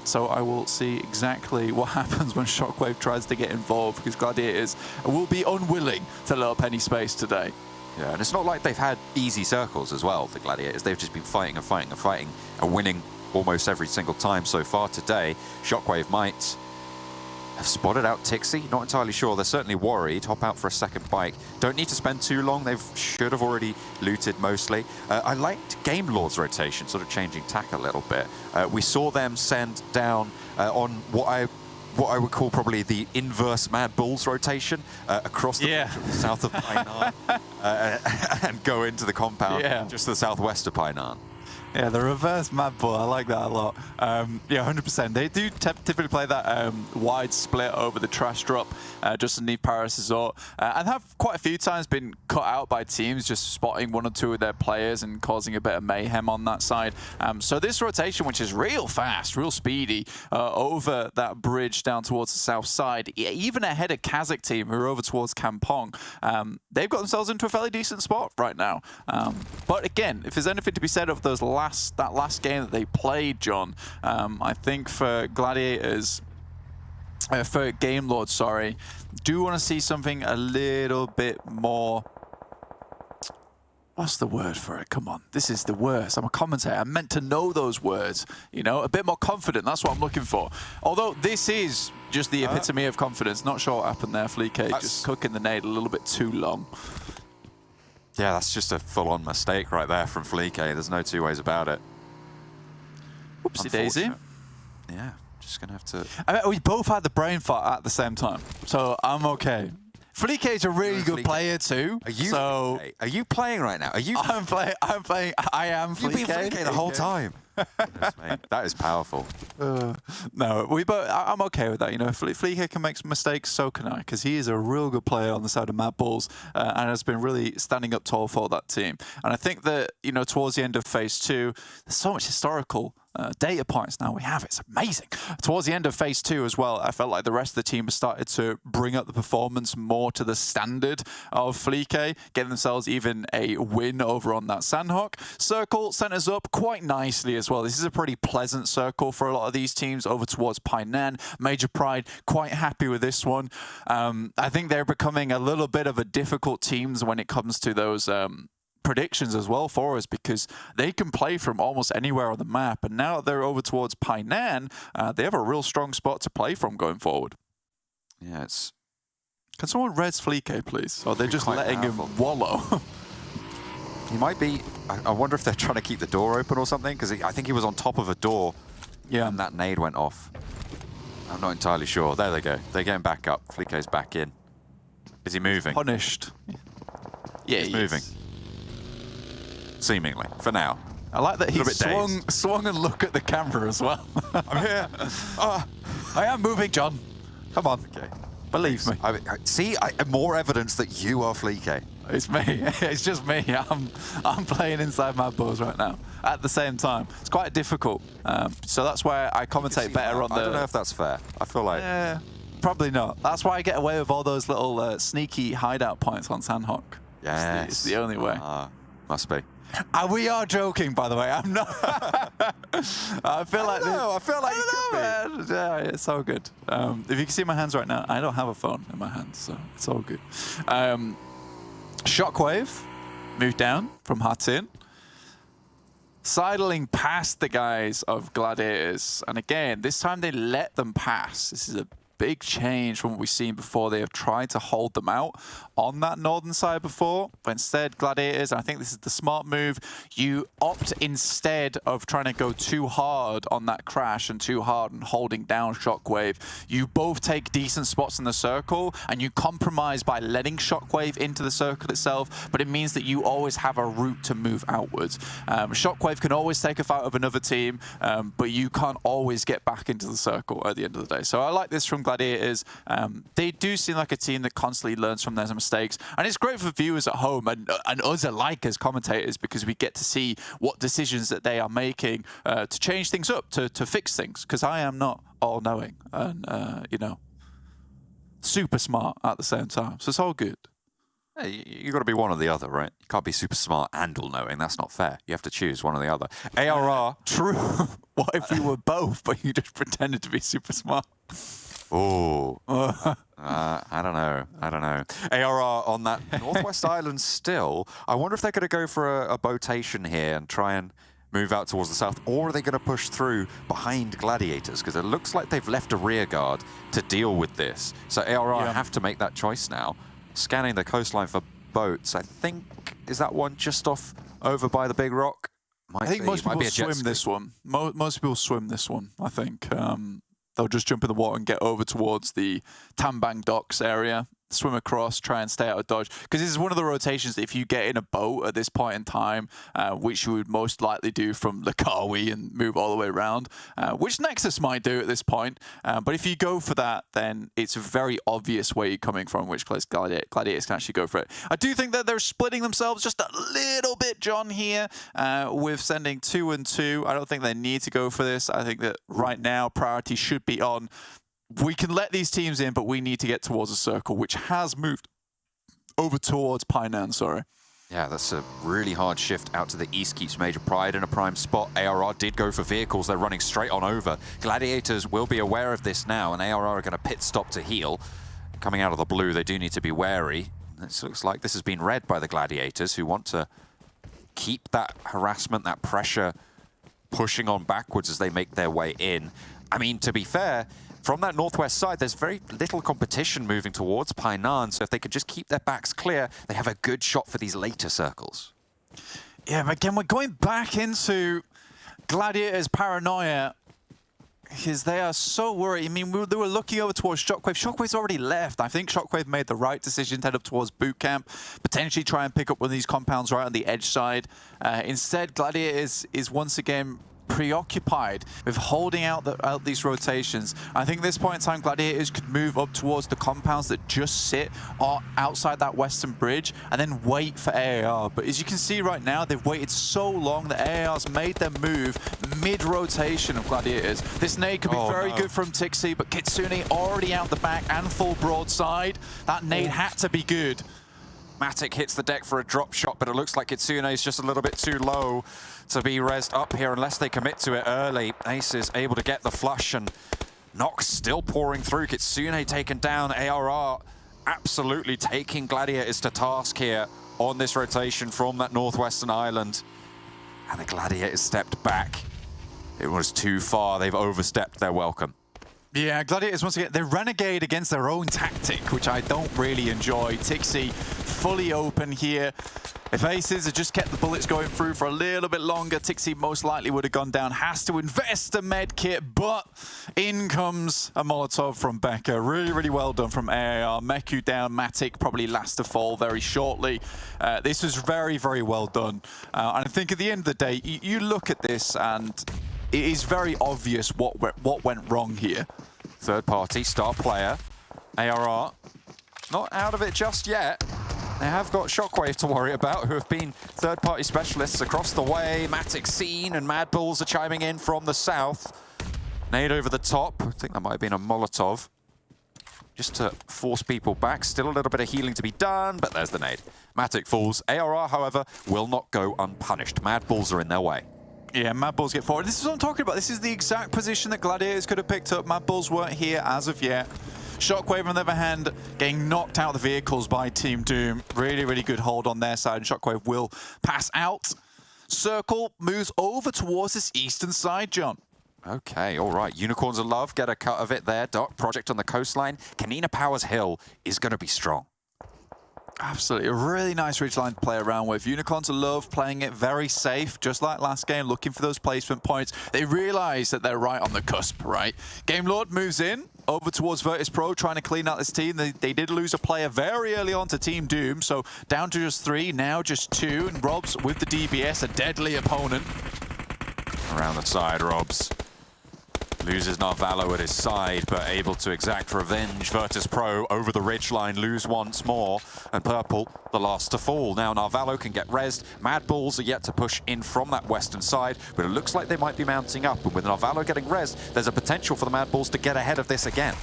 So I will see exactly what happens when Shockwave tries to get involved, because Gladiators will be unwilling to let up any space today. Yeah, and it's not like they've had easy circles as well, the Gladiators. They've just been fighting and fighting and fighting and winning almost every single time so far today. Shockwave might have spotted out Tixi, not entirely sure. They're certainly worried. Hop out for a second bike. Don't need to spend too long. They should have already looted mostly. I liked Game Lord's rotation, sort of changing tack a little bit. We saw them send down on what I would call probably the inverse MADBULLS rotation across the south of Painan and go into the compound just to the southwest of Painan. Yeah, the reverse MADBULL, I like that a lot. Yeah, 100%. They do typically play that wide split over the trash drop just underneath Paris Resort, and have quite a few times been cut out by teams just spotting one or two of their players and causing a bit of mayhem on that side. So this rotation, which is real fast, real speedy, over that bridge down towards the south side, even ahead of KASIK team who are over towards Kampong, they've got themselves into a fairly decent spot right now. But again, if there's anything to be said of those that last game that they played, John, I think for Gladiators, for Game Lord, sorry, do want to see something a little bit more. What's the word for it? Come on, this is the worst. I'm a commentator. I'm meant to know those words. You know, a bit more confident. That's what I'm looking for. Although this is just the epitome of confidence. Not sure what happened there, Fleek. Just cooking the nade a little bit too long. Yeah, that's just a full-on mistake right there from Fleek. There's no two ways about it. Whoopsie daisy. Yeah, just gonna have to. I mean, we both had the brain fart at the same time, so I'm okay. Fleek is a really good player too. Are you? So are you playing right now? Are you? I'm playing. I am Fleek. You've been Fleek the whole time. Yes, mate. That is powerful. No, I'm okay with that. You know, if Fleek can make some mistakes, so can I, because he is a real good player on the side of MADBULLS and has been really standing up tall for that team. And I think that, you know, towards the end of Phase 2, there's so much historical data points now we have. It's amazing. Towards the end of Phase 2 as well, I felt like the rest of the team has started to bring up the performance more to the standard of Fleek, getting themselves even a win over on that Sanhok. Circle sent us up quite nicely as well. This is a pretty pleasant circle for a lot of these teams over towards Painan. Major Pride quite happy with this one. I think they're becoming a little bit of a difficult teams when it comes to those predictions as well for us, because they can play from almost anywhere on the map, and now that they're over towards Painan, they have a real strong spot to play from going forward. Yeah, it's... Can someone res Fleek, please? Or they're just letting him wallow? He might be... I wonder if they're trying to keep the door open or something, because I think he was on top of a door and that nade went off. I'm not entirely sure. There they go. They're getting back up. Fleek's back in. Is he moving? Punished. Yeah, he's moving. Seemingly, for now. I like that he swung and looked at the camera as well. I'm here. I am moving, John. Come on. Okay. Believe me. See, more evidence that you are Fleek. It's me. It's just me. I'm playing inside MADBULLS right now at the same time. It's quite difficult. So that's why I commentate better on the... I don't know if that's fair. I feel like... Probably not. That's why I get away with all those little sneaky hideout points on Sanhok. Yes. It's the only way. Must be. We are joking, by the way. I'm not. I feel like it could be. Yeah, it's all good. If you can see my hands right now, I don't have a phone in my hands, so it's all good. Shockwave moved down from Hatin, sidling past the guys of Gladiators, and again, this time they let them pass. This is a big change from what we've seen before. They have tried to hold them out on that northern side before, but instead Gladiators, and I think this is the smart move, you opt instead of trying to go too hard on that crash and too hard on holding down Shockwave. You both take decent spots in the circle and you compromise by letting Shockwave into the circle itself, but it means that you always have a route to move outwards. Shockwave can always take a fight of another team, but you can't always get back into the circle at the end of the day. So I like this from Gladiators. They do seem like a team that constantly learns from their mistakes, and it's great for viewers at home and us alike as commentators, because we get to see what decisions that they are making to change things up, to fix things, because I am not all-knowing and you know, super smart at the same time, so it's all good. Hey, you got to be one or the other, right? You can't be super smart and all-knowing. That's not fair. You have to choose one or the other. ARR. True. What if you were both, but you just pretended to be super smart? Oh, I don't know. I don't know. ARR on that Northwest Island still. I wonder if they're going to go for a botation here and try and move out towards the south, or are they going to push through behind Gladiators? Because it looks like they've left a rear guard to deal with this. So ARR have to make that choice now. Scanning the coastline for boats. I think, is that one just off over by the big rock? I think most people swim this one. Most people swim this one, I think. They'll just jump in the water and get over towards the Tambang docks area. swim across, try and stay out of dodge. Because this is one of the rotations that if you get in a boat at this point in time, which you would most likely do from Lakawi and move all the way around, which Nexus might do at this point. But if you go for that, then it's very obvious where you're coming from, which place Gladiators can actually go for it. I do think that they're splitting themselves just a little bit, John, here, with sending 2 and 2. I don't think they need to go for this. I think that right now priority should be on, we can let these teams in, but we need to get towards a circle, which has moved over towards Painan, sorry. Yeah, that's a really hard shift out to the east. Keeps Major Pride in a prime spot. ARR did go for vehicles. They're running straight on over. Gladiators will be aware of this now, and ARR are going to pit stop to heal. Coming out of the blue, they do need to be wary. This looks like this has been read by the Gladiators, who want to keep that harassment, that pressure pushing on backwards as they make their way in. I mean, to be fair, from that northwest side, there's very little competition moving towards Painan, so if they could just keep their backs clear, they have a good shot for these later circles. Yeah, but again, we're going back into Gladiators' paranoia, because they are so worried. I mean, they were looking over towards Shockwave. Shockwave's already left. I think Shockwave made the right decision to head up towards boot camp, potentially try and pick up one of these compounds right on the edge side. Instead, Gladiators is once again preoccupied with holding out these rotations. I think at this point in time, Gladiators could move up towards the compounds that just sit outside that western bridge and then wait for AAR. But as you can see right now, they've waited so long that AAR's made them move mid-rotation of Gladiators. This nade could be very good from Tixi, but Kitsune already out the back and full broadside. That nade had to be good. Matic hits the deck for a drop shot, but it looks like Kitsune is just a little bit too low to be rezzed up here unless they commit to it early. Ace is able to get the flush, and Nox still pouring through. Kitsune taken down. ARR absolutely taking Gladiators to task here on this rotation from that northwestern island. And the Gladiators stepped back. It was too far. They've overstepped their welcome. Yeah, Gladiators, once again, they renegade against their own tactic, which I don't really enjoy. Tixi fully open here. If Aces had just kept the bullets going through for a little bit longer, Tixi most likely would have gone down. Has to invest a med kit, but in comes a Molotov from Becca. Really, really well done from AAR. Meku down, Matic probably last to fall very shortly. This was very, very well done. And I think at the end of the day, you look at this and it is very obvious what went wrong here. Third party, star player, ARR, not out of it just yet. They have got Shockwave to worry about, who have been third-party specialists across the way. Matic seen, and MADBULLS are chiming in from the south. Nade over the top. I think that might have been a Molotov. Just to force people back. Still a little bit of healing to be done, but there's the nade. Matic falls. ARR, however, will not go unpunished. MADBULLS are in their way. Yeah, MADBULLS get forward. This is what I'm talking about. This is the exact position that Gladiators could have picked up. MADBULLS weren't here as of yet. Shockwave, on the other hand, getting knocked out of the vehicles by Team Doom. Really, really good hold on their side. Shockwave will pass out. Circle moves over towards this eastern side, John. Okay, all right. Unicorns of Love get a cut of it there. Dark Project on the coastline. KONINA Powers Hill is going to be strong. Absolutely. A really nice ridgeline to play around with. Unicorns of Love playing it very safe, just like last game, looking for those placement points. They realize that they're right on the cusp, right? Game Lord moves in over towards VIRTUS.PRO, trying to clean out this team. They did lose a player very early on to Team Doom, so down to just 3, now just 2, and Robs with the DBS, a deadly opponent. Around the side, Robs loses Narvalo at his side, but able to exact revenge. VIRTUS.PRO over the ridgeline, lose once more, and Purple, the last to fall. Now Narvalo can get rezzed. MADBULLS are yet to push in from that western side, but it looks like they might be mounting up. And with Narvalo getting rezzed, there's a potential for the MADBULLS to get ahead of this again.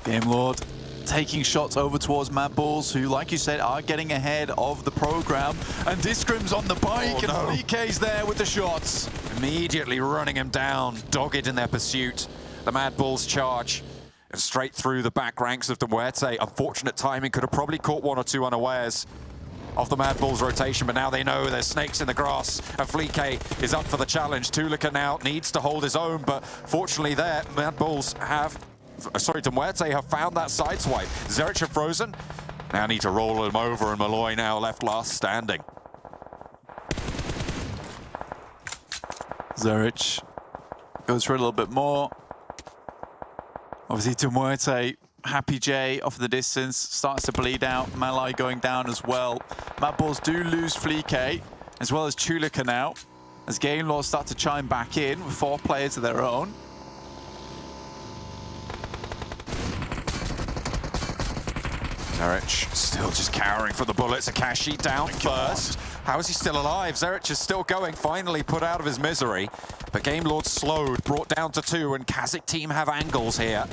Game Lord taking shots over towards MADBULLS, who, like you said, are getting ahead of the program. And Discrim's on the bike, and Fleek's there with the shots. Immediately running him down, dogged in their pursuit. The MADBULLS charge and straight through the back ranks of the MUERTE. Unfortunate timing, could have probably caught 1 or 2 unawares of the MADBULLS rotation, but now they know there's snakes in the grass, and Fleek is up for the challenge. Tulika now needs to hold his own, but fortunately there, MADBULLS have, the MUERTE have found that sideswipe. Zerich have frozen, now need to roll him over, and Malloy now left last standing. Zerich goes for a little bit more. Obviously, to MUERTE, Happy J off in the distance, starts to bleed out. Malai going down as well. MADBULLS do lose Fleek, as well as Chulika now, as Game Lords start to chime back in with 4 players of their own. Zerich still just cowering for the bullets. Akashi down first. How is he still alive? Zerich is still going, finally put out of his misery. But Game Lord slowed, brought down to 2, and KASIK team have angles here.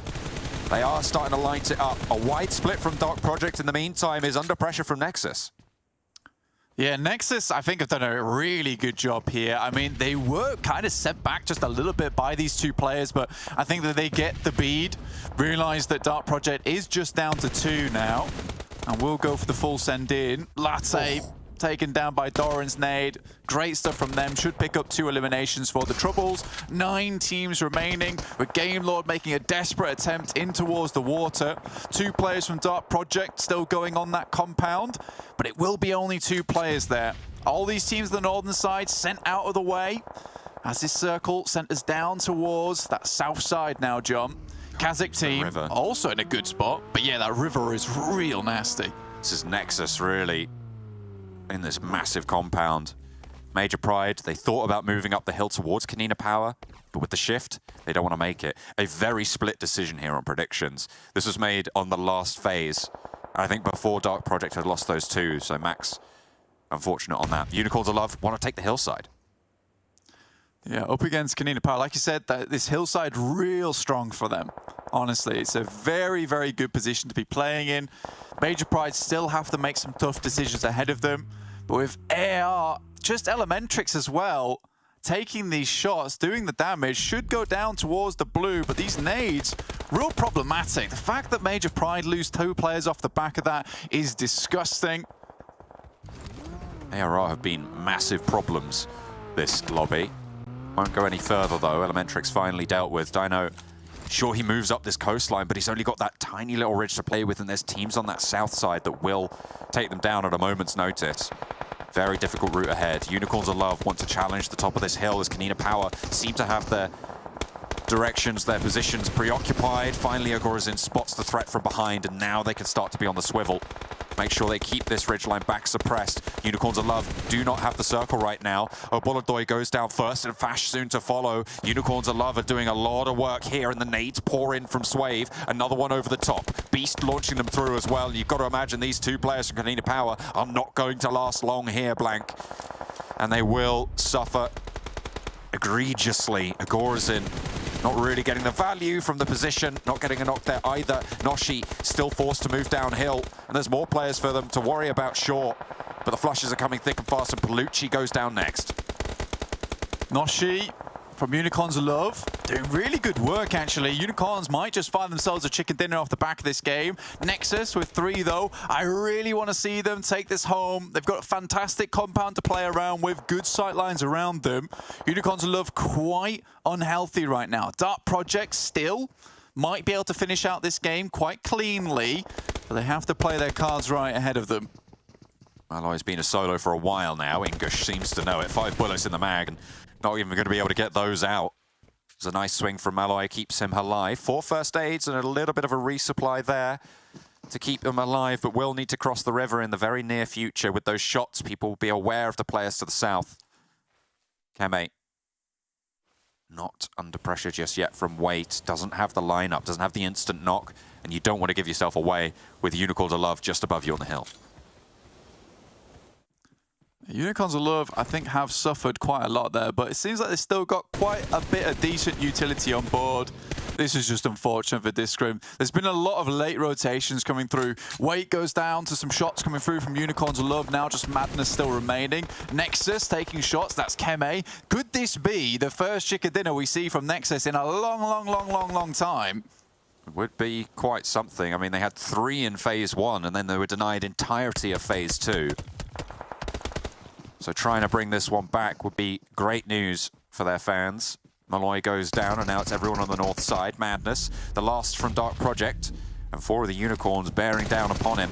They are starting to light it up. A wide split from Dark Project in the meantime is under pressure from NEXUS. Yeah, NEXUS, I think, have done a really good job here. I mean, they were kind of set back just a little bit by these 2 players, but I think that they get the bead, realize that Dark Project is just down to 2 now, and we'll go for the full send in. Latte taken down by Doran's nade. Great stuff from them. Should pick up 2 eliminations for the Troubles. 9 teams remaining, with Game Lord making a desperate attempt in towards the water. 2 players from Dark Project still going on that compound, but it will be only 2 players there. All these teams on the northern side sent out of the way as this circle centers down towards that south side now, John. KASIK team also in a good spot, but yeah, that river is real nasty. This is NEXUS really in this massive compound. Major Pride, they thought about moving up the hill towards KONINA Power, but with the shift, they don't want to make it. A very split decision here on predictions. This was made on the last phase. I think before Dark Project had lost those 2, so Max, unfortunate on that. Unicorns of Love want to take the hillside. Yeah, up against KONINA Power. Like you said, this hillside real strong for them. Honestly, it's a very, very good position to be playing in. Major Pride still have to make some tough decisions ahead of them. But with AR, just Elementrix as well, taking these shots, doing the damage, should go down towards the blue. But these nades, real problematic. The fact that Major Pride lose 2 players off the back of that is disgusting. ARR have been massive problems this lobby. Won't go any further though. Elementrix finally dealt with. Dino, sure he moves up this coastline, but he's only got that tiny little ridge to play with, and there's teams on that south side that will take them down at a moment's notice. Very difficult route ahead. Unicorns of Love want to challenge the top of this hill as KONINA Power seem to have their directions, their positions preoccupied. Finally, Agorazin spots the threat from behind, and now they can start to be on the swivel. Make sure they keep this ridgeline back suppressed. Unicorns of Love do not have the circle right now. Oboladoy goes down first and Fash soon to follow. Unicorns of Love are doing a lot of work here, and the nades pour in from SHOCKWAVE. Another one over the top. Beast launching them through as well. You've got to imagine these 2 players from KONINA Power are not going to last long here, Blank. And they will suffer egregiously. Agorazin not really getting the value from the position, not getting a knock there either. Noshi still forced to move downhill, and there's more players for them to worry about, sure. But the flushes are coming thick and fast, and Palucci goes down next. Noshi from Unicorns of Love doing really good work, actually. Unicorns might just find themselves a chicken dinner off the back of this game. NEXUS with 3, though. I really want to see them take this home. They've got a fantastic compound to play around with, good sight lines around them. Unicorns of Love quite unhealthy right now. Dark Project still might be able to finish out this game quite cleanly, but they have to play their cards right ahead of them. Malloy's been a solo for a while now. Ingush seems to know it. 5 bullets in the mag, and not even going to be able to get those out. It's a nice swing from Malloy, keeps him alive. 4 first aids and a little bit of a resupply there to keep him alive, but will need to cross the river in the very near future. With those shots, people will be aware of the players to the south. Keme not under pressure just yet from Wait. Doesn't have the lineup, doesn't have the instant knock, and you don't want to give yourself away with Unicorns of Love just above you on the hill. Unicorns of Love, I think, have suffered quite a lot there, but it seems like they've still got quite a bit of decent utility on board. This is just unfortunate for this scrim. There's been a lot of late rotations coming through. Weight goes down to some shots coming through from Unicorns of Love. Now just Madness still remaining. NEXUS taking shots. That's Keme. Could this be the first chicken dinner we see from NEXUS in a long time? It would be quite something. I mean, they had 3 in phase 1, and then they were denied entirety of phase 2. So trying to bring this one back would be great news for their fans. Malloy goes down, and now it's everyone on the north side. Madness, the last from Dark Project, and 4 of the Unicorns bearing down upon him.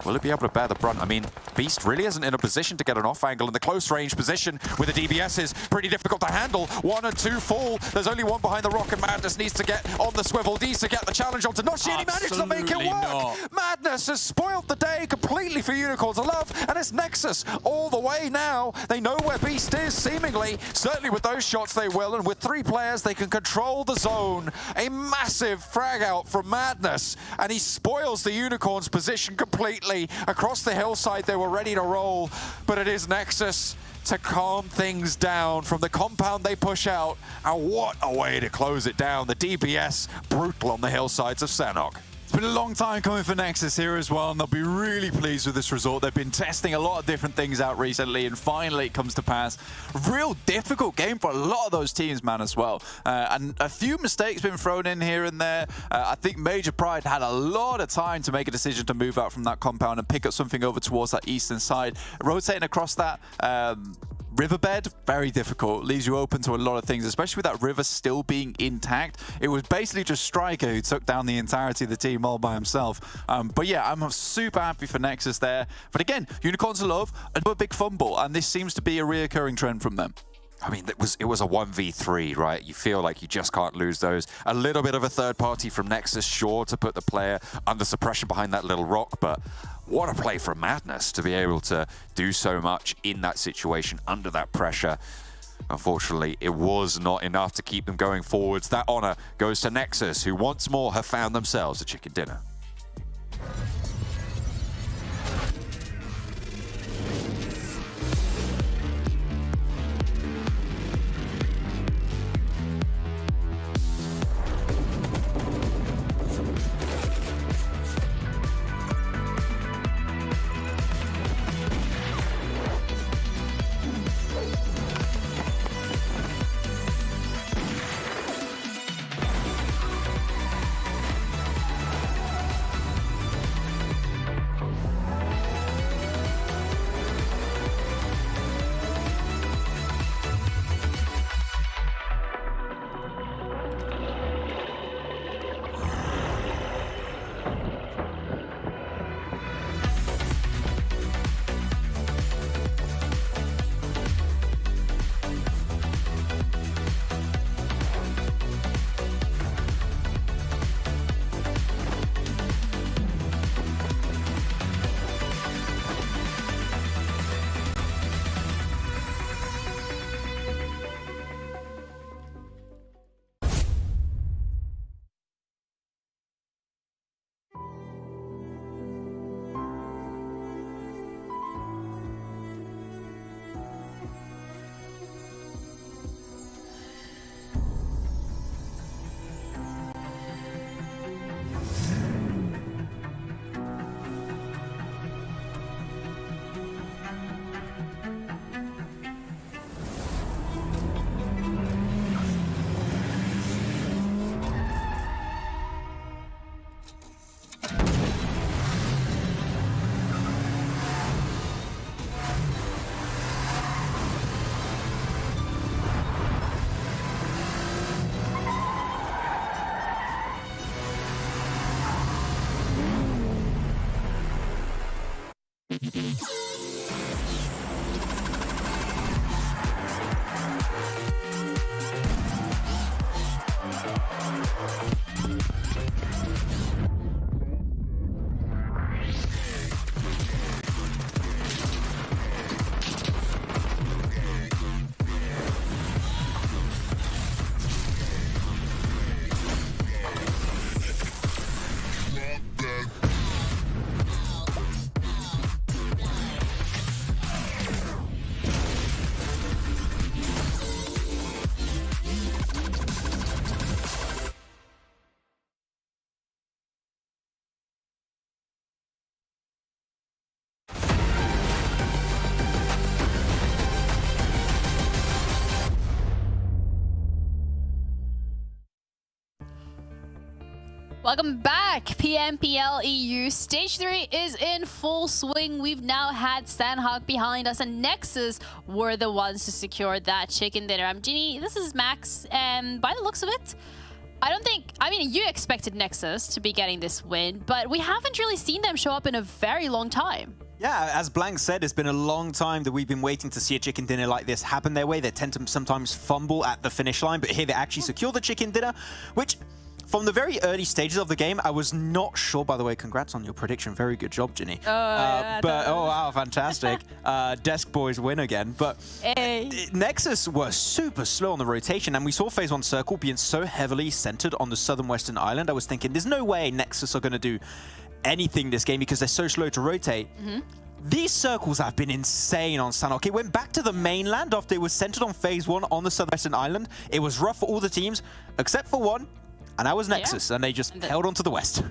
Will it be able to bear the brunt? I mean, Beast really isn't in a position to get an off angle in the close range position with the DBSs. Pretty difficult to handle. 1 and 2 fall. There's only one behind the rock, and Madness needs to get on the swivel. Needs to get the challenge onto Noshi, and he managed to make it work. Madness has spoiled the day completely for Unicorns of Love, and it's Nexus all the way now. They know where Beast is, seemingly. Certainly with those shots they will, and with 3 players they can control the zone. A massive frag out from Madness, and he spoils the Unicorns' position completely. Across the hillside, they were ready to roll, but it is Nexus to calm things down from the compound they push out. And what a way to close it down. The DBS brutal on the hillsides of Sanhok. It's been a long time coming for Nexus here as well, and they'll be really pleased with this result. They've been testing a lot of different things out recently, and finally it comes to pass. Real difficult game for a lot of those teams, man, as well. And a few mistakes been thrown in here and there. I think Major Pride had a lot of time to make a decision to move out from that compound and pick up something over towards that eastern side. Rotating across that riverbed, very difficult. Leaves you open to a lot of things, especially with that river still being intact. It was basically just Striker who took down the entirety of the team all by himself. But yeah, I'm super happy for Nexus there. But again, Unicorns of Love, another big fumble, and this seems to be a reoccurring trend from them. I mean, it was a 1v3, right? You feel like you just can't lose those. A little bit of a third party from Nexus, sure, to put the player under suppression behind that little rock, but what a play from Madness to be able to do so much in that situation under that pressure. Unfortunately, it was not enough to keep them going forwards. That honor goes to Nexus, who once more have found themselves a chicken dinner. Welcome back, PMPL EU. Stage 3 is in full swing. We've now had Sanhok behind us, and Nexus were the ones to secure that chicken dinner. I'm Ginny, this is Max, and by the looks of it, I don't think, I mean, you expected NEXUS to be getting this win, but we haven't really seen them show up in a very long time. Yeah, as Blank said, it's been a long time that we've been waiting to see a chicken dinner like this happen their way. They tend to sometimes fumble at the finish line, but here they actually secure the chicken dinner, which from the very early stages of the game, I was not sure. By the way, congrats on your prediction. Very good job, Ginny. Oh wow, fantastic. Desk Boys win again. But NEXUS were super slow on the rotation, and we saw Phase 1 Circle being so heavily centered on the southern western island. I was thinking, there's no way NEXUS are going to do anything this game because they're so slow to rotate. These circles have been insane on Sanhok. It went back to the mainland after it was centered on Phase 1 on the southwestern island. It was rough for all the teams, except for one, and that was NEXUS, and they just held on to the west.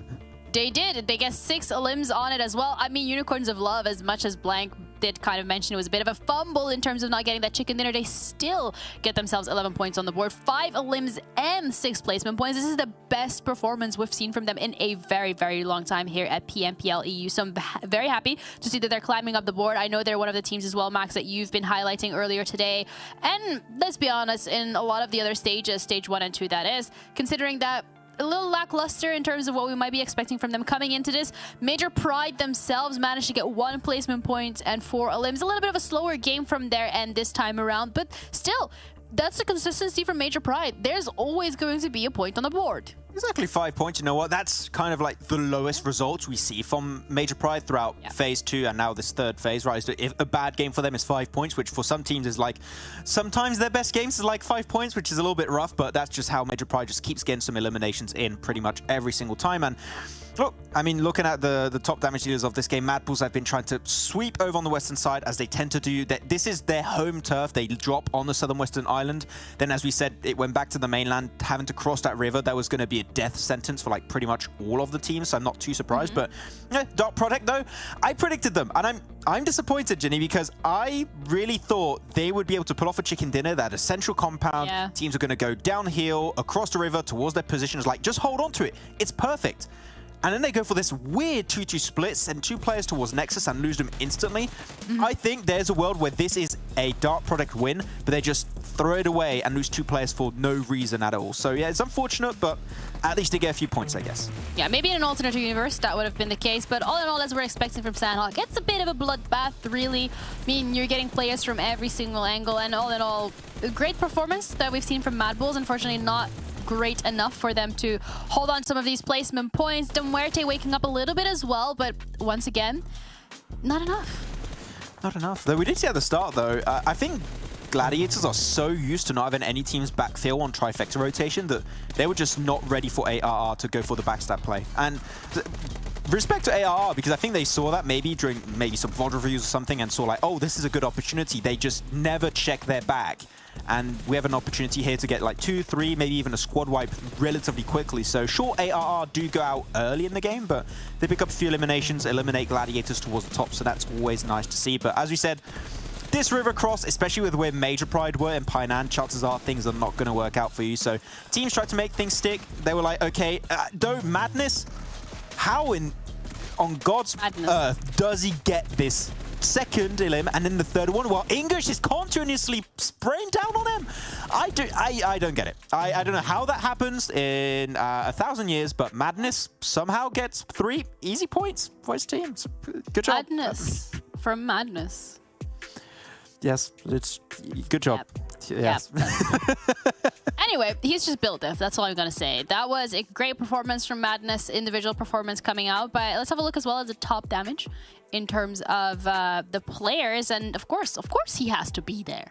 They did. They get 6 limbs on it as well. I mean, Unicorns of Love, as much as Blank did kind of mention it was a bit of a fumble in terms of not getting that chicken dinner, they still get themselves 11 points on the board, 5 limbs and 6 placement points. This is the best performance we've seen from them in a very, very long time here at PMPL EU. So I'm very happy to see that they're climbing up the board. I know they're one of the teams as well, Max, that you've been highlighting earlier today. And let's be honest, in a lot of the other stages, stage 1 and 2 that is, considering that a little lackluster in terms of what we might be expecting from them coming into this. Major Pride themselves managed to get 1 placement point and 4 limbs. A little bit of a slower game from their end this time around, but still, that's the consistency from Major Pride. There's always going to be a point on the board. Exactly 5 points. You know what? That's kind of like the lowest results we see from Major Pride throughout Phase 2 and now this third phase, right? So if a bad game for them is 5 points, which for some teams is like, sometimes their best games is like 5 points, which is a little bit rough, but that's just how Major Pride just keeps getting some eliminations in pretty much every single time. And look, I mean, looking at the top damage dealers of this game, MADBULLS have been trying to sweep over on the western side as they tend to do. This is their home turf. They drop on the southern western island. Then, as we said, it went back to the mainland, having to cross that river. That was going to be a death sentence for like pretty much all of the teams, so I'm not too surprised. But yeah, Dark Product though, I predicted them, and I'm disappointed, Ginny, because I really thought they would be able to pull off a chicken dinner. That a central compound, teams are going to go downhill across the river towards their positions. Like, just hold on to it. It's perfect. And then they go for this weird 2-2 split, send 2 players towards NEXUS and lose them instantly. I think there's a world where this is a Dark Product win, but they just throw it away and lose 2 players for no reason at all. So yeah, it's unfortunate, but at least they get a few points, I guess. Yeah, maybe in an alternate universe that would have been the case, but all in all, as we're expecting from Sanhok, it's a bit of a bloodbath, really. I mean, you're getting players from every single angle, and all in all, a great performance that we've seen from MADBULLS. Unfortunately, not great enough for them to hold on some of these placement points. MUERTE waking up a little bit as well, but once again, not enough. Not enough. Though we did see at the start, though, I think Gladiators are so used to not having any teams backfill on trifecta rotation that they were just not ready for ARR to go for the backstab play. And respect to ARR, because I think they saw that maybe during some VOD reviews or something and saw like, oh, this is a good opportunity. They just never check their back. And we have an opportunity here to get like 2, 3, maybe even a squad wipe relatively quickly. So sure, ARR do go out early in the game, but they pick up a few eliminations, eliminate Gladiators towards the top, so that's always nice to see. But as we said, this river cross, especially with where Major Pride were in Painan, chances are things are not going to work out for you. So teams tried to make things stick. They were like, okay, though Madness, how on God's earth does he get this second elim and then the third one while English is continuously spraying down on him? I don't get it. I don't know how that happens in 1,000 years, but Madness somehow gets 3 easy points for his team. So, good job. Madness from Madness. Yes, it's good job. Yep. Yes. Yep. Anyway, he's just built diff. That's all I'm going to say. That was a great performance from Madness, individual performance coming out. But let's have a look as well at the top damage in terms of the players. And of course, he has to be there.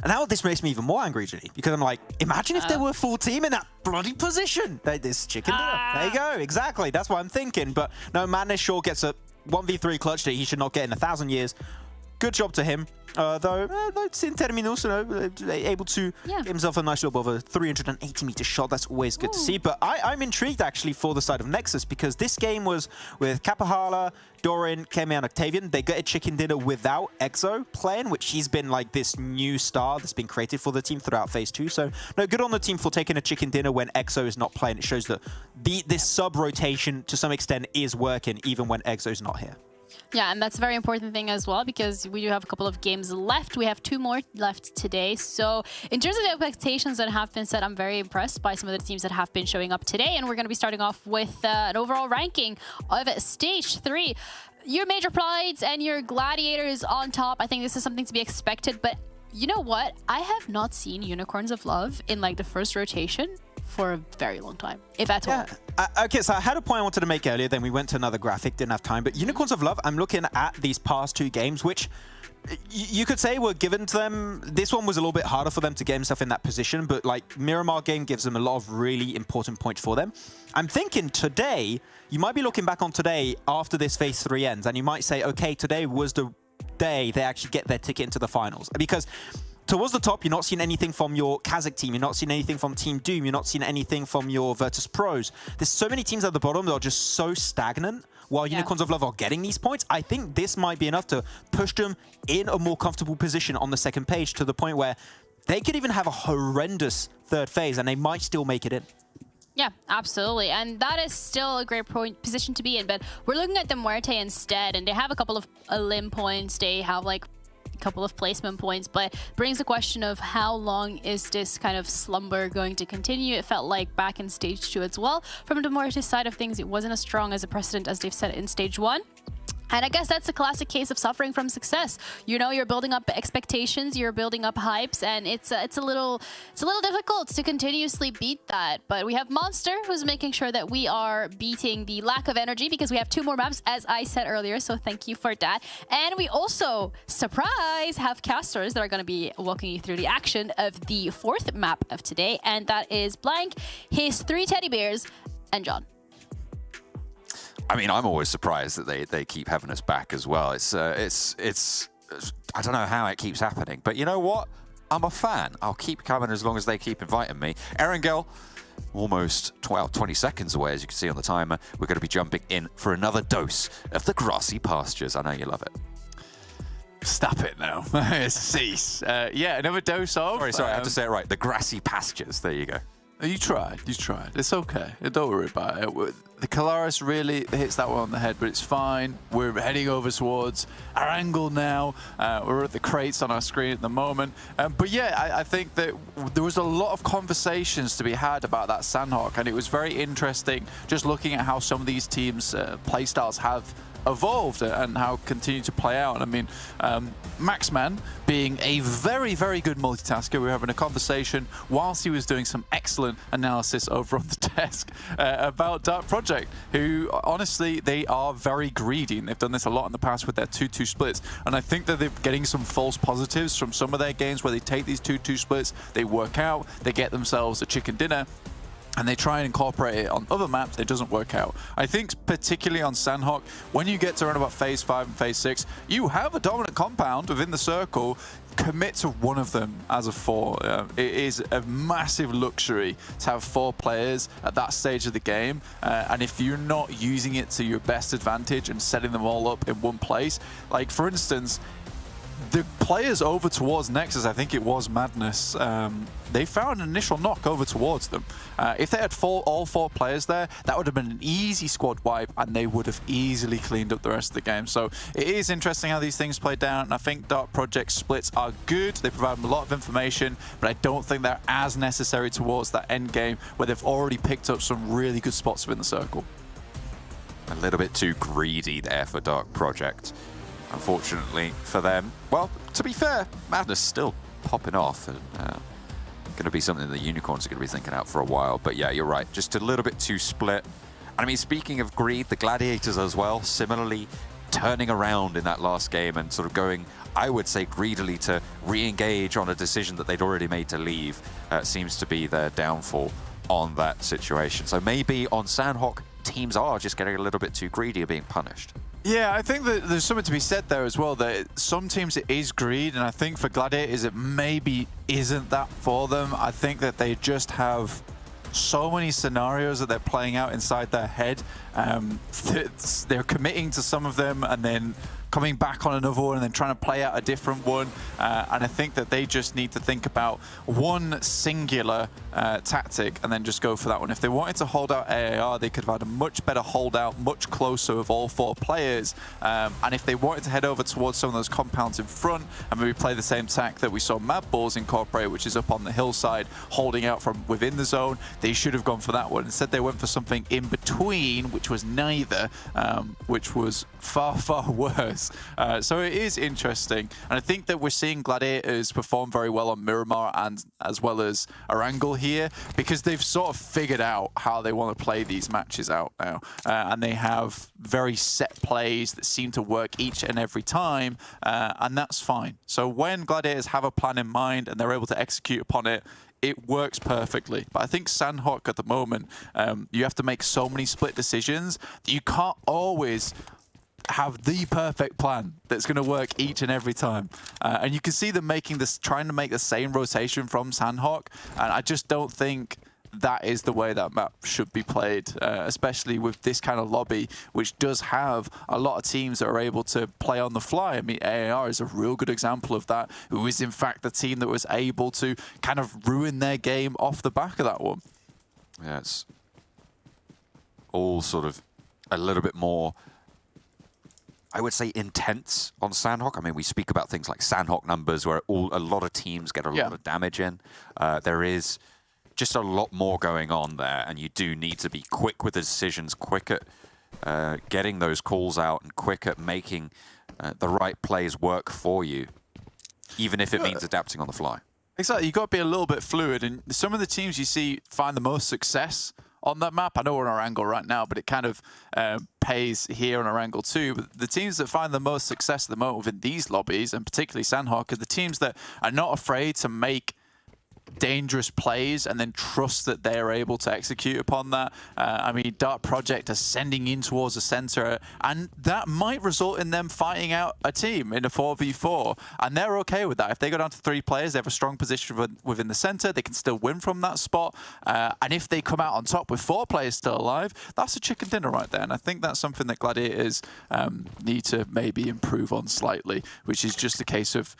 And now this makes me even more angry, Ginny, because I'm like, imagine if there were a full team in that bloody position. This chicken dinner. There you go. Exactly. That's what I'm thinking. But no, Madness sure gets a 1v3 clutch that he should not get in 1,000 years. Good job to him. Though, it's in terminals, able to get himself a nice little bit of a 380-meter shot. That's always good to see. But I'm intrigued, actually, for the side of NEXUS, because this game was with Kapahala, Doran, Kemi, and Octavian. They got a chicken dinner without EXO playing, which he's been like this new star that's been created for the team throughout Phase 2. So, no, good on the team for taking a chicken dinner when EXO is not playing. It shows that this sub-rotation, to some extent, is working, even when EXO is not here. Yeah, and that's a very important thing as well, because we do have a couple of games left. We have 2 more left today. So in terms of the expectations that have been set, I'm very impressed by some of the teams that have been showing up today. And we're going to be starting off with an overall ranking of Stage 3. Your Major Prides and your Gladiators on top. I think this is something to be expected. But you know what? I have not seen Unicorns of Love in like the first rotation for a very long time, if at all. Okay, so I had a point I wanted to make earlier, then we went to another graphic, didn't have time. But Unicorns of Love, I'm looking at these past 2 games, which you could say were given to them. This one was a little bit harder for them to get himself in that position, but like Miramar game gives them a lot of really important points for them. I'm thinking today, you might be looking back on today after this phase 3 ends, and you might say, okay, today was the day they actually get their ticket into the finals. Because towards the top, you're not seeing anything from your KASIK team. You're not seeing anything from Team Doom. You're not seeing anything from your VIRTUS.PROs. There's so many teams at the bottom that are just so stagnant while Unicorns of Love are getting these points. I think this might be enough to push them in a more comfortable position on the second page, to the point where they could even have a horrendous third phase and they might still make it in. Yeah, absolutely. And that is still a great position to be in. But we're looking at the MUERTE instead, and they have a couple of limb points. They have like couple of placement points, but brings the question of how long is this kind of slumber going to continue. It felt like back in Stage 2 as well. From the MUERTE side of things, it wasn't as strong as a precedent as they've set in Stage 1. And I guess that's a classic case of suffering from success. You know, you're building up expectations, you're building up hypes, and it's a little difficult to continuously beat that. But we have Monster, who's making sure that we are beating the lack of energy, because we have 2 more maps, as I said earlier. So thank you for that. And we also, surprise, have casters that are going to be walking you through the action of the 4th map of today, and that is Blank, his 3 teddy bears, and John. I mean, I'm always surprised that they keep having us back as well. It's I don't know how it keeps happening, but you know what? I'm a fan. I'll keep coming as long as they keep inviting me. Erangel, almost 20 seconds away, as you can see on the timer. We're going to be jumping in for another dose of the grassy pastures. I know you love it. Stop it now. Cease. Yeah, another dose of... Sorry, I have to say it right. The grassy pastures. There you go. You tried. It's okay. Don't worry about it. The Kalaris really hits that one on the head, but it's fine. We're heading over towards Erangel now. We're at the crates on our screen at the moment. But yeah, I think that there was a lot of conversations to be had about that Sanhok, and it was very interesting just looking at how some of these teams' playstyles have evolved and how continue to play out. I mean, Maxman being a very, very good multitasker. We were having a conversation whilst he was doing some excellent analysis over on the desk about Dark Project, who honestly, they are very greedy, and they've done this a lot in the past with their 2-2 splits. And I think that they're getting some false positives from some of their games where they take these 2-2 splits, they work out, they get themselves a chicken dinner, and they try and incorporate it on other maps. It doesn't work out. I think particularly on Sanhok, when you get to around about phase 5 and phase 6, you have a dominant compound within the circle. Commit to one of them as a 4. It is a massive luxury to have 4 players at that stage of the game. And if you're not using it to your best advantage and setting them all up in one place, like for instance, the players over towards Nexus, I think it was Madness, they found an initial knock over towards them. If they had all 4 players there, that would have been an easy squad wipe, and they would have easily cleaned up the rest of the game. So it is interesting how these things play down, and I think Dark Project splits are good. They provide a lot of information, but I don't think they're as necessary towards that end game where they've already picked up some really good spots within the circle. A little bit too greedy there for Dark Project. Unfortunately for them. Well, to be fair, Madness still popping off, and going to be something the Unicorns are going to be thinking out for a while. But yeah, you're right, just a little bit too split. And I mean, speaking of greed, the Gladiators as well, similarly turning around in that last game and sort of going, I would say, greedily to re-engage on a decision that they'd already made to leave, seems to be their downfall on that situation. So maybe on Sanhok, teams are just getting a little bit too greedy and being punished. Yeah, I think that there's something to be said there as well, that some teams it is greed, and I think for Gladiators it maybe isn't that for them. I think that they just have so many scenarios that they're playing out inside their head. They're committing to some of them and then coming back on another one and then trying to play out a different one. And I think that they just need to think about one singular tactic and then just go for that one. If they wanted to hold out AAR, they could have had a much better holdout, much closer with all 4 players. And if they wanted to head over towards some of those compounds in front and maybe play the same tack that we saw MADBULLS incorporate, which is up on the hillside, holding out from within the zone, they should have gone for that one. Instead, they went for something in between, which was neither, which was far, far worse. So it is interesting, and I think that we're seeing Gladiators perform very well on Miramar and as well as Erangel here, because they've sort of figured out how they want to play these matches out now, and they have very set plays that seem to work each and every time, and that's fine. So when Gladiators have a plan in mind and they're able to execute upon it, it works perfectly. But I think Sanhok at the moment, you have to make so many split decisions that you can't always have the perfect plan that's going to work each and every time. And you can see them trying to make the same rotation from Sanhok, and I just don't think that is the way that map should be played, especially with this kind of lobby, which does have a lot of teams that are able to play on the fly. I mean, AAR is a real good example of that, who is in fact the team that was able to kind of ruin their game off the back of that one. Yeah, it's all sort of a little bit more, I would say, intense on Sanhok. I mean, we speak about things like Sanhok numbers where a lot of teams get a lot of damage in. There is just a lot more going on there, and you do need to be quick with the decisions, quick at getting those calls out, and quick at making the right plays work for you, even if it means adapting on the fly. Exactly, you've got to be a little bit fluid, and some of the teams you see find the most success on that map. I know we're on Erangel right now, but it kind of pays here on Erangel too. But the teams that find the most success at the moment within these lobbies, and particularly Sanhok, are the teams that are not afraid to make dangerous plays and then trust that they're able to execute upon that. I mean, Dark Project are sending in towards the center, and that might result in them fighting out a team in a 4v4, and they're okay with that. If they go down to 3 players, they have a strong position within the center, they can still win from that spot, and if they come out on top with 4 players still alive, that's a chicken dinner right there. And I think that's something that Gladiators need to maybe improve on slightly, which is just a case of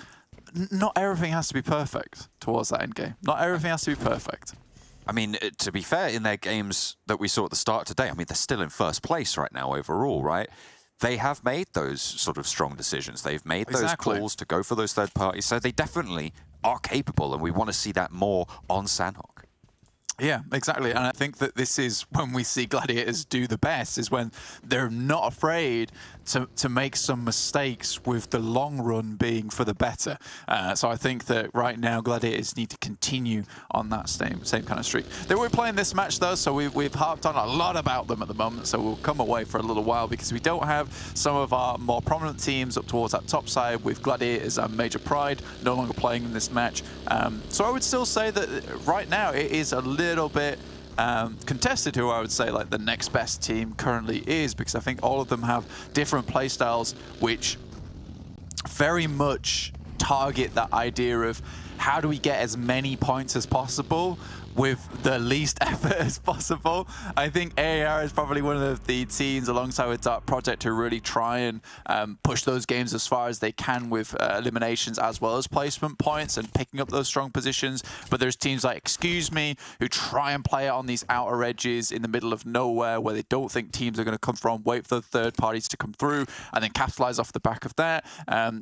not everything has to be perfect towards that end game. Not everything has to be perfect. I mean, to be fair, in their games that we saw at the start today, I mean, they're still in first place right now overall, right? They have made those sort of strong decisions. They've made those calls to go for those third parties. So they definitely are capable, and we want to see that more on Sanhok. Yeah, exactly. And I think that this is when we see Gladiators do the best, is when they're not afraid to make some mistakes, with the long run being for the better. So I think that right now Gladiators need to continue on that same kind of streak. They were playing this match though, so we've harped on a lot about them at the moment, so we'll come away for a little while because we don't have some of our more prominent teams up towards that top side, with Gladiators and Major Pride no longer playing in this match. So I would still say that right now it is a little bit contested who I would say like the next best team currently is, because I think all of them have different play styles which very much target that idea of how do we get as many points as possible with the least effort as possible. I think AAR is probably one of the teams, alongside with Dark Project, who really try and push those games as far as they can with eliminations as well as placement points and picking up those strong positions. But there's teams like Excuse Me who try and play it on these outer edges in the middle of nowhere where they don't think teams are going to come from, wait for the third parties to come through and then capitalize off the back of that.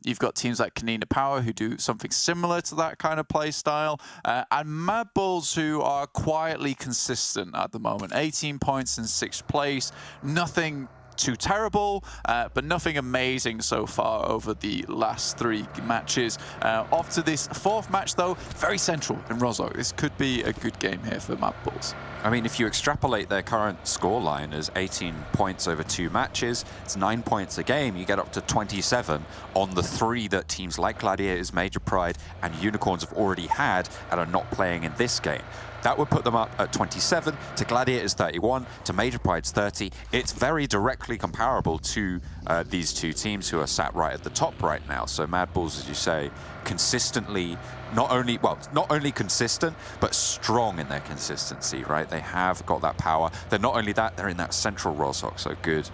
You've got teams like KONINA Power who do something similar to that kind of play style, and MADBULLS who are quietly consistent at the moment. 18 points in 6th place. Nothing too terrible, but nothing amazing so far over the last 3 matches. Off to this 4th match though, very central in Rozhok. This could be a good game here for MADBULLS. I mean, if you extrapolate their current scoreline as 18 points over 2 matches, it's 9 points a game. You get up to 27 on the 3 that teams like Gladiators, Major Pride, and Unicorns have already had and are not playing in this game. That would put them up at 27, to Gladiators 31, to Major Pride's 30. It's very directly comparable to these 2 teams who are sat right at the top right now. So MADBULLS, as you say, consistently, not only consistent, but strong in their consistency, right? They have got that power. They're not only that, they're in that central Rozhok, so good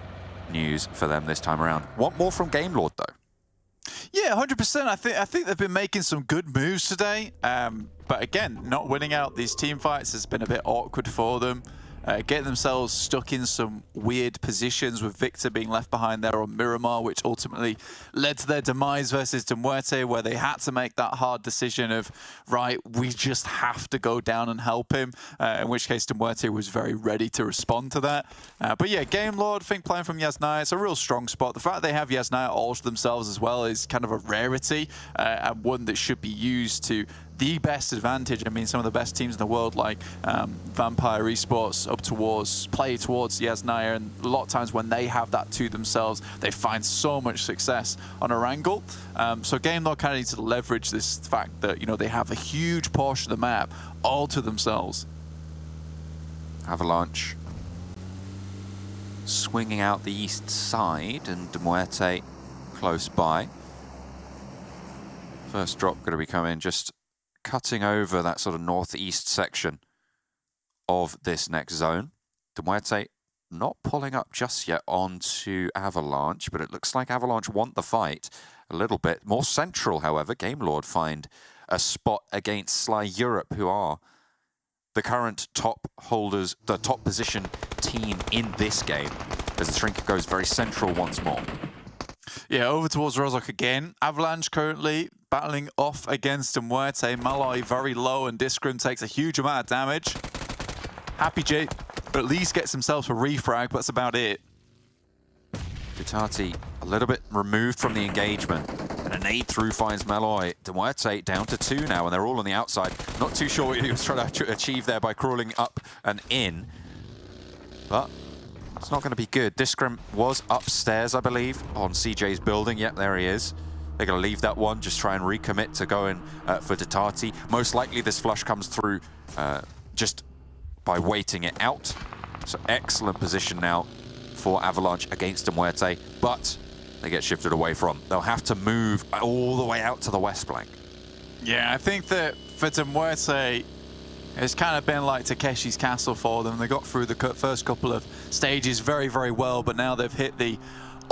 news for them this time around. Want more from Game Lord, though? Yeah, 100%. I think they've been making some good moves today. But again, not winning out these team fights has been a bit awkward for them. Getting themselves stuck in some weird positions with Victor being left behind there on Miramar, which ultimately led to their demise versus MUERTE, where they had to make that hard decision of, right, we just have to go down and help him, in which case MUERTE was very ready to respond to that. But yeah, Game Lord, I think playing from Yasnaya, it's a real strong spot. The fact they have Yasnaya all to themselves as well is kind of a rarity, and one that should be used to the best advantage. I mean, some of the best teams in the world, like Vampire Esports, play towards Yasnaya, and a lot of times when they have that to themselves, they find so much success on Erangel. So Game Lord kind of needs to leverage this fact that, you know, they have a huge portion of the map all to themselves. Avalanche swinging out the east side, and MUERTE close by. First drop going to be coming just cutting over that sort of northeast section of this next zone. MUERTE not pulling up just yet onto Avalanche, but it looks like Avalanche want the fight a little bit. More central, however, Game Lord find a spot against Sly Europe, who are the current top holders, the top position team in this game, as the Shrinker goes very central once more. Yeah, over towards Rozhok again. Avalanche currently battling off against MUERTE. Malloy very low, and Discrim takes a huge amount of damage. Happy J at least gets himself a refrag, but that's about it. Ditati a little bit removed from the engagement, and a nade through finds Malloy. MUERTE down to 2 now, and they're all on the outside. Not too sure what he was trying to achieve there by crawling up and in, but it's not going to be good. Discrim was upstairs, I believe, on CJ's building. Yep, there he is. They're going to leave that one, just try and recommit to going for Ditati. Most likely this flush comes through just by waiting it out. So excellent position now for Avalanche against MUERTE, but they get shifted away from. They'll have to move all the way out to the west flank. Yeah, I think that for MUERTE, it's kind of been like Takeshi's Castle for them. They got through the first couple of stages very, very well, but now they've hit the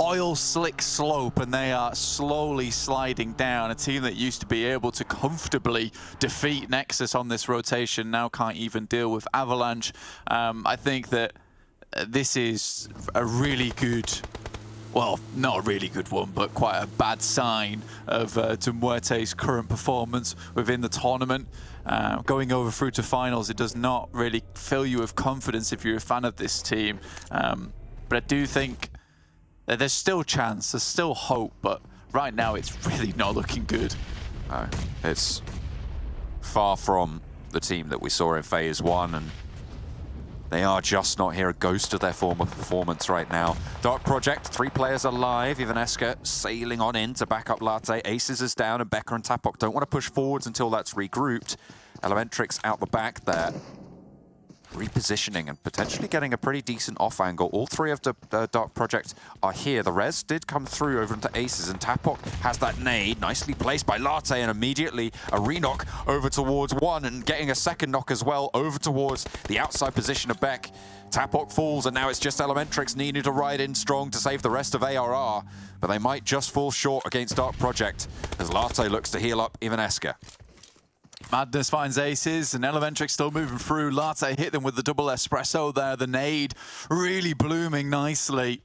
oil slick slope and they are slowly sliding down. A team that used to be able to comfortably defeat Nexus on this rotation now can't even deal with Avalanche. I think that this is a really good, well, not a really good one, but quite a bad sign of MUERTE's current performance within the tournament. Going over through to finals, it does not really fill you with confidence if you're a fan of this team. But I do think that there's still chance, there's still hope, but right now it's really not looking good. No, it's far from the team that we saw in Phase 1, and they are just not here, a ghost of their former performance right now. Dark Project, 3 players alive. Ivaneska sailing on in to back up Latte. Aces is down, and Becker and Tapok don't want to push forwards until that's regrouped. Elementrix out the back there, repositioning and potentially getting a pretty decent off angle. All 3 of the Dark Project are here. The res did come through over into Aces, and Tapok has that nade nicely placed by Latte, and immediately a re-knock over towards 1 and getting a second knock as well over towards the outside position of Beck. Tapok falls, and now it's just Elementrix needing to ride in strong to save the rest of ARR, but they might just fall short against Dark Project as Latte looks to heal up Ivaneska. Madness finds Aces, and Elementrix still moving through. Latte hit them with the double espresso there. The nade really blooming nicely.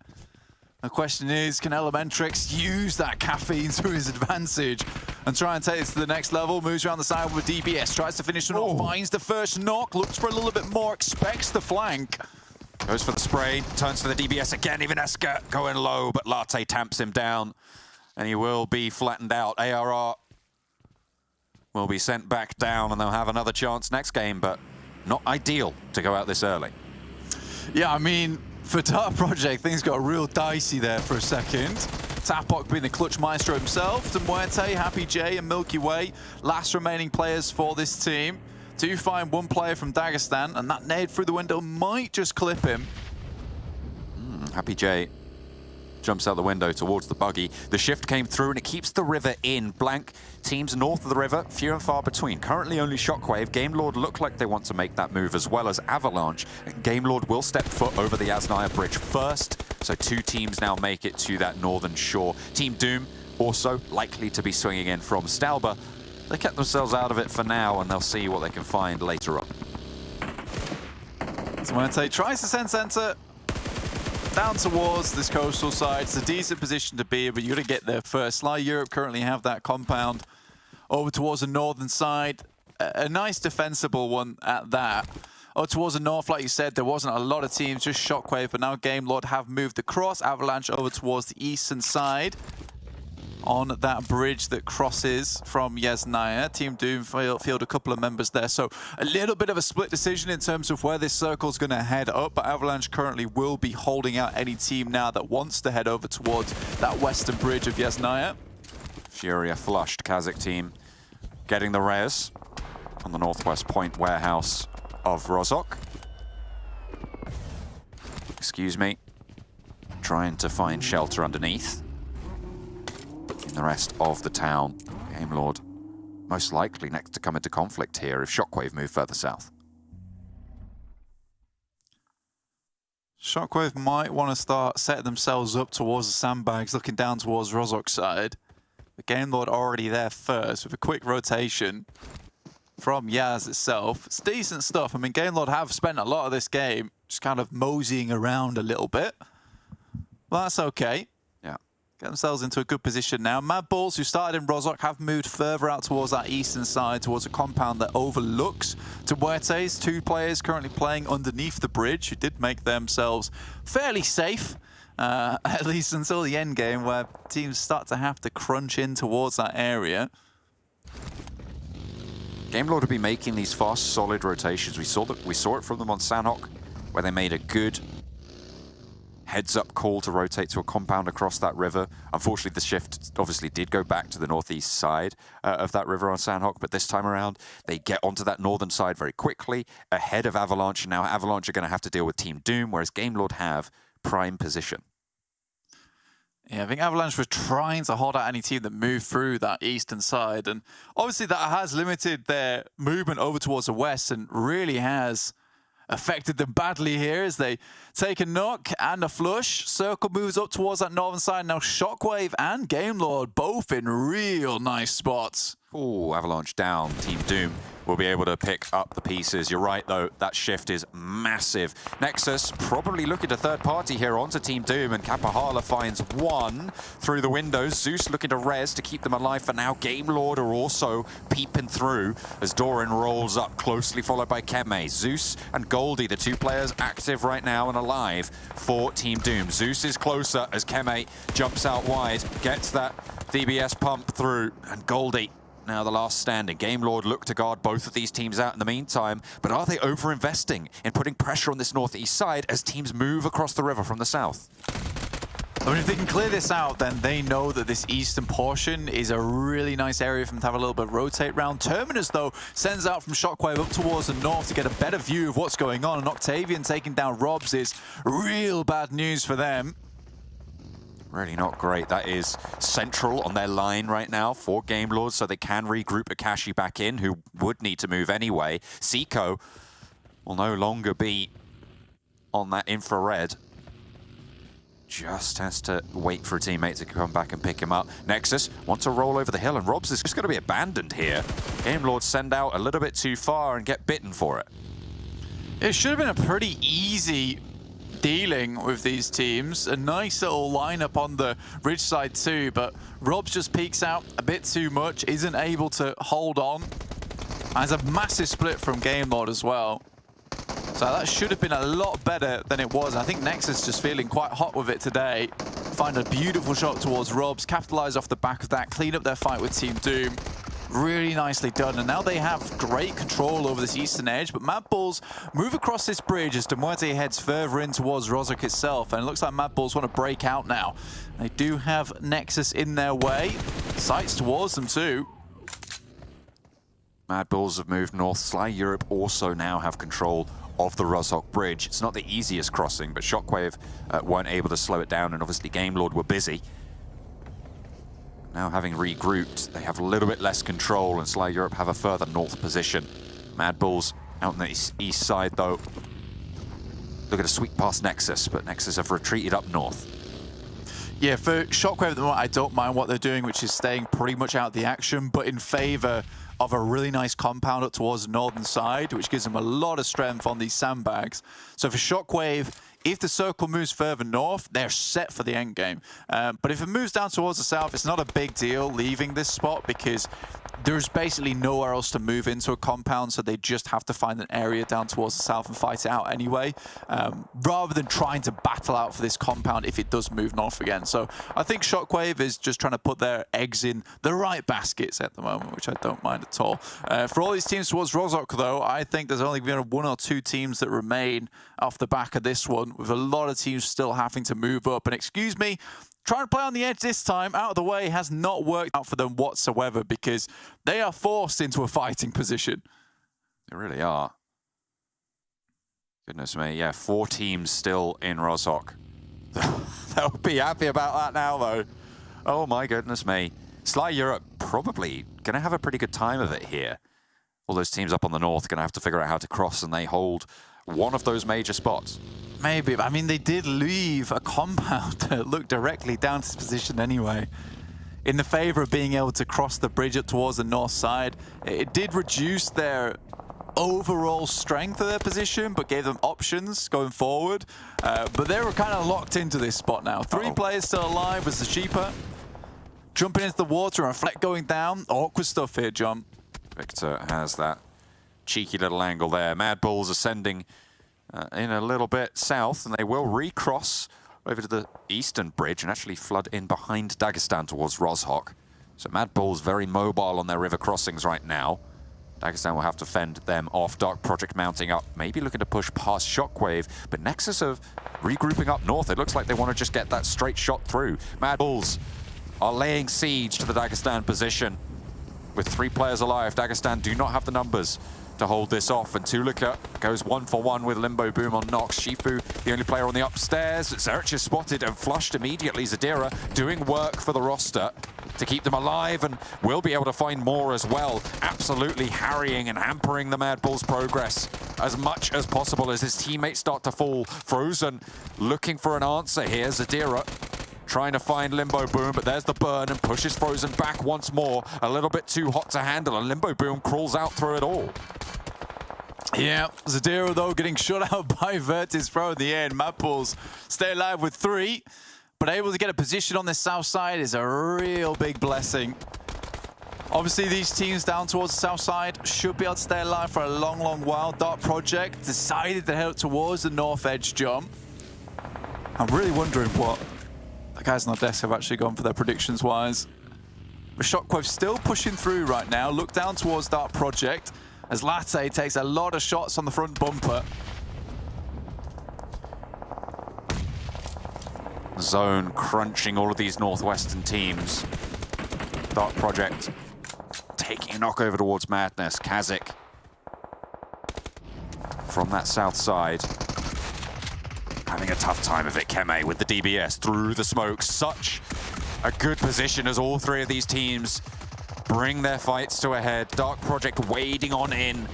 The question is, can Elementrix use that caffeine to his advantage and try and take it to the next level? Moves around the side with DBS, tries to finish it off, finds the first knock, looks for a little bit more, expects the flank. Goes for the spray, turns to the DBS again. Ivaneska going low, but Latte tamps him down, and he will be flattened out. ARR will be sent back down, and they'll have another chance next game, but not ideal to go out this early. Yeah, I mean, for Dark Project, things got real dicey there for a second. Tapok being the clutch maestro himself. MUERTE, Happy J, and Milky Way, last remaining players for this team. Do find 1 player from Dagestan, and that nade through the window might just clip him. Happy J jumps out the window towards the buggy. The shift came through, and it keeps the river in. Blank teams north of the river, few and far between. Currently only Shockwave. Game Lord look like they want to make that move, as well as Avalanche. Game Lord will step foot over the Yasnaya Bridge first, so 2 teams now make it to that northern shore. Team Doom also likely to be swinging in from Stauber. They kept themselves out of it for now, and they'll see what they can find later on. So MUERTE tries to send center down towards this coastal side. It's a decent position to be in, but you got to get there first. Sly Europe currently have that compound over towards the northern side. A nice defensible one at that. Oh, towards the north, like you said, there wasn't a lot of teams, just Shockwave, but now Gamelord have moved across. Avalanche over towards the eastern side on that bridge that crosses from Yasnaya. Team Doom field a couple of members there, so a little bit of a split decision in terms of where this circle's going to head up, but Avalanche currently will be holding out any team now that wants to head over towards that western bridge of Yasnaya. Furia flushed KASIK team, getting the res on the northwest point warehouse of Rozhok. Excuse me. Trying to find shelter underneath. In the rest of the town, Gamelord most likely next to come into conflict here if Shockwave move further south. Shockwave might want to start setting themselves up towards the sandbags, looking down towards Rozhok's side. The Gamelord already there first with a quick rotation from Yaz itself. It's decent stuff. I mean, Gamelord have spent a lot of this game just kind of moseying around a little bit. Well, that's okay. Yeah. Get themselves into a good position now. MADBULLS, who started in Rozhok, have moved further out towards that eastern side, towards a compound that overlooks to MUERTE's. 2 players currently playing underneath the bridge, who did make themselves fairly safe, at least until the end game, where teams start to have to crunch in towards that area. Gamelord will be making these fast, solid rotations. We saw it from them on Sanhok, where they made a good heads-up call to rotate to a compound across that river. Unfortunately, the shift obviously did go back to the northeast side of that river on Sanhok, but this time around, they get onto that northern side very quickly, ahead of Avalanche. Now, Avalanche are going to have to deal with Team Doom, whereas Gamelord have prime position. Yeah, I think Avalanche was trying to hold out any team that moved through that eastern side, and obviously that has limited their movement over towards the west and really has affected them badly here as they take a knock and a flush. Circle moves up towards that northern side. Now Shockwave and Gamelord both in real nice spots. Ooh, Avalanche down. Team Doom will be able to pick up the pieces. You're right, though. That shift is massive. Nexus probably looking to third party here onto Team Doom, and Kapahala finds one through the windows. Zeus looking to res to keep them alive for now. Gamelord are also peeping through as Doran rolls up, closely followed by Keme. Zeus and Goldie, the 2 players active right now and alive for Team Doom. Zeus is closer as Keme jumps out wide, gets that DBS pump through, and Goldie now the last standing. Gamelord look to guard both of these teams out in the meantime, but are they over-investing in putting pressure on this northeast side as teams move across the river from the south? I mean, if they can clear this out, then they know that this eastern portion is a really nice area for them to have a little bit of rotate round. Terminus, though, sends out from Shockwave up towards the north to get a better view of what's going on, and Octavian taking down Robs is real bad news for them. Really not great. That is central on their line right now for Gamelord, so they can regroup Akashi back in, who would need to move anyway. Seiko will no longer be on that infrared. Just has to wait for a teammate to come back and pick him up. Nexus wants to roll over the hill, and Robs is just going to be abandoned here. Gamelord send out a little bit too far and get bitten for it. It should have been a pretty easy dealing with these teams. A nice little lineup on the ridge side too, but Robs just peeks out a bit too much, isn't able to hold on. Has a massive split from Gamelord as well. So that should have been a lot better than it was. I think Nexus just feeling quite hot with it today. Find a beautiful shot towards Robs, capitalize off the back of that, clean up their fight with Team Doom. Really nicely done, and now they have great control over this eastern edge, but MADBULLS move across this bridge as MUERTE heads further in towards Rozhok itself, and it looks like MADBULLS want to break out now. They do have Nexus in their way, sights towards them too. MADBULLS have moved north. Sly Europe also now have control of the Rozhok bridge. It's not the easiest crossing, but Shockwave weren't able to slow it down, and obviously Gamelord were busy. Now having regrouped, they have a little bit less control, and Sly Europe have a further north position. MADBULLS out on the east side, though. Look at a sweep past Nexus, but Nexus have retreated up north. Yeah, for Shockwave at the moment, I don't mind what they're doing, which is staying pretty much out of the action, but in favor of a really nice compound up towards the northern side, which gives them a lot of strength on these sandbags. So for Shockwave, if the circle moves further north, they're set for the end game. But if it moves down towards the south, it's not a big deal leaving this spot because there's basically nowhere else to move into a compound, so they just have to find an area down towards the south and fight it out anyway, rather than trying to battle out for this compound if it does move north again. So I think Shockwave is just trying to put their eggs in the right baskets at the moment, which I don't mind at all. For all these teams towards Rozhok, though, I think there's only been 1 or 2 teams that remain off the back of this one, with a lot of teams still having to move up. And excuse me, trying to play on the edge this time, out of the way, has not worked out for them whatsoever because they are forced into a fighting position. They really are. Goodness me, yeah, 4 teams still in Rozhok. They'll be happy about that now, though. Oh my goodness me. Sly Europe probably going to have a pretty good time of it here. All those teams up on the north are going to have to figure out how to cross, and they hold one of those major spots. Maybe, but I mean, they did leave a compound to look directly down to this position anyway. In the favor of being able to cross the bridge up towards the north side, it did reduce their overall strength of their position, but gave them options going forward. But they were kind of locked into this spot now. 3 players still alive was the Sheeper. Jumping into the water and Reflect going down. Awkward stuff here, John. Victor has that cheeky little angle there. MADBULLS ascending in a little bit south, and they will recross over to the eastern bridge and actually flood in behind Dagestan towards Rozhok. So MADBULLS very mobile on their river crossings right now. Dagestan will have to fend them off. Dark Project mounting up, maybe looking to push past Shockwave, but Nexus are regrouping up north. It looks like they want to just get that straight shot through. MADBULLS are laying siege to the Dagestan position. With 3 players alive, Dagestan do not have the numbers to hold this off, and Tulika goes 1-for-1 with Limbo Boom on Nox. Shifu, the only player on the upstairs. Zerch is spotted and flushed immediately. Zadira doing work for the roster to keep them alive, and will be able to find more as well. Absolutely harrying and hampering the MADBULLS' progress as much as possible as his teammates start to fall. Frozen looking for an answer here. Zadira trying to find Limbo Boom, but there's the burn and pushes Frozen back once more. A little bit too hot to handle, and Limbo Boom crawls out through it all. Yeah, Zadira, though, getting shut out by VIRTUS.PRO in the end. MADBULLS stay alive with 3, but able to get a position on the south side is a real big blessing. Obviously, these teams down towards the south side should be able to stay alive for a long, long while. Dark Project decided to head up towards the north edge jump. I'm really wondering what the guys on the desk have actually gone for their predictions-wise. But Shockwave still pushing through right now. Look down towards Dark Project as Latte takes a lot of shots on the front bumper. Zone crunching all of these northwestern teams. Dark Project taking a knock over towards Madness. KASIK from that south side having a tough time of it. Keme with the DBS through the smoke. Such a good position as all 3 of these teams bring their fights to a head. Dark Project wading on in,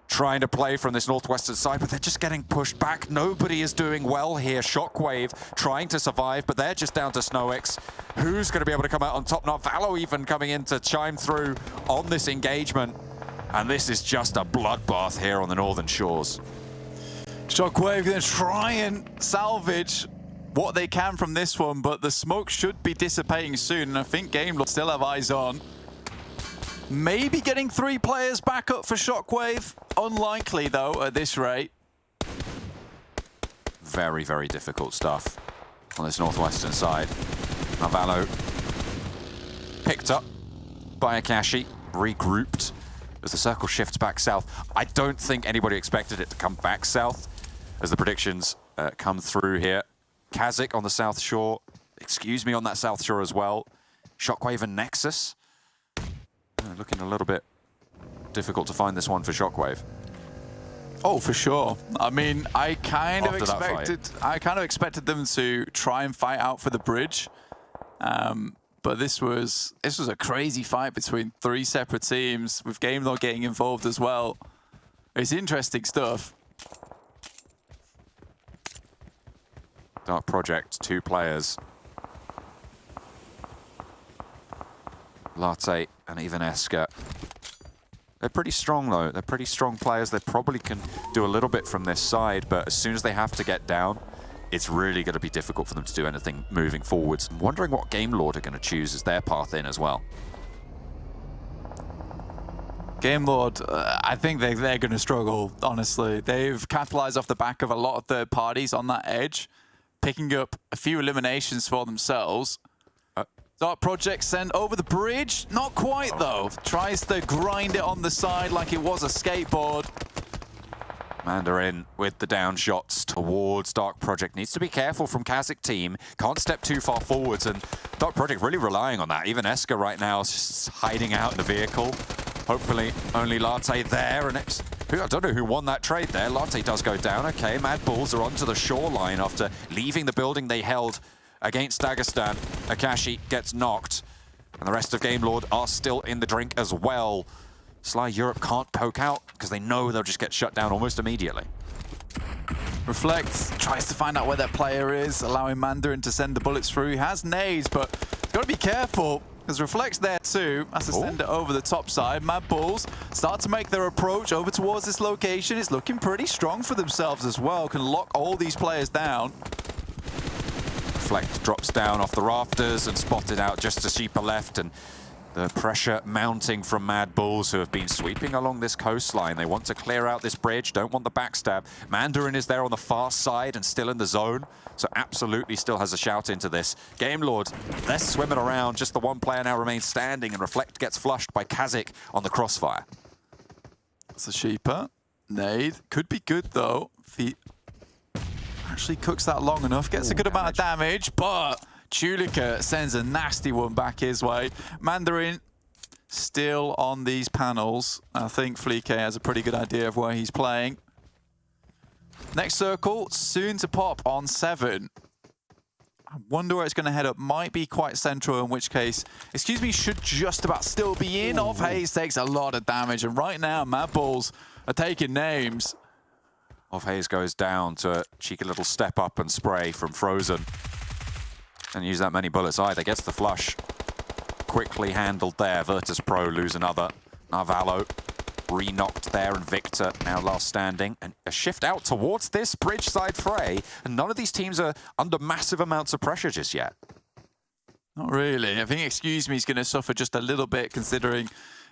trying to play from this northwestern side, but they're just getting pushed back. Nobody is doing well here. Shockwave trying to survive, but they're just down to Snowix. Who's going to be able to come out on top? Not Valo even coming in to chime through on this engagement. And this is just a bloodbath here on the northern shores. Shockwave going to try and salvage what they can from this one, but the smoke should be dissipating soon, and I think Game still have eyes on. Maybe getting 3 players back up for Shockwave. Unlikely, though, at this rate. Very, very difficult stuff on this northwestern side. Valo picked up by Akashi, regrouped as the circle shifts back south. I don't think anybody expected it to come back south as the predictions come through here. KASIK on the south shore, excuse me, on that south shore as well. Shockwave and Nexus. Looking a little bit difficult to find this one for Shockwave. Oh, for sure. I mean, I kind of expected them to try and fight out for the bridge. But this was a crazy fight between 3 separate teams, with Game not getting involved as well. It's interesting stuff. Dark Project, 2 players. Latte and even eagar. They're pretty strong though. They're pretty strong players. They probably can do a little bit from this side, but as soon as they have to get down, it's really going to be difficult for them to do anything moving forwards. I'm wondering what Game Lord are going to choose as their path in as well. Game Lord, I think they're going to struggle, honestly. They've capitalized off the back of a lot of third parties on that edge, picking up a few eliminations for themselves. Dark Project sent over the bridge. Not quite, though. Tries to grind it on the side like it was a skateboard. Mandarin with the down shots towards Dark Project. Needs to be careful from KASIK team. Can't step too far forwards, and Dark Project really relying on that. Even eagar right now is just hiding out in the vehicle. Hopefully only Latte there, and it's... I don't know who won that trade there. Latte does go down. Okay, MADBULLS are onto the shoreline after leaving the building they held against Dagestan. Akashi gets knocked, and the rest of Game Lord are still in the drink as well. Sly Europe can't poke out because they know they'll just get shut down almost immediately. Reflect tries to find out where that player is, allowing Mandarin to send the bullets through. He has nades, but got to be careful because Reflect's there too. Has to send it over the top side. MADBULLS start to make their approach over towards this location. It's looking pretty strong for themselves as well. Can lock all these players down. Reflect drops down off the rafters and spotted out just as Sheepa left, and the pressure mounting from MADBULLS, who have been sweeping along this coastline. They want to clear out this bridge, don't want the backstab. Mandarin is there on the far side and still in the zone, so absolutely still has a shout into this. Game Lord, they're swimming around. Just the one player now remains standing, and Reflect gets flushed by KASIK on the crossfire. It's a Sheepa. Nade. Could be good, though. If he actually cooks that long enough, gets a good amount of damage, but Chulika sends a nasty one back his way. Mandarin still on these panels. I think Fleek has a pretty good idea of where he's playing. Next circle, soon to pop on 7. I wonder where it's going to head up. Might be quite central, in which case, excuse me, should just about still be in. Off Haze takes a lot of damage, and right now, MADBULLS are taking names. Off Haze goes down to a cheeky little step up and spray from Frozen. And use that many bullets either. Gets the flush. Quickly handled there. VIRTUS.PRO lose another. Narvalo re-knocked there, and Victor now last standing. And a shift out towards this bridge side fray. And none of these teams are under massive amounts of pressure just yet. Not really. I think Excuse Me is going to suffer just a little bit, considering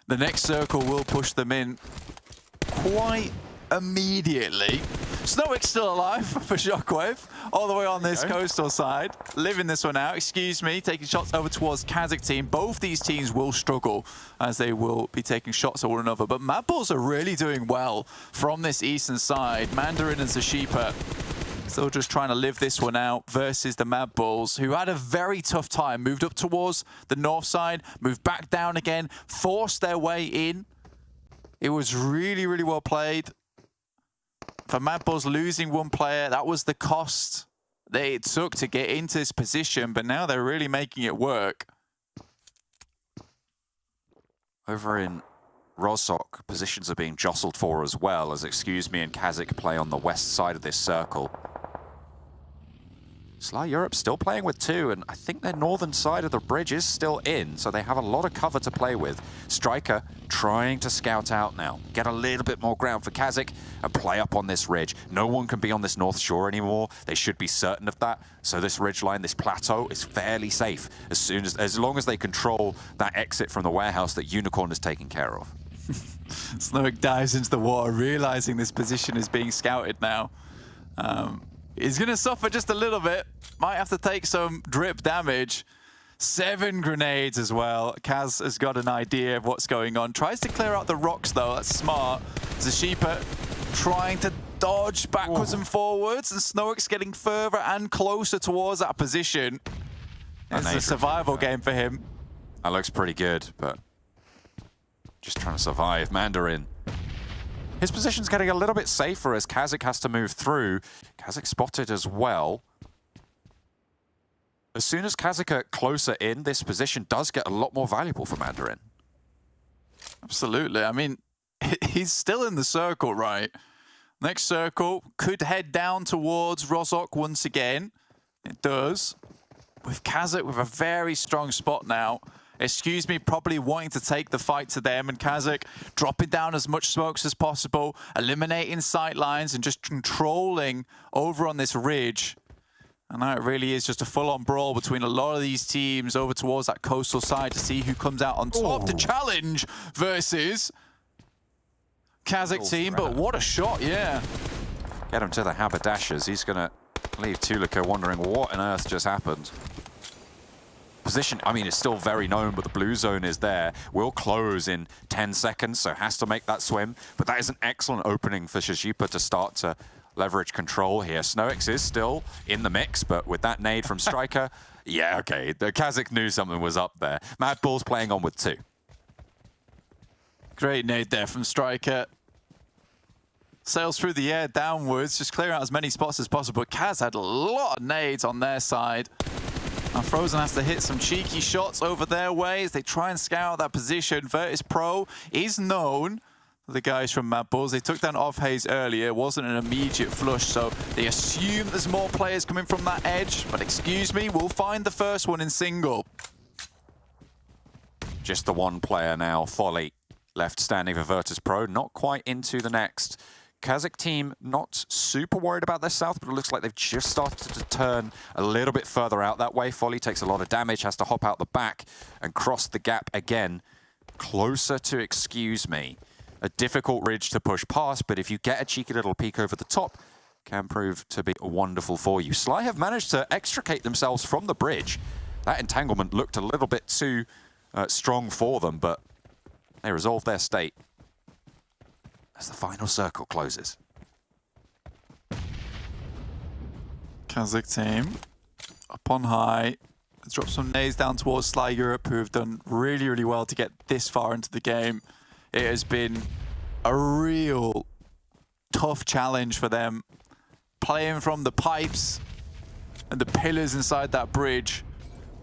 the next circle will push them in quite immediately. Snowick's still alive for Shockwave, all the way on this coastal side, living this one out. Excuse Me, taking shots over towards KASIK team. Both these teams will struggle as they will be taking shots at one another, but MADBULLS are really doing well from this eastern side. Mandarin and Sheepa still just trying to live this one out versus the MADBULLS, who had a very tough time. Moved up towards the north side, moved back down again, forced their way in. It was really, really well played. For MADBULLS losing one player, that was the cost that it took to get into this position, but now they're really making it work. Over in Rozhok, positions are being jostled for as well, as Excuse Me and KASIK play on the west side of this circle. Sly Europe still playing with 2, and I think their northern side of the bridge is still in, so they have a lot of cover to play with. Striker trying to scout out now, get a little bit more ground for KASIK and play up on this ridge. No one can be on this north shore anymore. They should be certain of that. So this ridgeline, this plateau is fairly safe as long as they control that exit from the warehouse that Unicorn is taking care of. Snowick dives into the water, realizing this position is being scouted now. He's going to suffer just a little bit. Might have to take some drip damage. 7 grenades as well. Kaz has got an idea of what's going on. Tries to clear out the rocks, though. That's smart. Sheepa trying to dodge backwards and forwards, and Snowick's getting further and closer towards that position. It's a survival game for him. That looks pretty good, but just trying to survive. Mandarin. His position's getting a little bit safer as KASIK has to move through. KASIK spotted as well. As soon as KASIK are closer in, this position does get a lot more valuable for Mandarin. Absolutely. I mean, he's still in the circle, right? Next circle could head down towards Rozhok once again. It does. With KASIK with a very strong spot now. Excuse me, probably wanting to take the fight to them, and KASIK dropping down as much smokes as possible, eliminating sight lines and just controlling over on this ridge. And now it really is just a full-on brawl between a lot of these teams over towards that coastal side to see who comes out on top. The challenge versus KASIK team, but what a shot, yeah. Get him to the haberdashers. He's going to leave Tulica wondering what on earth just happened. Position, I mean, it's still very known, but the blue zone is there. Will close in 10 seconds, so has to make that swim. But that is an excellent opening for Shajipa to start to leverage control here. SNOX is still in the mix, but with that nade from Striker, yeah, okay. The KASIK knew something was up there. MADBULLS playing on with 2. Great nade there from Striker. Sails through the air downwards, just clear out as many spots as possible. Kaz had a lot of nades on their side. Now Frozen has to hit some cheeky shots over their way as they try and scout that position. VIRTUS.PRO is known. The guys from MADBULLS, they took down Off-Haze earlier. It wasn't an immediate flush, so they assume there's more players coming from that edge. But excuse me, we'll find the first one in single. Just the one player now, Folly, left standing for VIRTUS.PRO. Not quite into the next. KASIK team not super worried about their south, but it looks like they've just started to turn a little bit further out that way. Folly takes a lot of damage, has to hop out the back and cross the gap again. Closer to excuse me. A difficult ridge to push past, but if you get a cheeky little peek over the top, can prove to be wonderful for you. Sly have managed to extricate themselves from the bridge. That entanglement looked a little bit too strong for them, but they resolved their state as the final circle closes. KASIK team up on high. Let's drop some nades down towards Sly Europe, who have done really, really well to get this far into the game. It has been a real tough challenge for them, playing from the pipes and the pillars inside that bridge,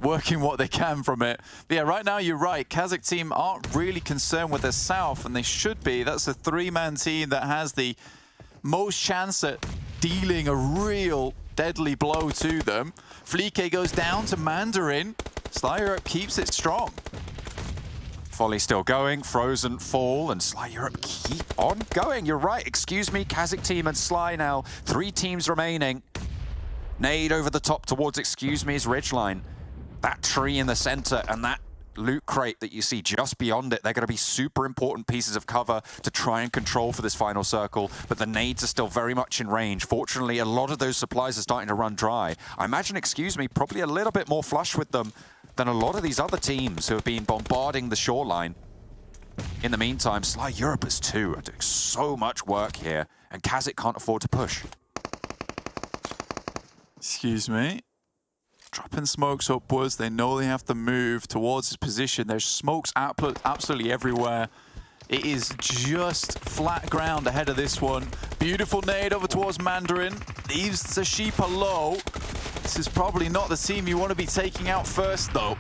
working what they can from it. But yeah, right now you're right. KASIK team aren't really concerned with their south, and they should be. That's a 3-man team that has the most chance at dealing a real deadly blow to them. Flique goes down to Mandarin. Sly Europe keeps it strong. Folly still going, Frozen fall, and Sly Europe keep on going. You're right, excuse me, KASIK team and Sly now. 3 teams remaining. Nade over the top towards excuse me's ridgeline. That tree in the center and that loot crate that you see just beyond it, they're going to be super important pieces of cover to try and control for this final circle, but the nades are still very much in range. Fortunately, a lot of those supplies are starting to run dry. I imagine, excuse me, probably a little bit more flush with them than a lot of these other teams who have been bombarding the shoreline. In the meantime, Sly Europe is 2 are doing so much work here, and KASIK can't afford to push. Excuse me. Dropping smokes upwards. They know they have to move towards his position. There's smokes absolutely everywhere. It is just flat ground ahead of this one. Beautiful nade over towards Mandarin. Leaves Zashipa low. This is probably not the team you want to be taking out first, though.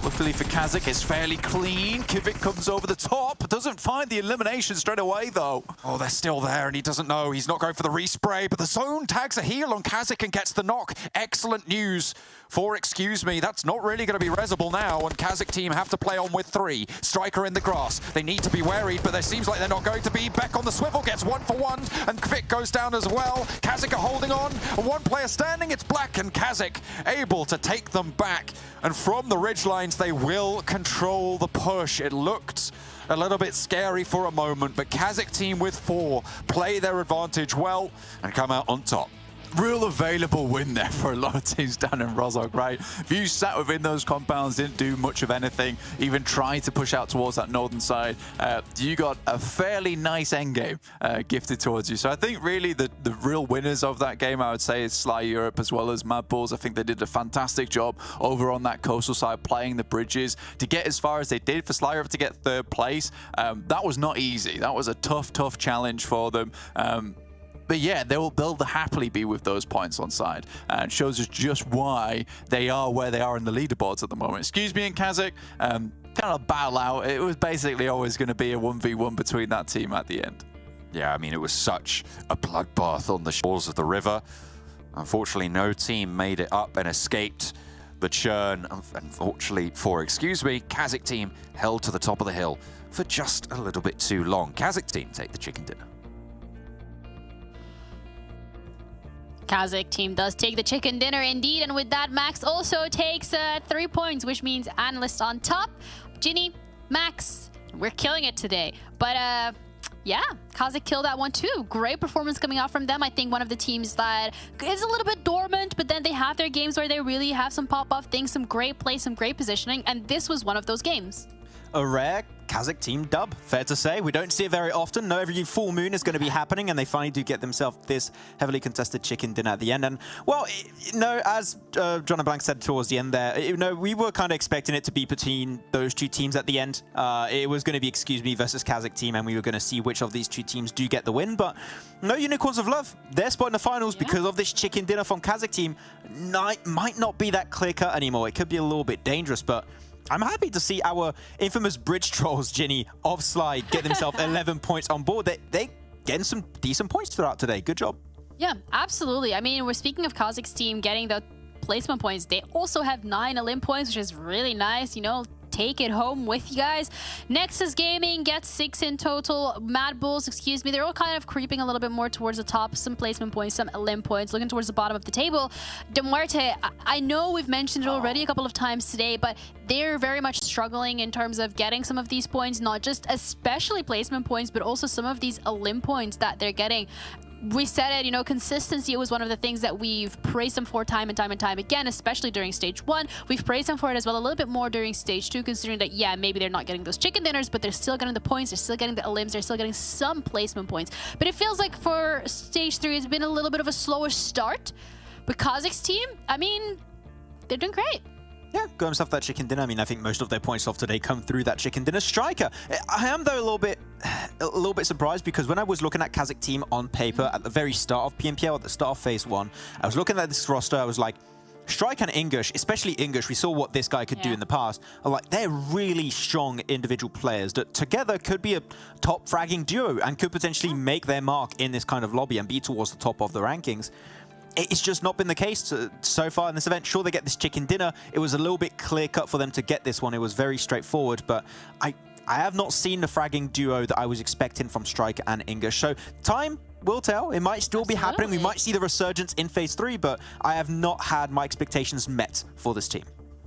Luckily for KASIK, it's fairly clean. Kivik comes over the top. Doesn't find the elimination straight away, though. Oh, they're still there, and he doesn't know. He's not going for the respray, but the zone tags a heal on KASIK and gets the knock. Excellent news for excuse me. That's not really going to be resable now, and KASIK team have to play on with 3. Striker in the grass. They need to be worried, but there seems like they're not going to be. Beck on the swivel gets 1 for 1, and Kvik goes down as well. KASIK are holding on. 1 player standing. It's Black, and KASIK able to take them back. And from the ridgelines, they will control the push. It looked a little bit scary for a moment, but KASIK team with 4 play their advantage well and come out on top. Real available win there for a lot of teams down in Rozhok, right? If you sat within those compounds, didn't do much of anything, even tried to push out towards that northern side, you got a fairly nice endgame gifted towards you. So I think really the real winners of that game, I would say, is Sly Europe as well as MADBULLS. I think they did a fantastic job over on that coastal side, playing the bridges to get as far as they did. For Sly Europe to get 3rd place, that was not easy. That was a tough challenge for them. But yeah, they'll happily be with those points on side, and shows us just why they are where they are in the leaderboards at the moment. Excuse me, in KASIK, kind of battle out. It was basically always going to be a 1v1 between that team at the end. Yeah, I mean, it was such a bloodbath on the shores of the river. Unfortunately, no team made it up and escaped the churn. Unfortunately for, KASIK team held to the top of the hill for just a little bit too long. KASIK team take the chicken dinner. KASIK team does take the chicken dinner indeed, and with that, Max also takes 3 points, which means Analyst on top. Ginny, Max, we're killing it today. But yeah, KASIK killed that one too. Great performance coming out from them. I think one of the teams that is a little bit dormant, but then they have their games where they really have some pop-off things, some great play, some great positioning, and this was one of those games. A rare KASIK team dub, fair to say. We don't see it very often. No, every full moon is going to be happening, and they finally do get themselves this heavily contested chicken dinner at the end. And, well, as John and Blank said towards the end there, we were kind of expecting it to be between those two teams at the end. It was going to be versus KASIK team, and we were going to see which of these two teams do get the win. But no Unicorns of Love. They're spot in the finals because of this chicken dinner from KASIK team. Might not be that clear-cut anymore. It could be a little bit dangerous, but I'm happy to see our infamous bridge trolls, Ginny, of Slide, get themselves 11 points on board. They getting some decent points throughout today. Good job. Yeah, absolutely. I mean, we're speaking of KASIK's team getting the placement points. They also have 9 Olymp points, which is really nice, take it home with you guys. Nexus Gaming gets 6 in total. MADBULLS, they're all kind of creeping a little bit more towards the top. Some placement points, some Olymp points, looking towards the bottom of the table. MUERTE, I know we've mentioned it already a couple of times today, but they're very much struggling in terms of getting some of these points, not just especially placement points, but also some of these Olymp points that they're getting. We said it, consistency was one of the things that we've praised them for time and time and time again, especially during stage 1. We've praised them for it as well a little bit more during stage 2, considering that, yeah, maybe they're not getting those chicken dinners, but they're still getting the points, they're still getting the Olymps, they're still getting some placement points. But it feels like for stage 3, it's been a little bit of a slower start. But KASIK's team, I mean, they're doing great. Yeah, got himself that chicken dinner. I mean, I think most of their points off today come through that chicken dinner. Striker, I am though a little bit surprised, because when I was looking at KASIK team on paper at the very start of PMPL, at the start of phase 1, I was looking at this roster. I was like, Strike and English, especially English, we saw what this guy could do in the past. They're really strong individual players that together could be a top fragging duo and could potentially make their mark in this kind of lobby and be towards the top of the rankings. It's just not been the case so far in this event. Sure, they get this chicken dinner. It was a little bit clear-cut for them to get this one. It was very straightforward, but I have not seen the fragging duo that I was expecting from Striker and English. So time will tell. It might still be happening. We might see the resurgence in phase 3, but I have not had my expectations met for this team.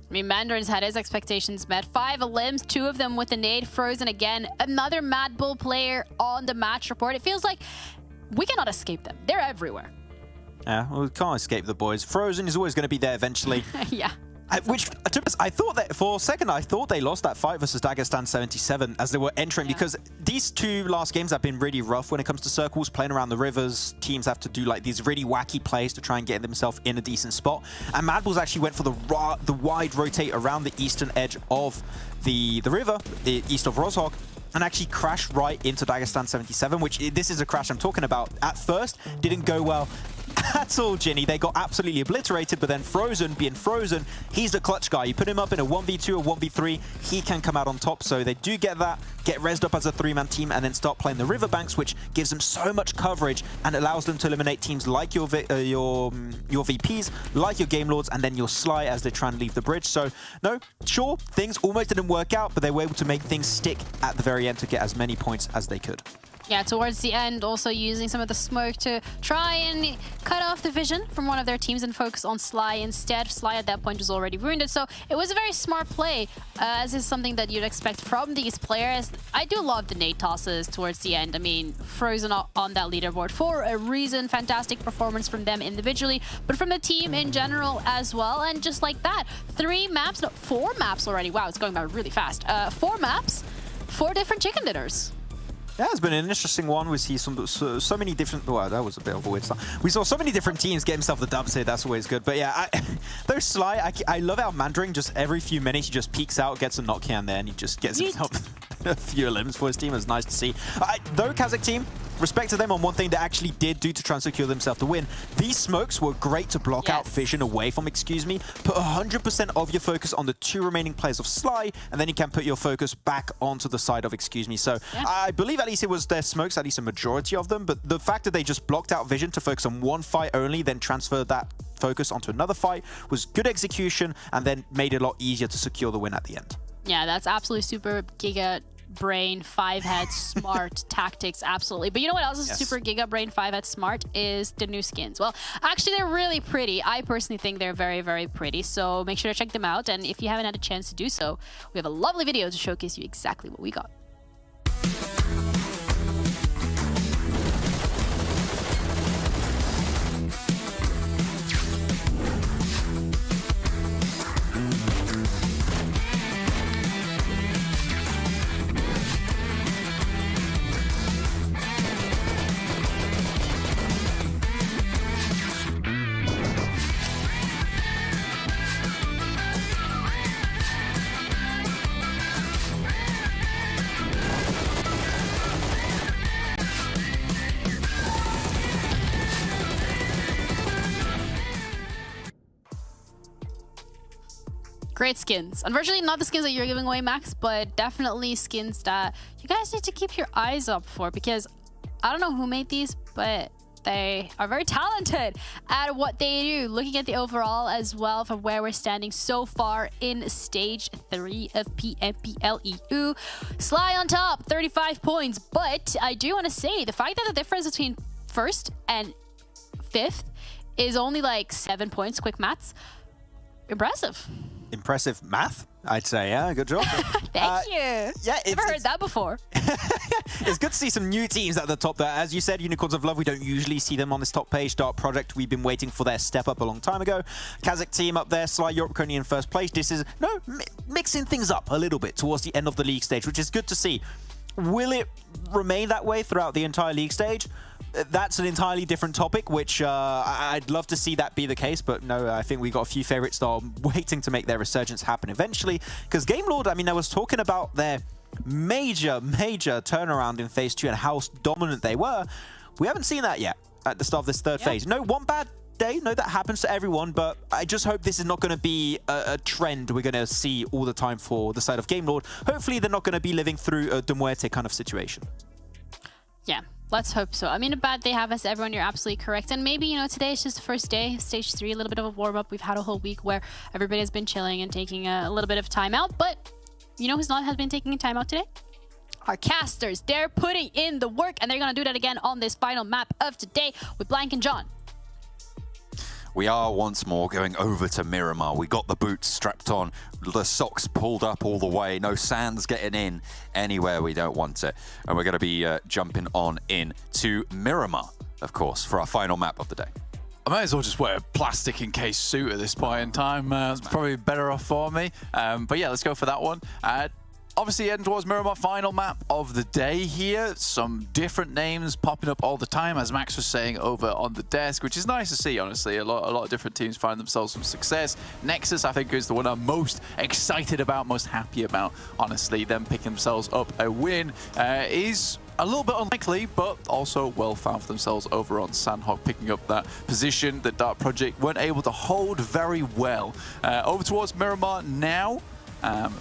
I mean, Mandarin's had his expectations met. 5 Olymps, 2 of them with a nade. Frozen again. Another MADBULL player on the match report. It feels like we cannot escape them. They're everywhere. Yeah, well, we can't escape the boys. Frozen is always going to be there eventually. Yeah. Which, to be honest, I thought that for a second, I thought they lost that fight versus Dagestan 77 as they were entering, because these 2 last games have been really rough when it comes to circles, playing around the rivers. Teams have to do like these really wacky plays to try and get themselves in a decent spot. And MADBULLS actually went for the wide rotate around the eastern edge of the river, east of Rozhok, and actually crashed right into Dagestan 77, which this is a crash I'm talking about. At first, didn't go well at all, Ginny. They got absolutely obliterated, but then Frozen, being Frozen, he's the clutch guy. You put him up in a 1v2 or 1v3, he can come out on top. So they do get that, get rezzed up as a 3-man team, and then start playing the riverbanks, which gives them so much coverage and allows them to eliminate teams like your VPs, like your Game Lords, and then your Sly as they try and leave the bridge. So, no, sure, things almost didn't work out, but they were able to make things stick at the very end to get as many points as they could. Yeah, towards the end, also using some of the smoke to try and cut off the vision from one of their teams and focus on Sly instead. Sly at that point was already wounded, so it was a very smart play, as is something that you'd expect from these players. I do love the nade tosses towards the end. I mean, Frozen on that leaderboard for a reason. Fantastic performance from them individually, but from the team in general as well. And just like that, 4 maps already. Wow, it's going by really fast. 4 maps, 4 different chicken dinners. Yeah, it's been an interesting one. We see so many different... Well, that was a bit of a weird start. We saw so many different teams get himself the dubs here. That's always good. But yeah, those Sly, I love how Mandarin just every few minutes he just peeks out, gets a knockdown there, and he just gets himself... a few elims for his team. It was nice to see. Though KASIK team, respect to them on one thing they actually did do to try and secure themselves the win. These smokes were great to block out vision away from Excuse Me. Put 100% of your focus on the 2 remaining players of Sly, and then you can put your focus back onto the side of Excuse Me. So I believe at least it was their smokes, at least a majority of them, but the fact that they just blocked out vision to focus on one fight only, then transferred that focus onto another fight was good execution, and then made it a lot easier to secure the win at the end. Yeah, that's absolutely super giga brain 5-head smart tactics, absolutely. But you know what else is super giga brain 5-head smart is the new skins. Well, actually they're really pretty. I personally think they're very, very pretty, so make sure to check them out, and if you haven't had a chance to do so, we have a lovely video to showcase you exactly what we got. Great skins. Unfortunately, not the skins that you're giving away, Max, but definitely skins that you guys need to keep your eyes up for, because I don't know who made these, but they are very talented at what they do. Looking at the overall as well from where we're standing so far in stage 3 of PMPL EU. Sly on top, 35 points, but I do want to say the fact that the difference between 1st and 5th is only like 7 points, quick maths, impressive. Impressive math, I'd say. Yeah, good job. Thank you. Yeah, Never heard that before. It's good to see some new teams at the top there. As you said, Unicorns of Love, we don't usually see them on this top page. Dark Project, we've been waiting for their step up a long time ago. KASIK team up there, Sly Europe Kony in 1st place. This is mixing things up a little bit towards the end of the league stage, which is good to see. Will it remain that way throughout the entire league stage? That's an entirely different topic, which I'd love to see that be the case, but no, I think we've got a few favorites that are waiting to make their resurgence happen eventually. Because Game Lord, I mean, I was talking about their major turnaround in Phase 2 and how dominant they were. We haven't seen that yet at the start of this 3rd phase. No, one bad day, no, that happens to everyone, but I just hope this is not going to be a trend we're going to see all the time for the side of Game Lord. Hopefully they're not going to be living through a MUERTE kind of situation. Yeah. Let's hope so. I mean, a bad day happens, everyone. You're absolutely correct. And maybe, you know, today is just the first day, stage 3, a little bit of a warm-up. We've had a whole week where everybody's been chilling and taking a little bit of time out. But you know who's not has been taking time out today? Our casters. They're putting in the work, and they're going to do that again on this final map of today with Blank and John. We are once more going over to Miramar. We got the boots strapped on, the socks pulled up all the way, no sands getting in anywhere we don't want it. And we're going to be jumping on in to Miramar, of course, for our final map of the day. I might as well just wear a plastic encased suit at this point in time. It's probably better off for me. But yeah, let's go for that one. Obviously, heading towards Miramar, final map of the day here. Some different names popping up all the time, as Max was saying over on the desk, which is nice to see, honestly. A lot of different teams find themselves some success. Nexus, I think, is the one I'm most excited about, most happy about, honestly. Them picking themselves up a win is a little bit unlikely, but also well found for themselves over on Sanhok, picking up that position that Dark Project weren't able to hold very well. Over towards Miramar now.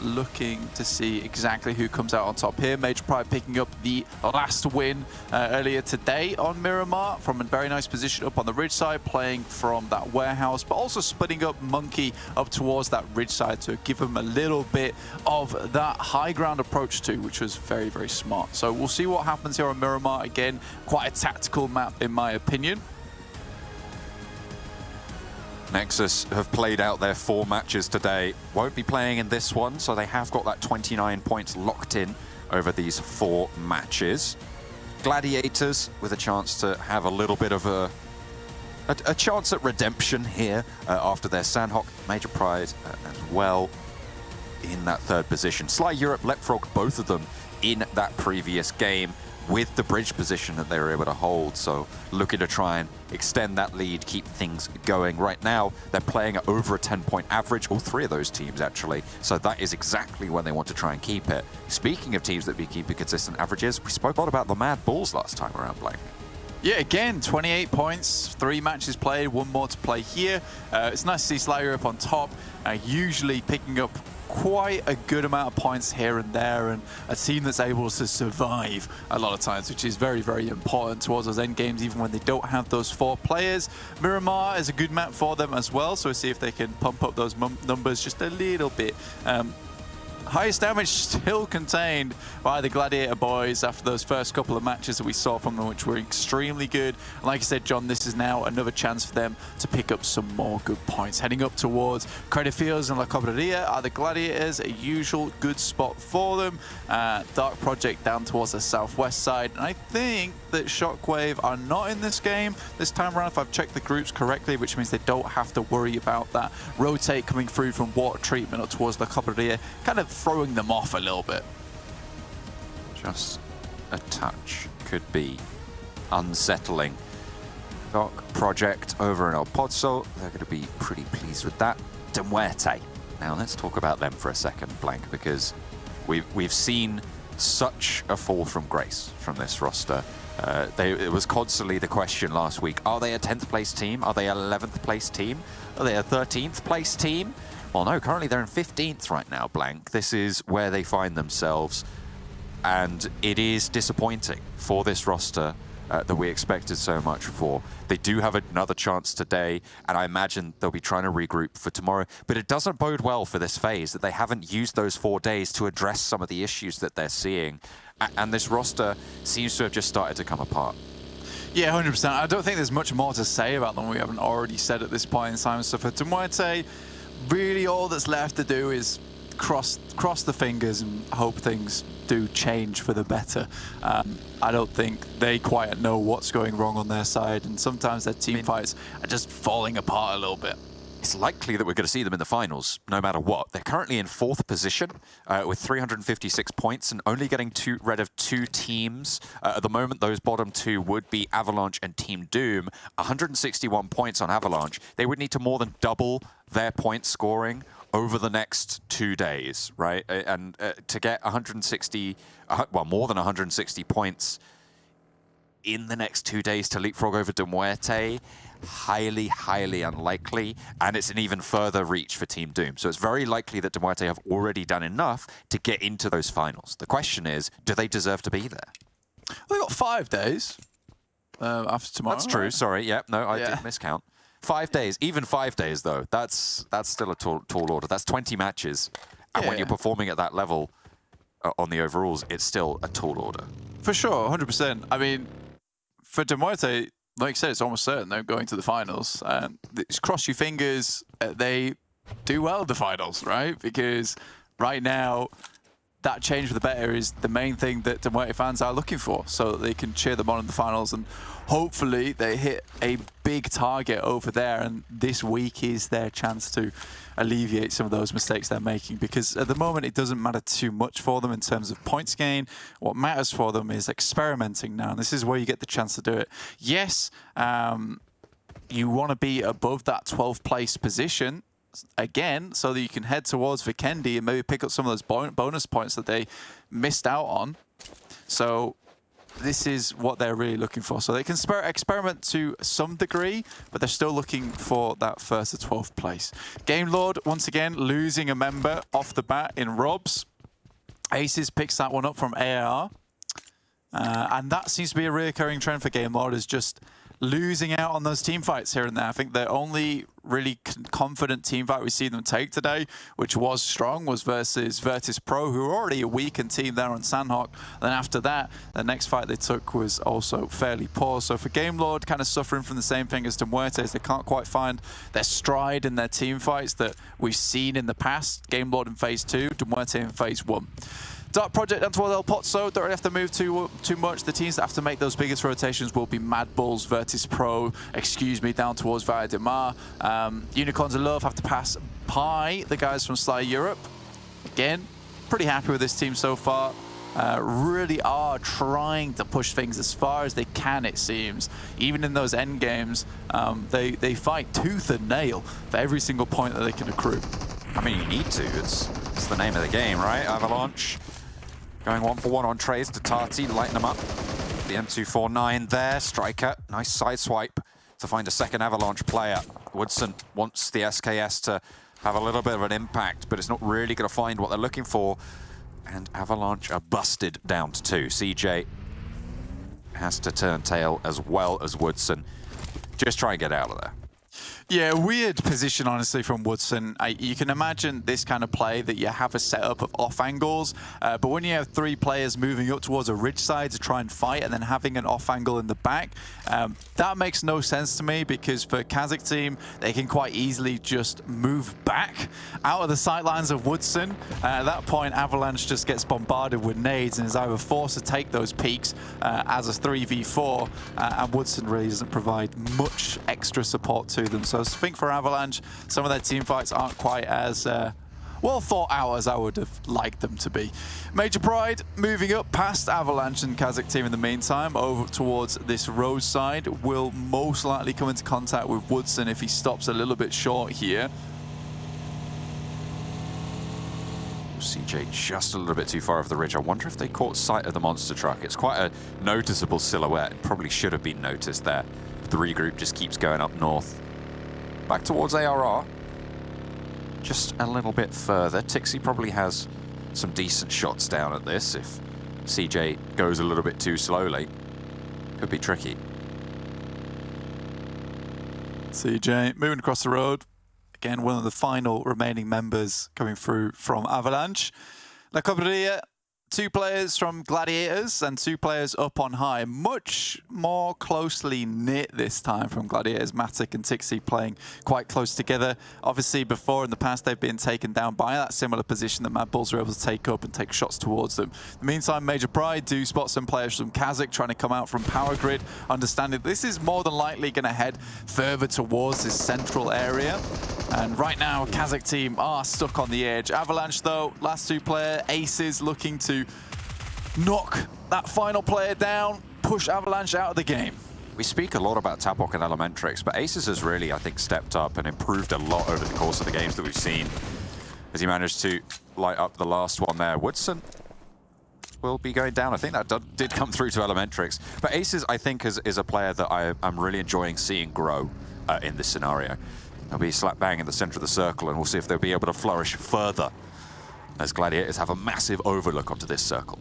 Looking to see exactly who comes out on top here. Major Pride picking up the last win earlier today on Miramar from a very nice position up on the ridge side, playing from that warehouse, but also splitting up Monkey up towards that ridge side to give him a little bit of that high ground approach too, which was very, very smart. So we'll see what happens here on Miramar. Again, quite a tactical map in my opinion. Nexus have played out their 4 matches today. Won't be playing in this one, so they have got that 29 points locked in over these 4 matches. Gladiators with a chance to have a little bit of a chance at redemption here after their Sanhok. Major Pride as well in that 3rd position. Sly Europe, Leapfrog, both of them in that previous game. with the bridge position that they were able to hold. So looking to try and extend that lead, keep things going. Right now, they're playing at over a 10-point average, all three of those teams actually. So that is exactly when they want to try and keep it. Speaking of teams that be keeping consistent averages, we spoke a lot about the MADBULLS last time around, Blank. Yeah, again, 28 points, 3 matches played, 1 more to play here. It's nice to see Sly Europe on top, usually picking up quite a good amount of points here and there, and a team that's able to survive a lot of times, which is very, very important towards those end games, even when they don't have those 4 players. Miramar is a good map for them as well, so we'll see if they can pump up those numbers just a little bit. Highest damage still contained by the Gladiator boys after those first couple of matches that we saw from them, which were extremely good. And like I said, John, this is now another chance for them to pick up some more good points. Heading up towards Credit Fields and La Cobreria are the Gladiators, a usual good spot for them. Dark Project down towards the southwest side. And I think that Shockwave are not in this game this time around, if I've checked the groups correctly, which means they don't have to worry about that rotate coming through from water treatment or towards La Cobreria, kind of throwing them off a little bit. Just a touch could be unsettling. Dark Project over in El Pozo, they're going to be pretty pleased with that. MUERTE. Now let's talk about them for a second, Blank, because we've seen such a fall from grace from this roster. It was constantly the question last week, are they a 10th place team? Are they an 11th place team? Are they a 13th place team? Well, no, currently they're in 15th right now, Blank. This is where they find themselves, and it is disappointing for this roster that we expected so much for. They do have another chance today, and I imagine they'll be trying to regroup for tomorrow, but it doesn't bode well for this phase that they haven't used those 4 days to address some of the issues that they're seeing, and this roster seems to have just started to come apart. Yeah, 100%. I don't think there's much more to say about them we haven't already said at this point in time. So for MUERTE, really all that's left to do is cross the fingers and hope things do change for the better. I don't think they quite know what's going wrong on their side, and sometimes their team fights are just falling apart a little bit. It's likely that we're going to see them in the finals, no matter what. They're currently in 4th position with 356 points and only getting rid of 2 teams. At the moment, those bottom 2 would be Avalanche and Team Doom. 161 points on Avalanche. They would need to more than double their point scoring over the next 2 days, right? And to get 160, well, more than 160 points in the next 2 days to leapfrog over MUERTE, highly, highly unlikely, and it's an even further reach for Team Doom. So it's very likely that MUERTE have already done enough to get into those finals. The question is, do they deserve to be there? Well, they've got 5 days after tomorrow. That's true, sorry. Yeah, no, I did miscount. 5 days, even 5 days though, that's still a tall order. That's 20 matches. And when you're performing at that level on the overalls, it's still a tall order. For sure, 100%. I mean, for MUERTE, like you said, it's almost certain they're going to the finals. Just cross your fingers they do well in the finals, right? Because right now, that change for the better is the main thing that MUERTE fans are looking for, so that they can cheer them on in the finals, and hopefully they hit a big target over there, and this week is their chance to alleviate some of those mistakes they're making, because at the moment it doesn't matter too much for them in terms of points gain. What matters for them is experimenting now, and this is where you get the chance to do it. Yes, you want to be above that 12th place position again, so that you can head towards Vikendi and maybe pick up some of those bonus points that they missed out on. So this is what they're really looking for. So they can experiment to some degree, but they're still looking for that 1st to 12th place. Game Lord, once again, losing a member off the bat in Robs. Aces picks that one up from AR. And that seems to be a reoccurring trend for Game Lord, is just losing out on those team fights here and there. I think the only really confident team fight we see them take today, which was strong, was versus VIRTUS.PRO, who were already a weakened team there on Sanhok. Then after that, the next fight they took was also fairly poor. So for Game Lord, kind of suffering from the same thing as MUERTE, as they can't quite find their stride in their team fights that we've seen in the past. Game Lord in phase 2, MUERTE in phase 1. Dark Project down towards El Pozo, don't really have to move too much. The teams that have to make those biggest rotations will be MADBULLS, VIRTUS.PRO, down towards Via de Mar. Unicorns of Love have to pass by the guys from Sly Europe. Again, pretty happy with this team so far. really are trying to push things as far as they can, it seems. Even in those end games, they fight tooth and nail for every single point that they can accrue. I mean, you need to. It's the name of the game, right? Avalanche going 1-for-1 on trays to Tati, lighten them up. The M249 there, Striker, nice side swipe to find a second Avalanche player. Woodson wants the SKS to have a little bit of an impact, but it's not really going to find what they're looking for. And Avalanche are busted down to 2. CJ has to turn tail as well as Woodson. Just try and get out of there. Yeah, weird position, honestly, from Woodson. You can imagine this kind of play that you have a setup of off angles, but when you have 3 players moving up towards a ridge side to try and fight and then having an off angle in the back, that makes no sense to me, because for KASIK team, they can quite easily just move back out of the sightlines of Woodson. At that point, Avalanche just gets bombarded with nades and is either forced to take those peaks as a 3v4, and Woodson really doesn't provide much extra support to them. So I think for Avalanche, some of their team fights aren't quite as well thought out as I would have liked them to be. Major Pride moving up past Avalanche and KASIK team in the meantime, over towards this roadside, will most likely come into contact with Woodson if he stops a little bit short here. CJ just a little bit too far over the ridge. I wonder if they caught sight of the monster truck. It's quite a noticeable silhouette. It probably should have been noticed there. The regroup just keeps going up north. Back towards ARR. Just a little bit further. Tixi probably has some decent shots down at this if CJ goes a little bit too slowly. Could be tricky. CJ moving across the road. Again, one of the final remaining members coming through from Avalanche. La Cobreria, 2 players from Gladiators and 2 players up on high. Much more closely knit this time from Gladiators. Matic and Tixi playing quite close together. Obviously, before in the past, they've been taken down by that similar position that MADBULLS were able to take up and take shots towards them. In the meantime, Major Pride do spot some players from KASIK trying to come out from Power Grid, understanding this is more than likely going to head further towards this central area. And right now, KASIK team are stuck on the edge. Avalanche, though, last 2 player, Aces looking to knock that final player down, push Avalanche out of the game. We speak a lot about Tapok and Elementrix, but Aces has really, I think, stepped up and improved a lot over the course of the games that we've seen, as he managed to light up the last one there. Woodson will be going down. I think that did come through to Elementrix. But Aces, I think, is a player that I'm really enjoying seeing grow in this scenario. They'll be slap bang in the center of the circle, and we'll see if they'll be able to flourish further as Gladiators have a massive overlook onto this circle.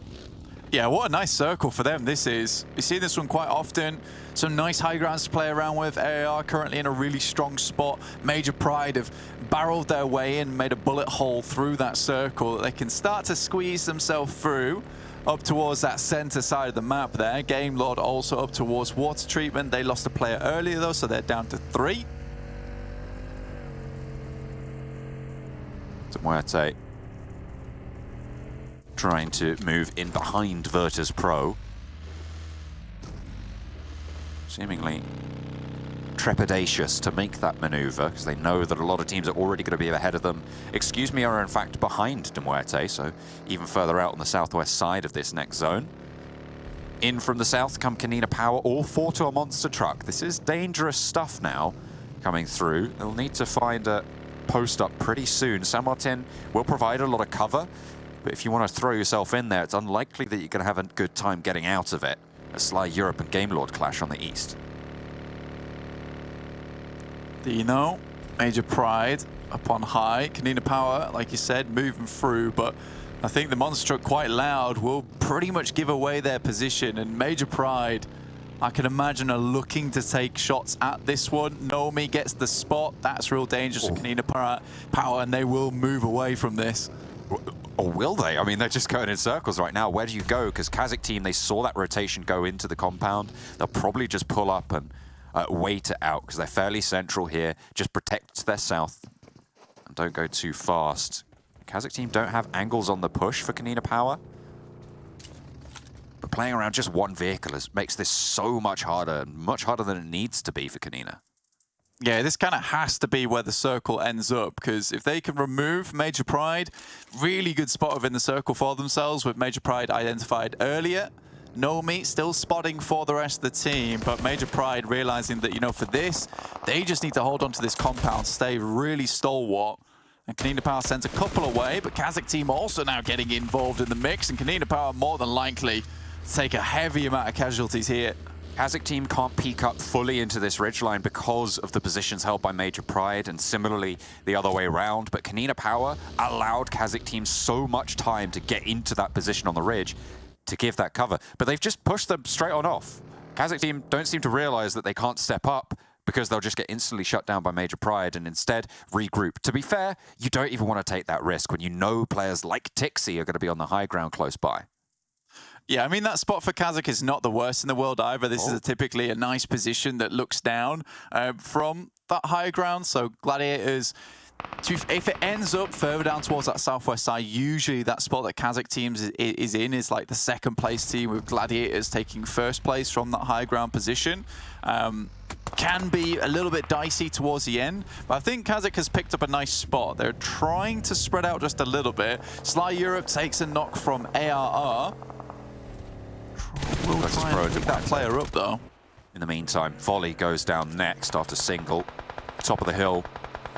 Yeah, what a nice circle for them this is. You see this one quite often. Some nice high grounds to play around with. AR currently in a really strong spot. Major Pride have barreled their way in, made a bullet hole through that circle that they can start to squeeze themselves through up towards that center side of the map there. Game Lord also up towards water treatment. They lost a player earlier though, so they're down to 3. MUERTE trying to move in behind VIRTUS.PRO. Seemingly trepidatious to make that maneuver because they know that a lot of teams are already going to be ahead of them. Excuse me, are in fact behind MUERTE, so even further out on the southwest side of this next zone. In from the south come KONINA Power, all 4 to a monster truck. This is dangerous stuff now coming through. They'll need to find a post up pretty soon. San Martin will provide a lot of cover, but if you want to throw yourself in there, it's unlikely that you're going to have a good time getting out of it. A Sly Europe and Game Lord clash on the east. Dino, Major Pride up on high. KONINA Power, like you said, moving through, but I think the monster truck quite loud will pretty much give away their position, and Major Pride, I can imagine, are looking to take shots at this one. Nomi gets the spot. That's real dangerous for KONINA Power, and they will move away from this. Or will they? I mean, they're just going in circles right now. Where do you go? Because KASIK team, they saw that rotation go into the compound. They'll probably just pull up and wait it out because they're fairly central here. Just protect their south and don't go too fast. KASIK team don't have angles on the push for KONINA Power. But playing around just one vehicle makes this so much harder than it needs to be for KONINA. Yeah, this kind of has to be where the circle ends up, because if they can remove Major Pride, really good spot within the circle for themselves with Major Pride identified earlier. No meat still spotting for the rest of the team, but Major Pride realizing that, you know, for this, they just need to hold on to this compound, stay really stalwart. And KONINA Power sends a couple away, but KASIK team also now getting involved in the mix, and KONINA Power more than likely to take a heavy amount of casualties here. KASIK team can't peek up fully into this ridgeline because of the positions held by Major Pride, and similarly the other way around. But KONINA Power allowed KASIK team so much time to get into that position on the ridge to give that cover. But they've just pushed them straight on off. KASIK team don't seem to realize that they can't step up because they'll just get instantly shut down by Major Pride and instead regroup. To be fair, you don't even want to take that risk when you know players like Tixi are going to be on the high ground close by. Yeah, I mean, that spot for KASIK is not the worst in the world either. This is typically a nice position that looks down from that high ground. So Gladiators, if it ends up further down towards that southwest side, usually that spot that KASIK teams is in is like the second place team, with Gladiators taking first place from that high ground position. Can be a little bit dicey towards the end, but I think KASIK has picked up a nice spot. They're trying to spread out just a little bit. Sly Europe takes a knock from ARR. We'll try and pick that player up though. In the meantime, Volley goes down next after single. Top of the hill,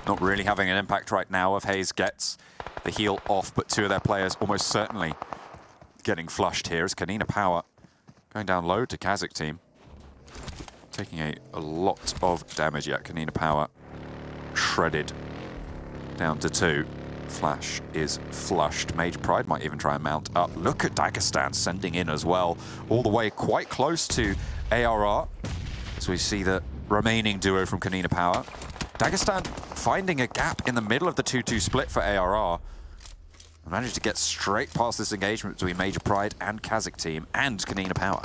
not really having an impact right now. Of Hayes gets the heal off, but two of their players almost certainly getting flushed here as KONINA Power going down low to KASIK team. Taking a lot of damage yet. KONINA Power shredded down to 2. Flash is flushed. Major Pride might even try and mount up. Look at Dagestan sending in as well, all the way quite close to ARR. So we see the remaining duo from KONINA Power. Dagestan finding a gap in the middle of the 2-2 split for ARR. Managed to get straight past this engagement between Major Pride and KASIK team and KONINA Power.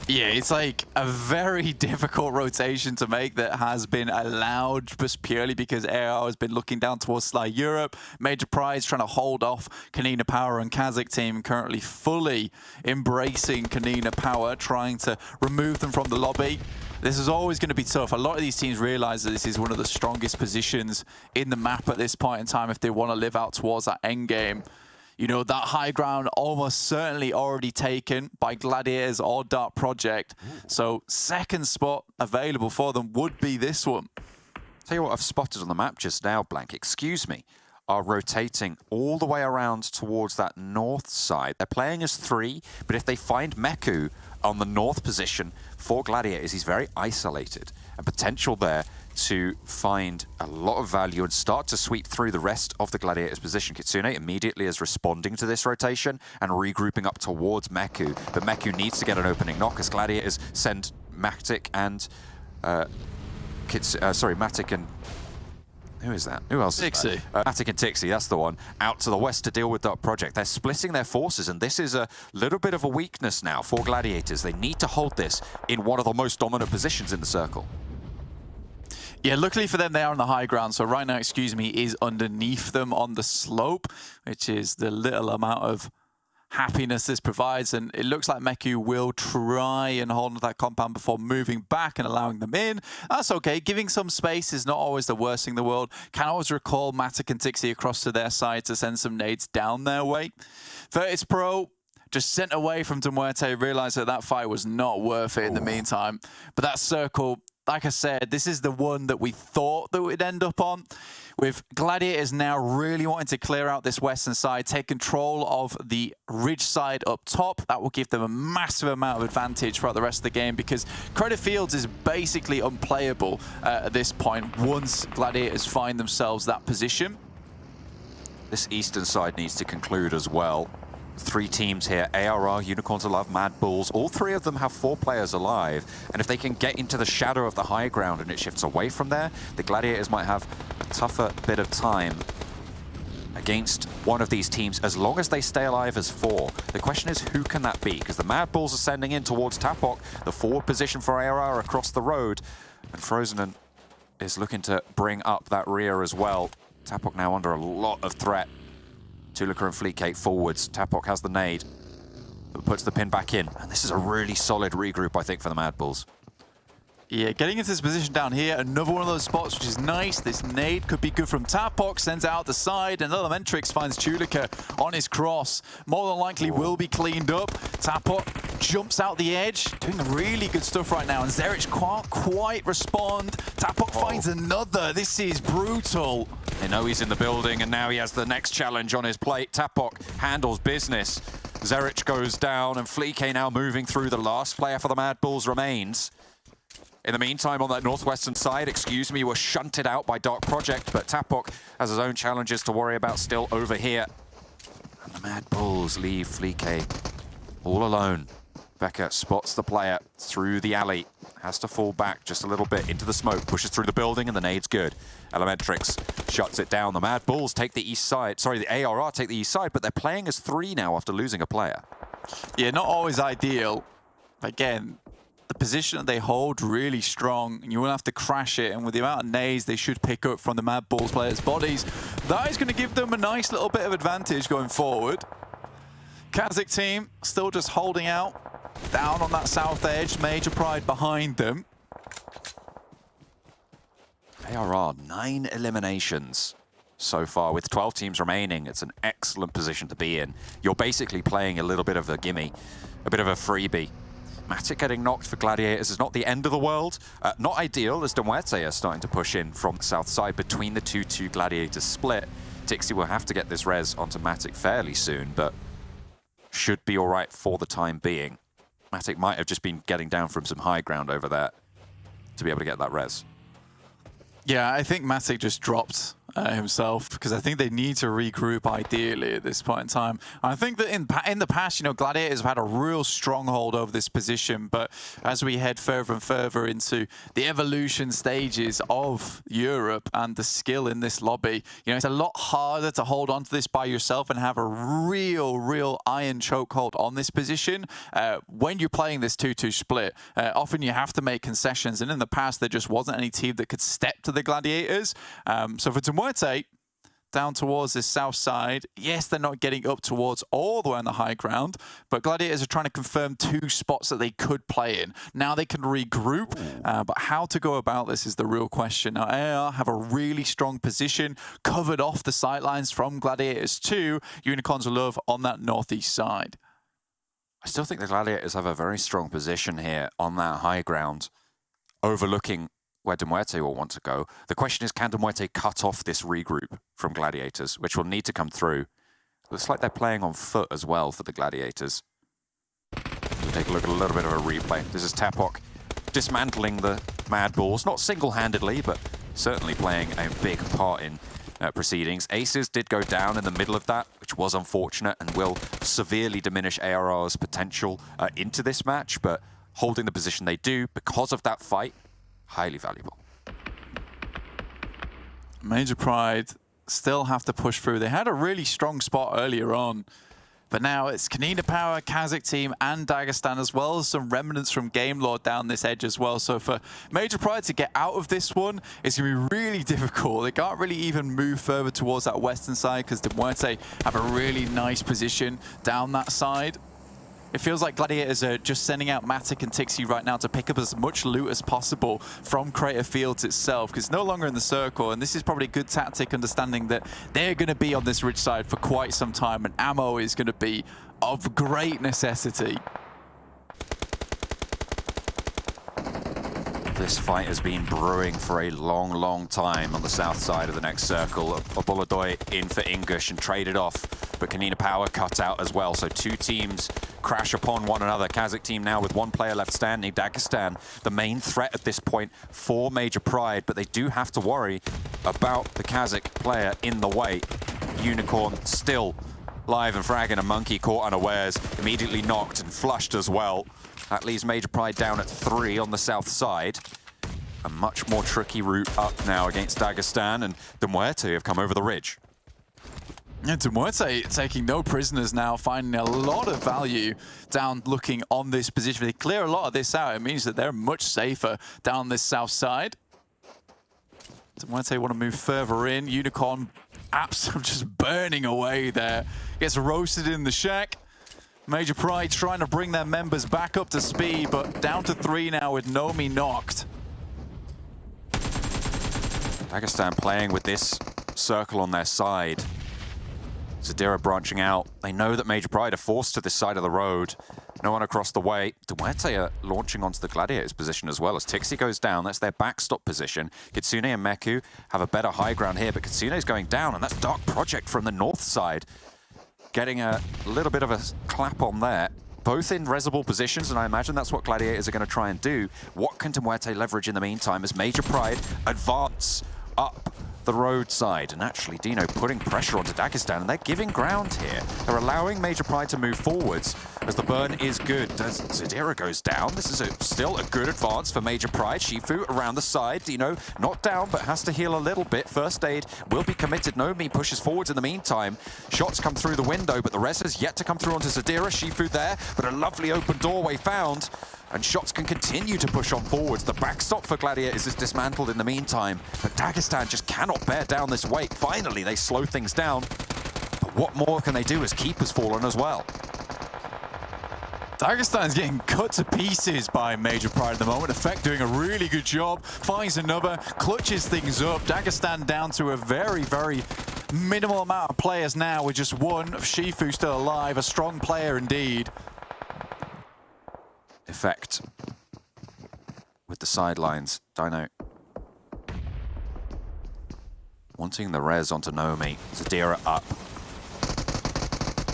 Yeah, it's like a very difficult rotation to make that has been allowed just purely because AR has been looking down towards Sly Europe. Major Pride's trying to hold off KONINA Power, and KASIK team currently fully embracing KONINA Power, trying to remove them from the lobby. This is always going to be tough. A lot of these teams realize that this is one of the strongest positions in the map at this point in time if they want to live out towards that end game. You know, that high ground almost certainly already taken by Gladiators or Dark Project. So second spot available for them would be this one. Tell you what I've spotted on the map just now, Blank, excuse me, are rotating all the way around towards that north side. They're playing as 3, but if they find Meku on the north position for Gladiators, he's very isolated, and potential there to find a lot of value and start to sweep through the rest of the Gladiators position. Kitsune immediately is responding to this rotation and regrouping up towards Meku, but Meku needs to get an opening knock as Gladiators send Matic and Matic and who is that? Who else? Tixi. Matic and Tixi, that's the one, out to the west to deal with Dark Project. They're splitting their forces, and this is a little bit of a weakness now for Gladiators. They need to hold this in one of the most dominant positions in the circle. Yeah, luckily for them, they are on the high ground. So right now, excuse me, is underneath them on the slope, which is the little amount of happiness this provides. And it looks like Meku will try and hold on to that compound before moving back and allowing them in. That's okay. Giving some space is not always the worst thing in the world. Can always recall Matic and Tixi across to their side to send some nades down their way. VIRTUS.PRO just sent away from MUERTE, realized that that fight was not worth it in the meantime. But that circle, like I said, this is the one that we thought that we'd end up on, with Gladiators now really wanting to clear out this western side, take control of the ridge side up top. That will give them a massive amount of advantage throughout the rest of the game, because Credit Fields is basically unplayable at this point once Gladiators find themselves that position. This eastern side needs to conclude as well. 3 teams here, ARR, Unicorns of Love, MADBULLS, all 3 of them have 4 players alive, and if they can get into the shadow of the high ground and it shifts away from there, the Gladiators might have a tougher bit of time against one of these teams as long as they stay alive as 4. The question is, who can that be? Because the MADBULLS are sending in towards Tapok, the forward position for ARR across the road, and Frozen is looking to bring up that rear as well. Tapok now under a lot of threat. Tulika and Fleekate forwards. Tapok has the nade, but puts the pin back in. And this is a really solid regroup, I think, for the MADBULLS. Yeah, getting into this position down here, another one of those spots, which is nice. This nade could be good from Tapok, sends it out the side, and Elementrix finds Chulika on his cross. More than likely will be cleaned up. Tapok jumps out the edge, doing really good stuff right now, and Zerich can't quite respond. Tapok finds another. This is brutal. They know he's in the building, and now he has the next challenge on his plate. Tapok handles business. Zerich goes down, and Fleek now moving through. The last player for the MADBULLS remains. In the meantime, on that northwestern side, excuse me, we're shunted out by Dark Project, but Tapok has his own challenges to worry about still over here. And the MADBULLS leave Fleek all alone. Becca spots the player through the alley, has to fall back just a little bit into the smoke, pushes through the building, and the nade's good. Elementrix shuts it down. The MADBULLS take the east side, sorry, the ARR take the east side, but they're playing as 3 now after losing a player. Yeah, not always ideal. Again, the position that they hold really strong, and you will have to crash it, and with the amount of nades they should pick up from the MADBULLS players' bodies, that is going to give them a nice little bit of advantage going forward. KASIK team still just holding out. Down on that south edge, Major Pride behind them. ARR, 9 eliminations so far with 12 teams remaining. It's an excellent position to be in. You're basically playing a little bit of a gimme, a bit of a freebie. Matic getting knocked for Gladiators is not the end of the world. Not ideal, as MUERTE are starting to push in from the south side between the 2-2 Gladiators split. Tixi will have to get this res onto Matic fairly soon, but should be all right for the time being. Matic might have just been getting down from some high ground over there to be able to get that res. Yeah, I think Matic just dropped himself, because I think they need to regroup ideally at this point in time. And I think that in the past, you know, Gladiators have had a real stronghold over this position, but as we head further and further into the evolution stages of Europe and the skill in this lobby, you know, it's a lot harder to hold on to this by yourself and have a real iron chokehold on this position when you're playing this 2-2 split. Often you have to make concessions, and in the past there just wasn't any team that could step to the Gladiators. So for MUERTE down towards this south side, yes, they're not getting up towards all the way on the high ground, but Gladiators are trying to confirm 2 spots that they could play in. Now they can regroup, but how to go about this is the real question. Now AR have a really strong position, covered off the sightlines from Gladiators 2. Unicorns of Love on that northeast side. I still think the Gladiators have a very strong position here on that high ground, overlooking where MUERTE will want to go. The question is, can MUERTE cut off this regroup from Gladiators, which will need to come through? Looks like they're playing on foot as well for the Gladiators. We'll take a look at a little bit of a replay. This is Tapok dismantling the MADBULLS, not single-handedly, but certainly playing a big part in proceedings. Aces did go down in the middle of that, which was unfortunate and will severely diminish ARR's potential into this match, but holding the position they do because of that fight, highly valuable. Major Pride still have to push through. They had a really strong spot earlier on, but now it's KONINA Power, KASIK team, and Dagestan, as well as some remnants from Game Lord down this edge as well. So for Major Pride to get out of this one, it's going to be really difficult. They can't really even move further towards that western side because MUERTE have a really nice position down that side. It feels like Gladiators are just sending out Matic and Tixi right now to pick up as much loot as possible from Crater Fields itself, because it's no longer in the circle, and this is probably a good tactic, understanding that they're going to be on this ridge side for quite some time, and ammo is going to be of great necessity. This fight has been brewing for a long time on the south side of the next circle. Oboladoy in for English and traded off, but KONINA Power cut out as well. So 2 teams crash upon one another. KASIK team now with 1 player left standing. Dagestan, the main threat at this point for Major Pride, but they do have to worry about the KASIK player in the way. Unicorn still live and fragging, a Monkey caught unawares, immediately knocked and flushed as well. That leaves Major Pride down at 3 on the south side. A much more tricky route up now against Dagestan, and MUERTE have come over the ridge. And MUERTE taking no prisoners now, finding a lot of value down looking on this position. If they clear a lot of this out, it means that they're much safer down this south side. MUERTE want to move further in. Unicorn absolutely just burning away there. Gets roasted in the shack. Major Pride trying to bring their members back up to speed, but down to 3 now with Nomi knocked. Dagestan playing with this circle on their side. Zadira branching out. They know that Major Pride are forced to this side of the road. No one across the way. MUERTE are launching onto the Gladiators position as well as Tixi goes down. That's their backstop position. Kitsune and Meku have a better high ground here, but Kitsune's going down, and that's Dark Project from the north side. Getting a little bit of a clap on there. Both in resable positions, and I imagine that's what Gladiators are going to try and do. What can MUERTE leverage in the meantime as Major Pride advance up the roadside? And actually, Dino putting pressure onto Dagestan, and they're giving ground here. They're allowing Major Pride to move forwards as the burn is good. As Zadira goes down, this is still a good advance for Major Pride. Shifu around the side. Dino not down, but has to heal a little bit. First aid will be committed. Nomi pushes forwards in the meantime. Shots come through the window, but the res has yet to come through onto Zadira. Shifu there, but a lovely open doorway found. And shots can continue to push on forwards. The backstop for Gladiators is dismantled in the meantime, but Dagestan just cannot bear down this weight. Finally, they slow things down. But what more can they do as Keep has fallen as well? Dagestan's getting cut to pieces by Major Pride at the moment. Effect doing a really good job. Finds another, clutches things up. Dagestan down to a very, very minimal amount of players now with just one. Shifu still alive, a strong player indeed. Effect with the sidelines. Dino wanting the res onto Nomi. Zadira up.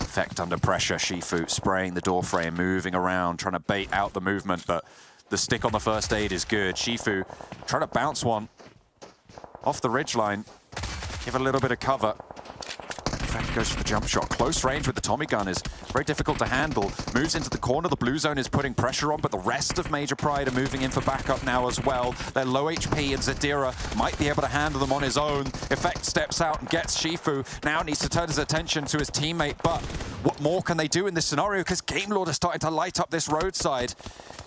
Effect under pressure. Shifu spraying the door frame, moving around, trying to bait out the movement, but the stick on the first aid is good. Shifu trying to bounce one off the ridgeline, give a little bit of cover. Effect goes for the jump shot. Close range with the Tommy gun is very difficult to handle. Moves into the corner. The blue zone is putting pressure on, but the rest of Major Pride are moving in for backup now as well. They're low HP, and Zadira might be able to handle them on his own. Effect steps out and gets Shifu. Now needs to turn his attention to his teammate, but what more can they do in this scenario? Because Game Lord is starting to light up this roadside.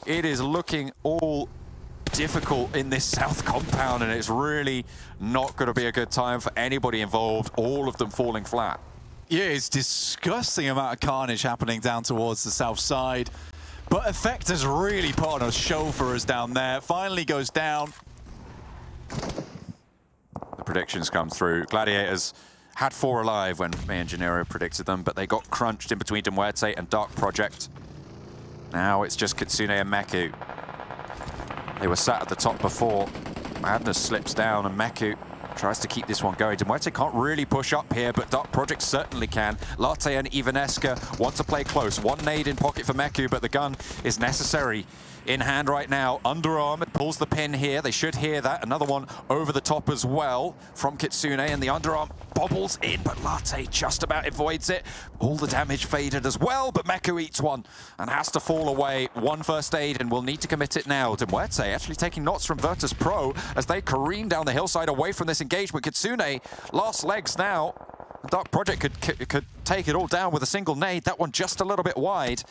It is looking all difficult in this south compound, and it's really not going to be a good time for anybody involved. All of them falling flat. Yeah, it's disgusting amount of carnage happening down towards the south side. But Effect has really put on a show for us down there. Finally goes down. The predictions come through. Gladiators had 4 alive when me and Gennaro predicted them, but they got crunched in between MUERTE and Dark Project. Now it's just Kitsune and Meku. They were sat at the top before. Madness slips down and Meku tries to keep this one going. MUERTE can't really push up here, but Dark Project certainly can. Latte and Ivaneska want to play close. One nade in pocket for Meku, but the gun is necessary in hand right now. Underarm, it pulls the pin here. They should hear that. Another one over the top as well from Kitsune, and the underarm bobbles in, but Latte just about avoids it. All the damage faded as well, but Meku eats one and has to fall away. One first aid, and will need to commit it now. MUERTE actually taking knots from VIRTUS.PRO as they careen down the hillside away from this engagement. Kitsune, last legs now. Dark Project could take it all down with a single nade. That one just a little bit wide.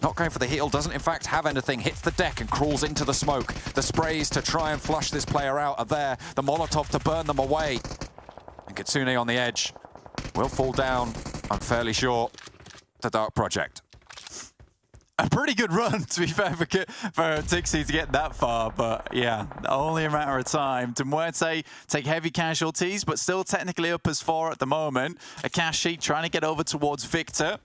Not going for the heal, doesn't in fact have anything, hits the deck and crawls into the smoke. The sprays to try and flush this player out are there. The Molotov to burn them away. And Kitsune on the edge will fall down, I'm fairly sure, to Dark Project. A pretty good run, to be fair, for Tixi to get that far, but yeah, only a matter of time. MUERTE take heavy casualties, but still technically up as 4 at the moment. Akashi trying to get over towards Victor.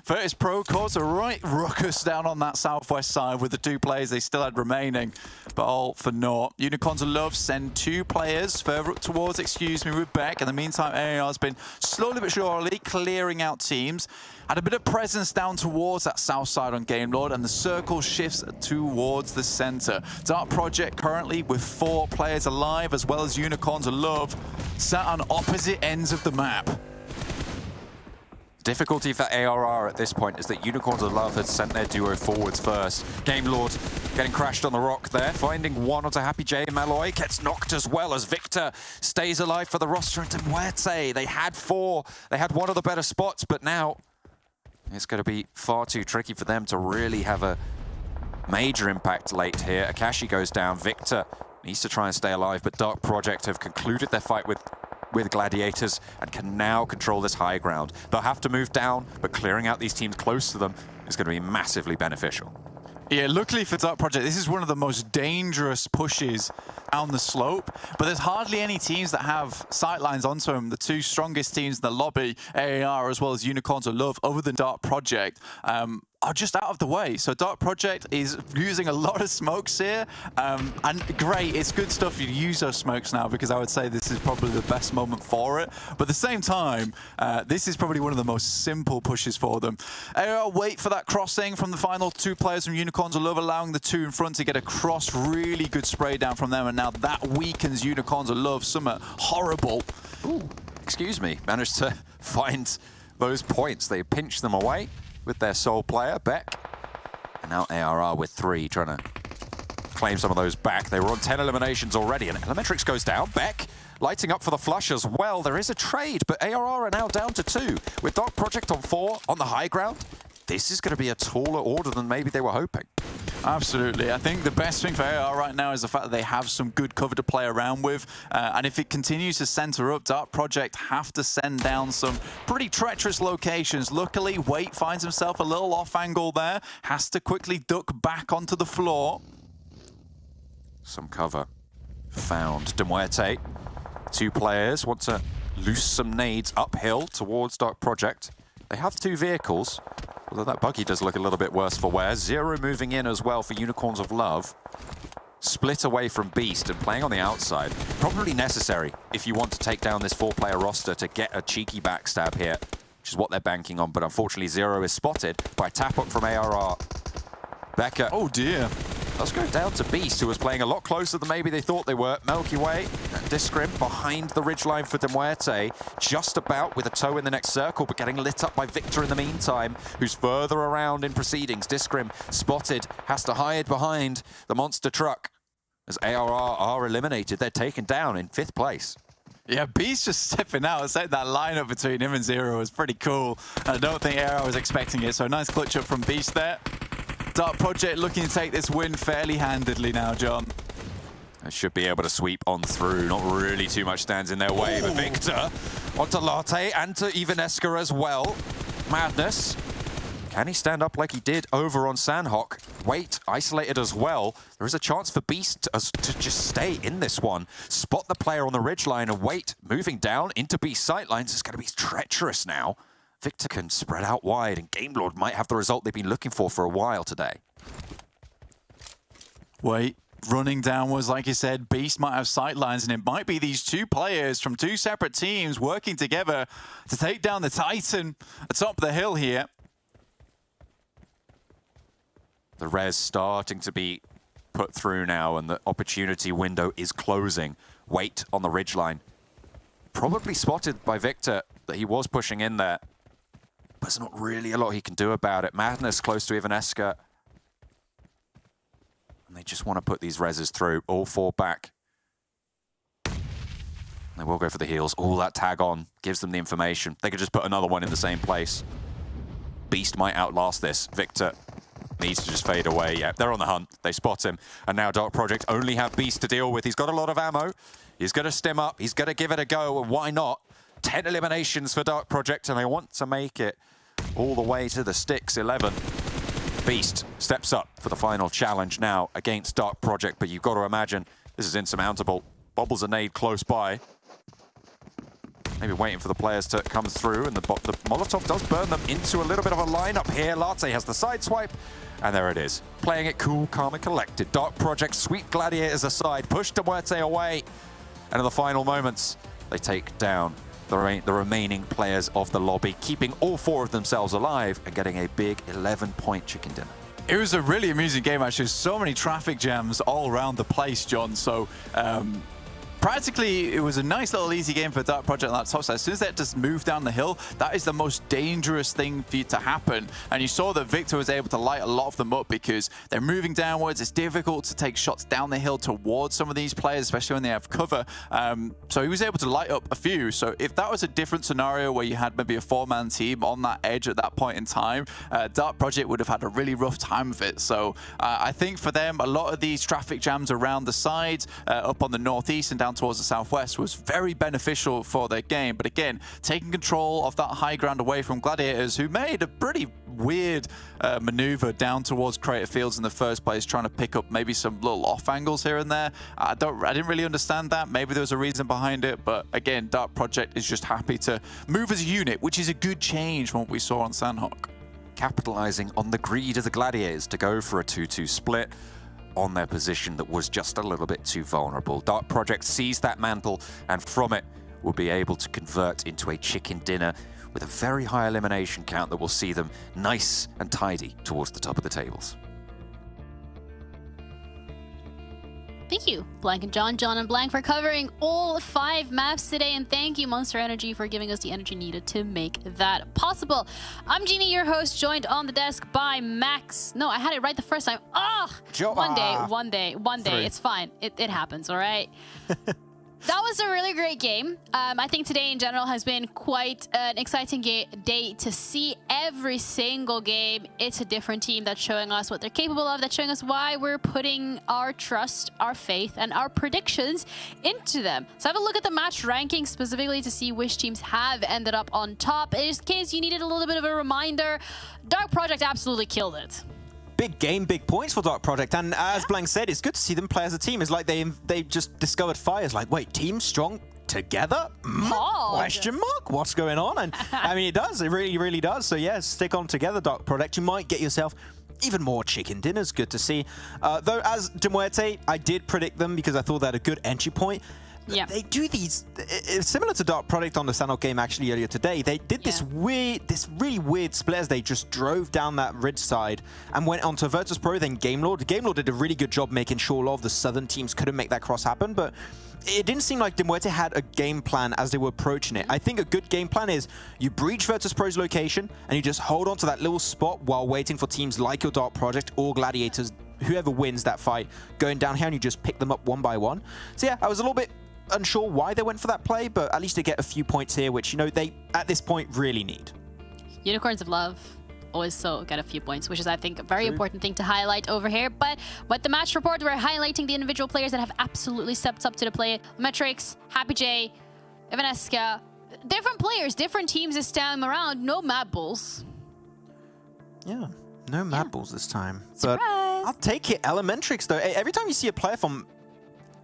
VIRTUS.PRO caused a right ruckus down on that southwest side with the 2 players they still had remaining, but all for naught. Unicorns of Love send 2 players further up towards, with Beck. In the meantime, AR has been slowly but surely clearing out teams. Had a bit of presence down towards that south side on Game Lord, and the circle shifts towards the center. Dark Project currently with 4 players alive, as well as Unicorns of Love, sat on opposite ends of the map. Difficulty for ARR at this point is that Unicorns of Love had sent their duo forwards first. Game Lord getting crashed on the rock there, finding one onto Happy J. Malloy, gets knocked as well as Victor stays alive for the roster into MUERTE. They had 4, they had one of the better spots, but now it's going to be far too tricky for them to really have a major impact late here. Akashi goes down, Victor needs to try and stay alive, but Dark Project have concluded their fight with Gladiators and can now control this high ground. They'll have to move down, but clearing out these teams close to them is going to be massively beneficial. Yeah, luckily for Dark Project, this is one of the most dangerous pushes down the slope, but there's hardly any teams that have sightlines onto them. The two strongest teams in the lobby, AAR as well as Unicorns of Love, other than Dark Project, are just out of the way. So Dark Project is using a lot of smokes here, and great, it's good stuff you use those smokes now, because I would say this is probably the best moment for it. But at the same time, this is probably one of the most simple pushes for them. AR wait for that crossing from the final two players from Unicorns of Love, allowing the two in front to get a cross. Really good spray down from them, and now that weakens Unicorns of Love. Somewhat horrible. Ooh, excuse me, managed to find those points. They pinched them away with their sole player, Beck. And now ARR with 3, trying to claim some of those back. They were on 10 eliminations already, and Elementrix goes down. Beck lighting up for the flush as well. There is a trade, but ARR are now down to 2. With Dark Project on 4 on the high ground, this is going to be a taller order than maybe they were hoping. Absolutely. I think the best thing for AR right now is the fact that they have some good cover to play around with. And if it continues to center up, Dark Project have to send down some pretty treacherous locations. Luckily, Wait finds himself a little off angle there. Has to quickly duck back onto the floor. Some cover found. MUERTE, 2 players want to loose some nades uphill towards Dark Project. They have 2 vehicles. Although that buggy does look a little bit worse for wear. Zero moving in as well for Unicorns of Love. Split away from Beast and playing on the outside. Probably necessary if you want to take down this 4-player roster to get a cheeky backstab here, which is what they're banking on. But unfortunately, Zero is spotted by tap-up from ARR. Becca. Oh dear. Let's go down to Beast, who was playing a lot closer than maybe they thought they were. Milky Way, Discrim behind the ridgeline for MUERTE, just about with a toe in the next circle, but getting lit up by Victor in the meantime, who's further around in proceedings. Discrim spotted, has to hide behind the monster truck. As ARR are eliminated, they're taken down in 5th place. Yeah, Beast just stepping out. I said that lineup between him and Zero was pretty cool. I don't think ARR was expecting it, so nice clutch up from Beast there. Dark Project looking to take this win fairly handedly now, John. They should be able to sweep on through. Not really too much stands in their way, but Victor onto Latte and to Evanesca as well. Madness. Can he stand up like he did over on Sanhok? Wait, isolated as well. There is a chance for Beast to just stay in this one. Spot the player on the ridgeline and Wait moving down into Beast sightlines. It's going to be treacherous now. Victor can spread out wide, and Gamelord might have the result they've been looking for a while today. Wait, running downwards, like you said, Beast might have sightlines, and it might be these 2 players from 2 separate teams working together to take down the Titan atop the hill here. The res starting to be put through now, and the opportunity window is closing. Wait on the ridgeline. Probably spotted by Victor that he was pushing in there. There's not really a lot he can do about it. Madness close to Evanesca. And they just want to put these reses through. All 4 back. They will go for the heals. All that tag on gives them the information. They could just put another one in the same place. Beast might outlast this. Victor needs to just fade away. Yeah, they're on the hunt. They spot him. And now Dark Project only have Beast to deal with. He's got a lot of ammo. He's going to stim up. He's going to give it a go. And why not? 10 eliminations for Dark Project, and they want to make it all the way to the sticks. 11. Beast steps up for the final challenge now against Dark Project, but you've got to imagine this is insurmountable. Bobbles a nade close by. Maybe waiting for the players to come through, and the Molotov does burn them into a little bit of a lineup here. Latte has the side swipe, and there it is. Playing it cool, calm, and collected. Dark Project sweep Gladiators aside, push MUERTE away, and in the final moments, they take down the remaining players of the lobby, keeping all 4 of themselves alive and getting a big 11-point chicken dinner. It was a really amusing game, actually. So many traffic jams all around the place, John. So practically, it was a nice little easy game for Dark Project on that top side. As soon as they just move down the hill, that is the most dangerous thing for you to happen. And you saw that Victor was able to light a lot of them up because they're moving downwards. It's difficult to take shots down the hill towards some of these players, especially when they have cover. So he was able to light up a few. So if that was a different scenario where you had maybe a 4-man team on that edge at that point in time, Dark Project would have had a really rough time of it. So I think for them, a lot of these traffic jams around the sides, up on the northeast and down down towards the southwest was very beneficial for their game. But again, taking control of that high ground away from Gladiators, who made a pretty weird maneuver down towards Crater Fields in the first place, trying to pick up maybe some little off angles here and there. I didn't really understand that. Maybe there was a reason behind it, but again, Dark Project is just happy to move as a unit, which is a good change from what we saw on Sanhok. Capitalizing on the greed of the Gladiators to go for a 2-2 split on their position that was just a little bit too vulnerable. Dark Project sees that mantle, and from it will be able to convert into a chicken dinner with a very high elimination count that will see them nice and tidy towards the top of the tables. Thank you, Blank and John and Blank, for covering all 5 maps today, and thank you, Monster Energy, for giving us the energy needed to make that possible. I'm Jeannie, your host, joined on the desk by Max. No, I had it right the first time. One day. It's fine. It happens, all right? That was a really great game. I think today in general has been quite an exciting day to see every single game. It's a different team that's showing us what they're capable of, that's showing us why we're putting our trust, our faith, and our predictions into them. So have a look at the match rankings specifically to see which teams have ended up on top. In case you needed a little bit of a reminder, Dark Project absolutely killed it. Big game, big points for Dark Project, and as Blank said, it's good to see them play as a team. It's like they just discovered fire. It's like, wait, team strong together? Question mark? What's going on? And I mean, it does. It really does. So yeah, stick on together, Dark Project. You might get yourself even more chicken dinners. Good to see. Though, as MUERTE, I did predict them because I thought they had a good entry point. Yeah. They do these, similar to Dark Project on the Sanhok game actually earlier today. They did this really weird split as they just drove down that ridge side and went on to VIRTUS.PRO, then GameLord. GameLord did a really good job making sure a lot of the southern teams couldn't make that cross happen, but it didn't seem like MUERTE had a game plan as they were approaching it. I think a good game plan is you breach VIRTUS.PRO's location and you just hold on to that little spot while waiting for teams like your Dark Project or Gladiators, whoever wins that fight, going down here, and you just pick them up one by one. So yeah, I was a little bit unsure why they went for that play, but at least they get a few points here, which, you know, they at this point really need. Unicorns of Love always so get a few points, which is, I think, a very important thing to highlight over here. But with the match report, we're highlighting the individual players that have absolutely stepped up to the plate. Metrics, Happy J, Evanesca, different players, different teams this time around. No MADBULLS. Yeah, no MADBULLS this time. Surprise. But I'll take it. Elementrix, though. Every time you see a player from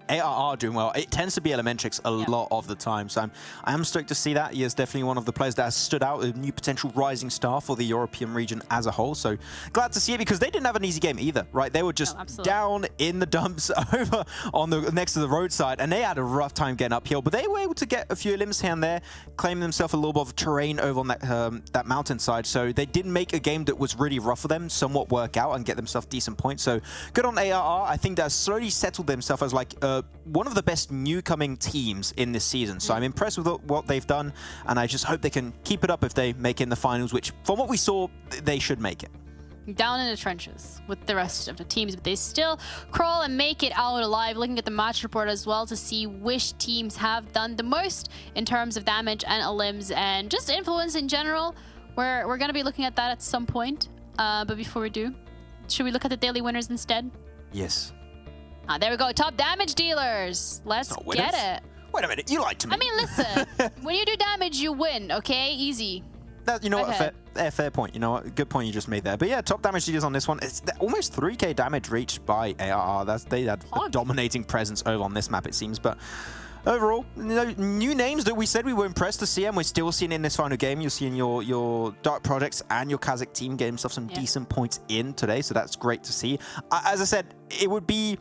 ARR doing well, it tends to be Elementrix a lot of the time. So I am stoked to see that. He is definitely one of the players that has stood out, a new potential rising star for the European region as a whole. So glad to see it, because they didn't have an easy game either, right? They were just down in the dumps over on the next to the roadside, and they had a rough time getting uphill, but they were able to get a few limbs here and there, claiming themselves a little bit of terrain over on that mountainside. So they did make a game that was really rough for them somewhat work out and get themselves decent points. So good on ARR. I think they've slowly settled themselves as like one of the best new-coming teams in this season. So I'm impressed with what they've done, and I just hope they can keep it up if they make it in the finals, which, from what we saw, they should make it. Down in the trenches with the rest of the teams, but they still crawl and make it out alive. Looking at the match report as well to see which teams have done the most in terms of damage and elims and just influence in general. We're going to be looking at that at some point. But before we do, should we look at the daily winners instead? Yes. There we go. Top damage dealers. Let's get it. Wait a minute. You lied to me. I mean, listen. When you do damage, you win, okay? Easy. You know what? Fair point. You know what? Good point you just made there. But yeah, top damage dealers on this one. It's almost 3k damage reached by ARR. They had a dominating presence over on this map, it seems. But overall, new names that we said we were impressed to see, and we're still seeing in this final game. You're seeing your Dark Projects and your KASIK team getting themselves some decent points in today. So that's great to see. As I said, it would be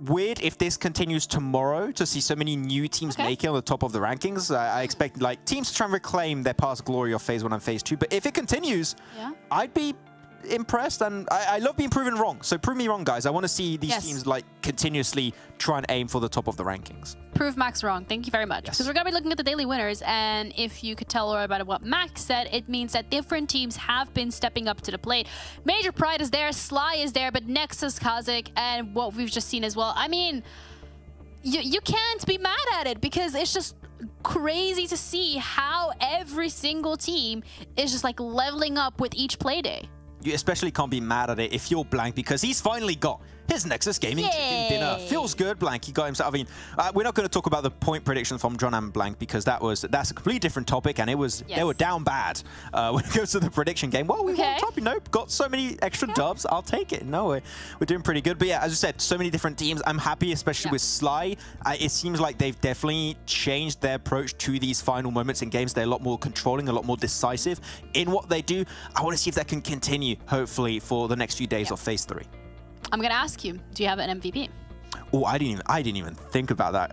weird if this continues tomorrow to see so many new teams make it on the top of the rankings. I expect like teams to try and reclaim their past glory of phase 1 and phase 2. But if it continues, I'd be impressed, and I love being proven wrong. So prove me wrong, guys. I want to see these teams like continuously try and aim for the top of the rankings. Prove Max wrong. Thank you very much. Because we're going to be looking at the daily winners, and if you could tell about what Max said, it means that different teams have been stepping up to the plate. Major Pride is there, Sly is there, but NEXUS, KASIK, and what we've just seen as well. I mean, you can't be mad at it, because it's just crazy to see how every single team is just like leveling up with each play day. You especially can't be mad at it if you're Blank, because he's finally got His Nexus Gaming Chicken Dinner. Feels good, Blank. He got himself. I mean, we're not going to talk about the point prediction from John and Blank because that's a completely different topic, and they were down bad when it goes to the prediction game. Well, we won top, you know, got so many extra dubs. I'll take it. No, we're doing pretty good. But yeah, as I said, so many different teams. I'm happy, especially with Sly. It seems like they've definitely changed their approach to these final moments in games. They're a lot more controlling, a lot more decisive in what they do. I want to see if that can continue, hopefully, for the next few days of Phase 3. I'm gonna ask you, do you have an MVP? Oh, I didn't even think about that.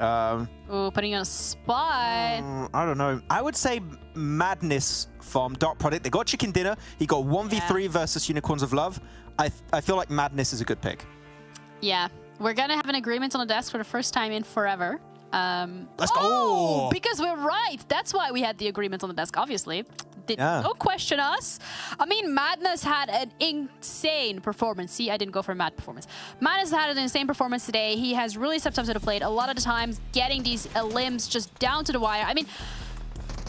Oh, putting you on a spot. I don't know. I would say Madness from Dark Product. They got Chicken Dinner. He got 1v3 versus Unicorns of Love. I feel like Madness is a good pick. Yeah, we're gonna have an agreement on the desk for the first time in forever. Let's go! Because we're right. That's why we had the agreement on the desk, obviously. Don't question us. I mean, Madness had an insane performance. See, I didn't go for a mad performance. Madness had an insane performance today. He has really stepped up to the plate a lot of the times, getting these limbs just down to the wire. I mean,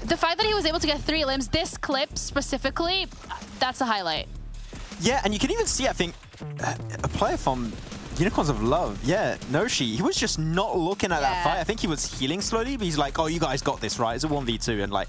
the fact that he was able to get 3 limbs, this clip specifically, that's a highlight. Yeah, and you can even see, I think, a player from Unicorns of Love, Noshi, he was just not looking at that fight. I think he was healing slowly, but he's like, oh, you guys got this, right? It's a 1v2, and like,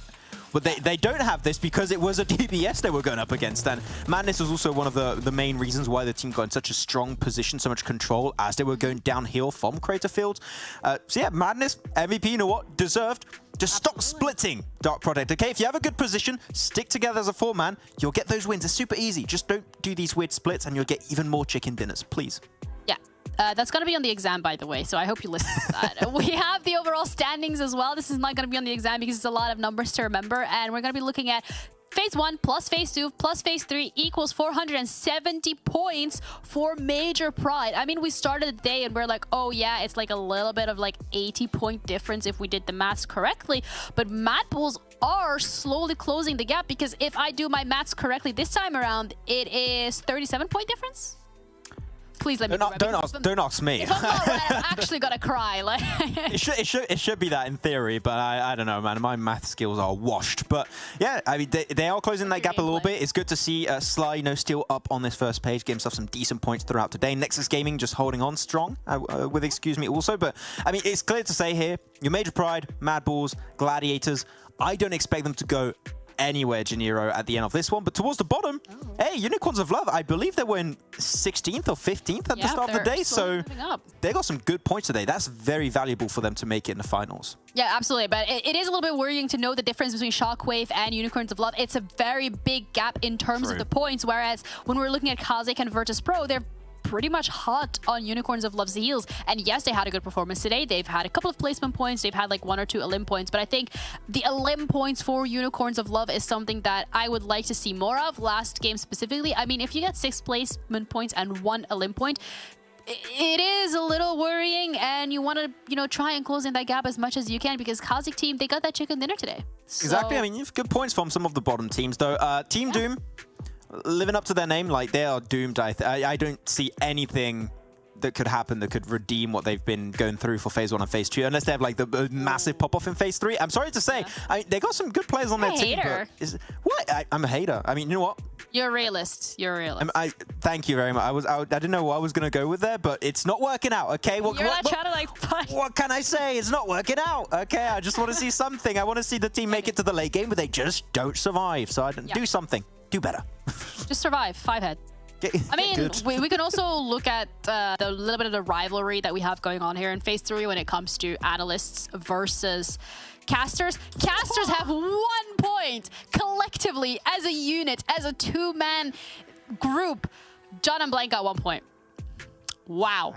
but they don't have this because it was a DBS they were going up against. And Madness was also one of the main reasons why the team got in such a strong position, so much control as they were going downhill from Crater Field. So yeah, Madness, MVP, you know what? Deserved. Just stop splitting, Dark Product, okay? If you have a good position, stick together as a 4-man, you'll get those wins. It's super easy. Just don't do these weird splits and you'll get even more chicken dinners, please. Yeah. That's going to be on the exam, by the way, so I hope you listen to that. We have the overall standings as well. This is not going to be on the exam because it's a lot of numbers to remember, and we're going to be looking at Phase 1 plus Phase 2 plus Phase 3 equals 470 points for Major Pride. I mean, we started the day and we're like, oh yeah, it's like a little bit of like 80-point difference if we did the maths correctly, but MADBULLS are slowly closing the gap because if I do my maths correctly this time around, it is 37-point difference. Please let me don't ask me. If I'm not right, I'm actually gonna cry. Like it should be that in theory, but I don't know, man. My math skills are washed. But yeah, I mean they are closing that gap a little bit. It's good to see Sly, you know, still up on this first page, getting himself some decent points throughout today. Nexus Gaming just holding on strong with excuse me also. But I mean, it's clear to say here, your Major Pride, MADBULLS, Gladiators. I don't expect them to go anywhere, Janiro, at the end of this one, but towards the bottom, hey, Unicorns of Love, I believe they were in 16th or 15th at the start of the day, so they got some good points today. That's very valuable for them to make it in the finals. Yeah, absolutely, but it is a little bit worrying to know the difference between SHOCKWAVE and Unicorns of Love. It's a very big gap in terms of the points, whereas when we're looking at KASIK and VIRTUS.PRO, they're pretty much hot on Unicorns of Love's heels. And yes, they had a good performance today. They've had a couple of placement points. They've had like 1 or 2 elim points. But I think the elim points for Unicorns of Love is something that I would like to see more of. Last game specifically, I mean, if you get 6 placement points and 1 elim point, it is a little worrying, and you want to, you know, try and close in that gap as much as you can because KASIK team, they got that chicken dinner today. So, exactly. I mean, you've good points from some of the bottom teams, though. Team Doom, living up to their name, like they are doomed. I don't see anything that could happen that could redeem what they've been going through for Phase 1 and Phase 2, unless they have like the massive pop-off in Phase 3. I'm sorry to say, they got some good players on their team. But I'm a hater. I mean, you know what? You're a realist. You're a realist. Thank you very much. I didn't know what I was going to go with there, but it's not working out, okay? You're not trying to like push. What can I say? It's not working out, okay? I just want to see something. I want to see the team make it to the late game, but they just don't survive. So I do something. Do better. Just survive. 5-head. I mean, we can also look at the little bit of the rivalry that we have going on here in Phase 3 when it comes to analysts versus casters. Casters have 1 point collectively as a unit, as a 2-man group. John and Blank got 1 point. Wow.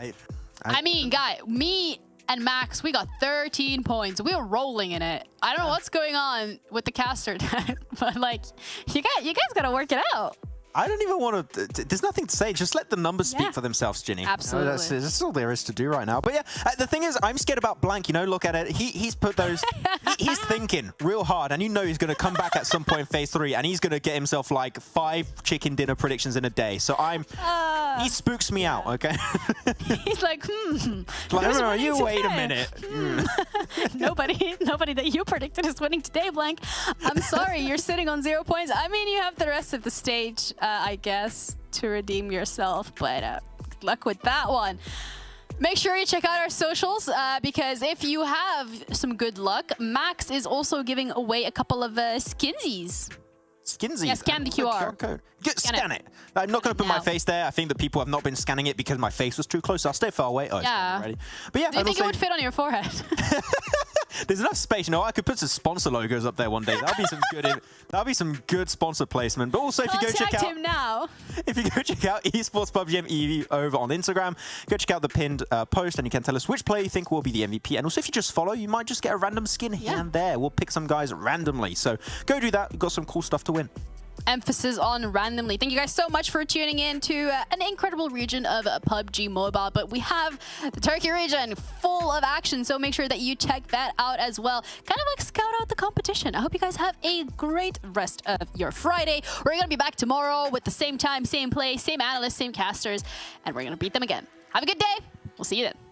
I mean, me and Max, we got 13 points. We were rolling in it. I don't know what's going on with the caster, but like, you guys gotta work it out. I don't even want to... There's nothing to say. Just let the numbers speak for themselves, Ginny. Absolutely. That's all there is to do right now. But yeah, the thing is, I'm scared about Blank. You know, look at it. He's put those... he's thinking real hard, and you know he's going to come back at some point in Phase 3, and he's going to get himself like 5 chicken dinner predictions in a day. So he spooks me out, okay? He's like, Like, you wait a minute. Nobody that you predicted is winning today, Blank. I'm sorry, you're sitting on 0 points. I mean, you have the rest of the stage, I guess, to redeem yourself, but Good luck with that one. Make sure you check out our socials because if you have some good luck, Max is also giving away a couple of skinsies. Skinsies? Yeah, scan the QR code. Scan it. I'm not going to put my face there. I think that people have not been scanning it because my face was too close. So I'll stay far away. Oh, yeah. Ready. But yeah, do you think it would fit on your forehead? There's enough space. You know, I could put some sponsor logos up there one day. That'll be some good. That'll be some good sponsor placement. But also, if you go check out him now. If you go check out Esports PUBGM EU over on Instagram, go check out the pinned post, and you can tell us which player you think will be the MVP. And also, if you just follow, you might just get a random skin here and there. We'll pick some guys randomly. So go do that. We've got some cool stuff to win. Emphasis on randomly. Thank you guys so much for tuning in to an incredible region of PUBG Mobile, but we have the Turkey region full of action, so make sure that you check that out as well. Kind of like scout out the competition. I hope you guys have a great rest of your Friday. We're going to be back tomorrow with the same time, same place, same analysts, same casters, and we're going to beat them again. Have a good day. We'll see you then.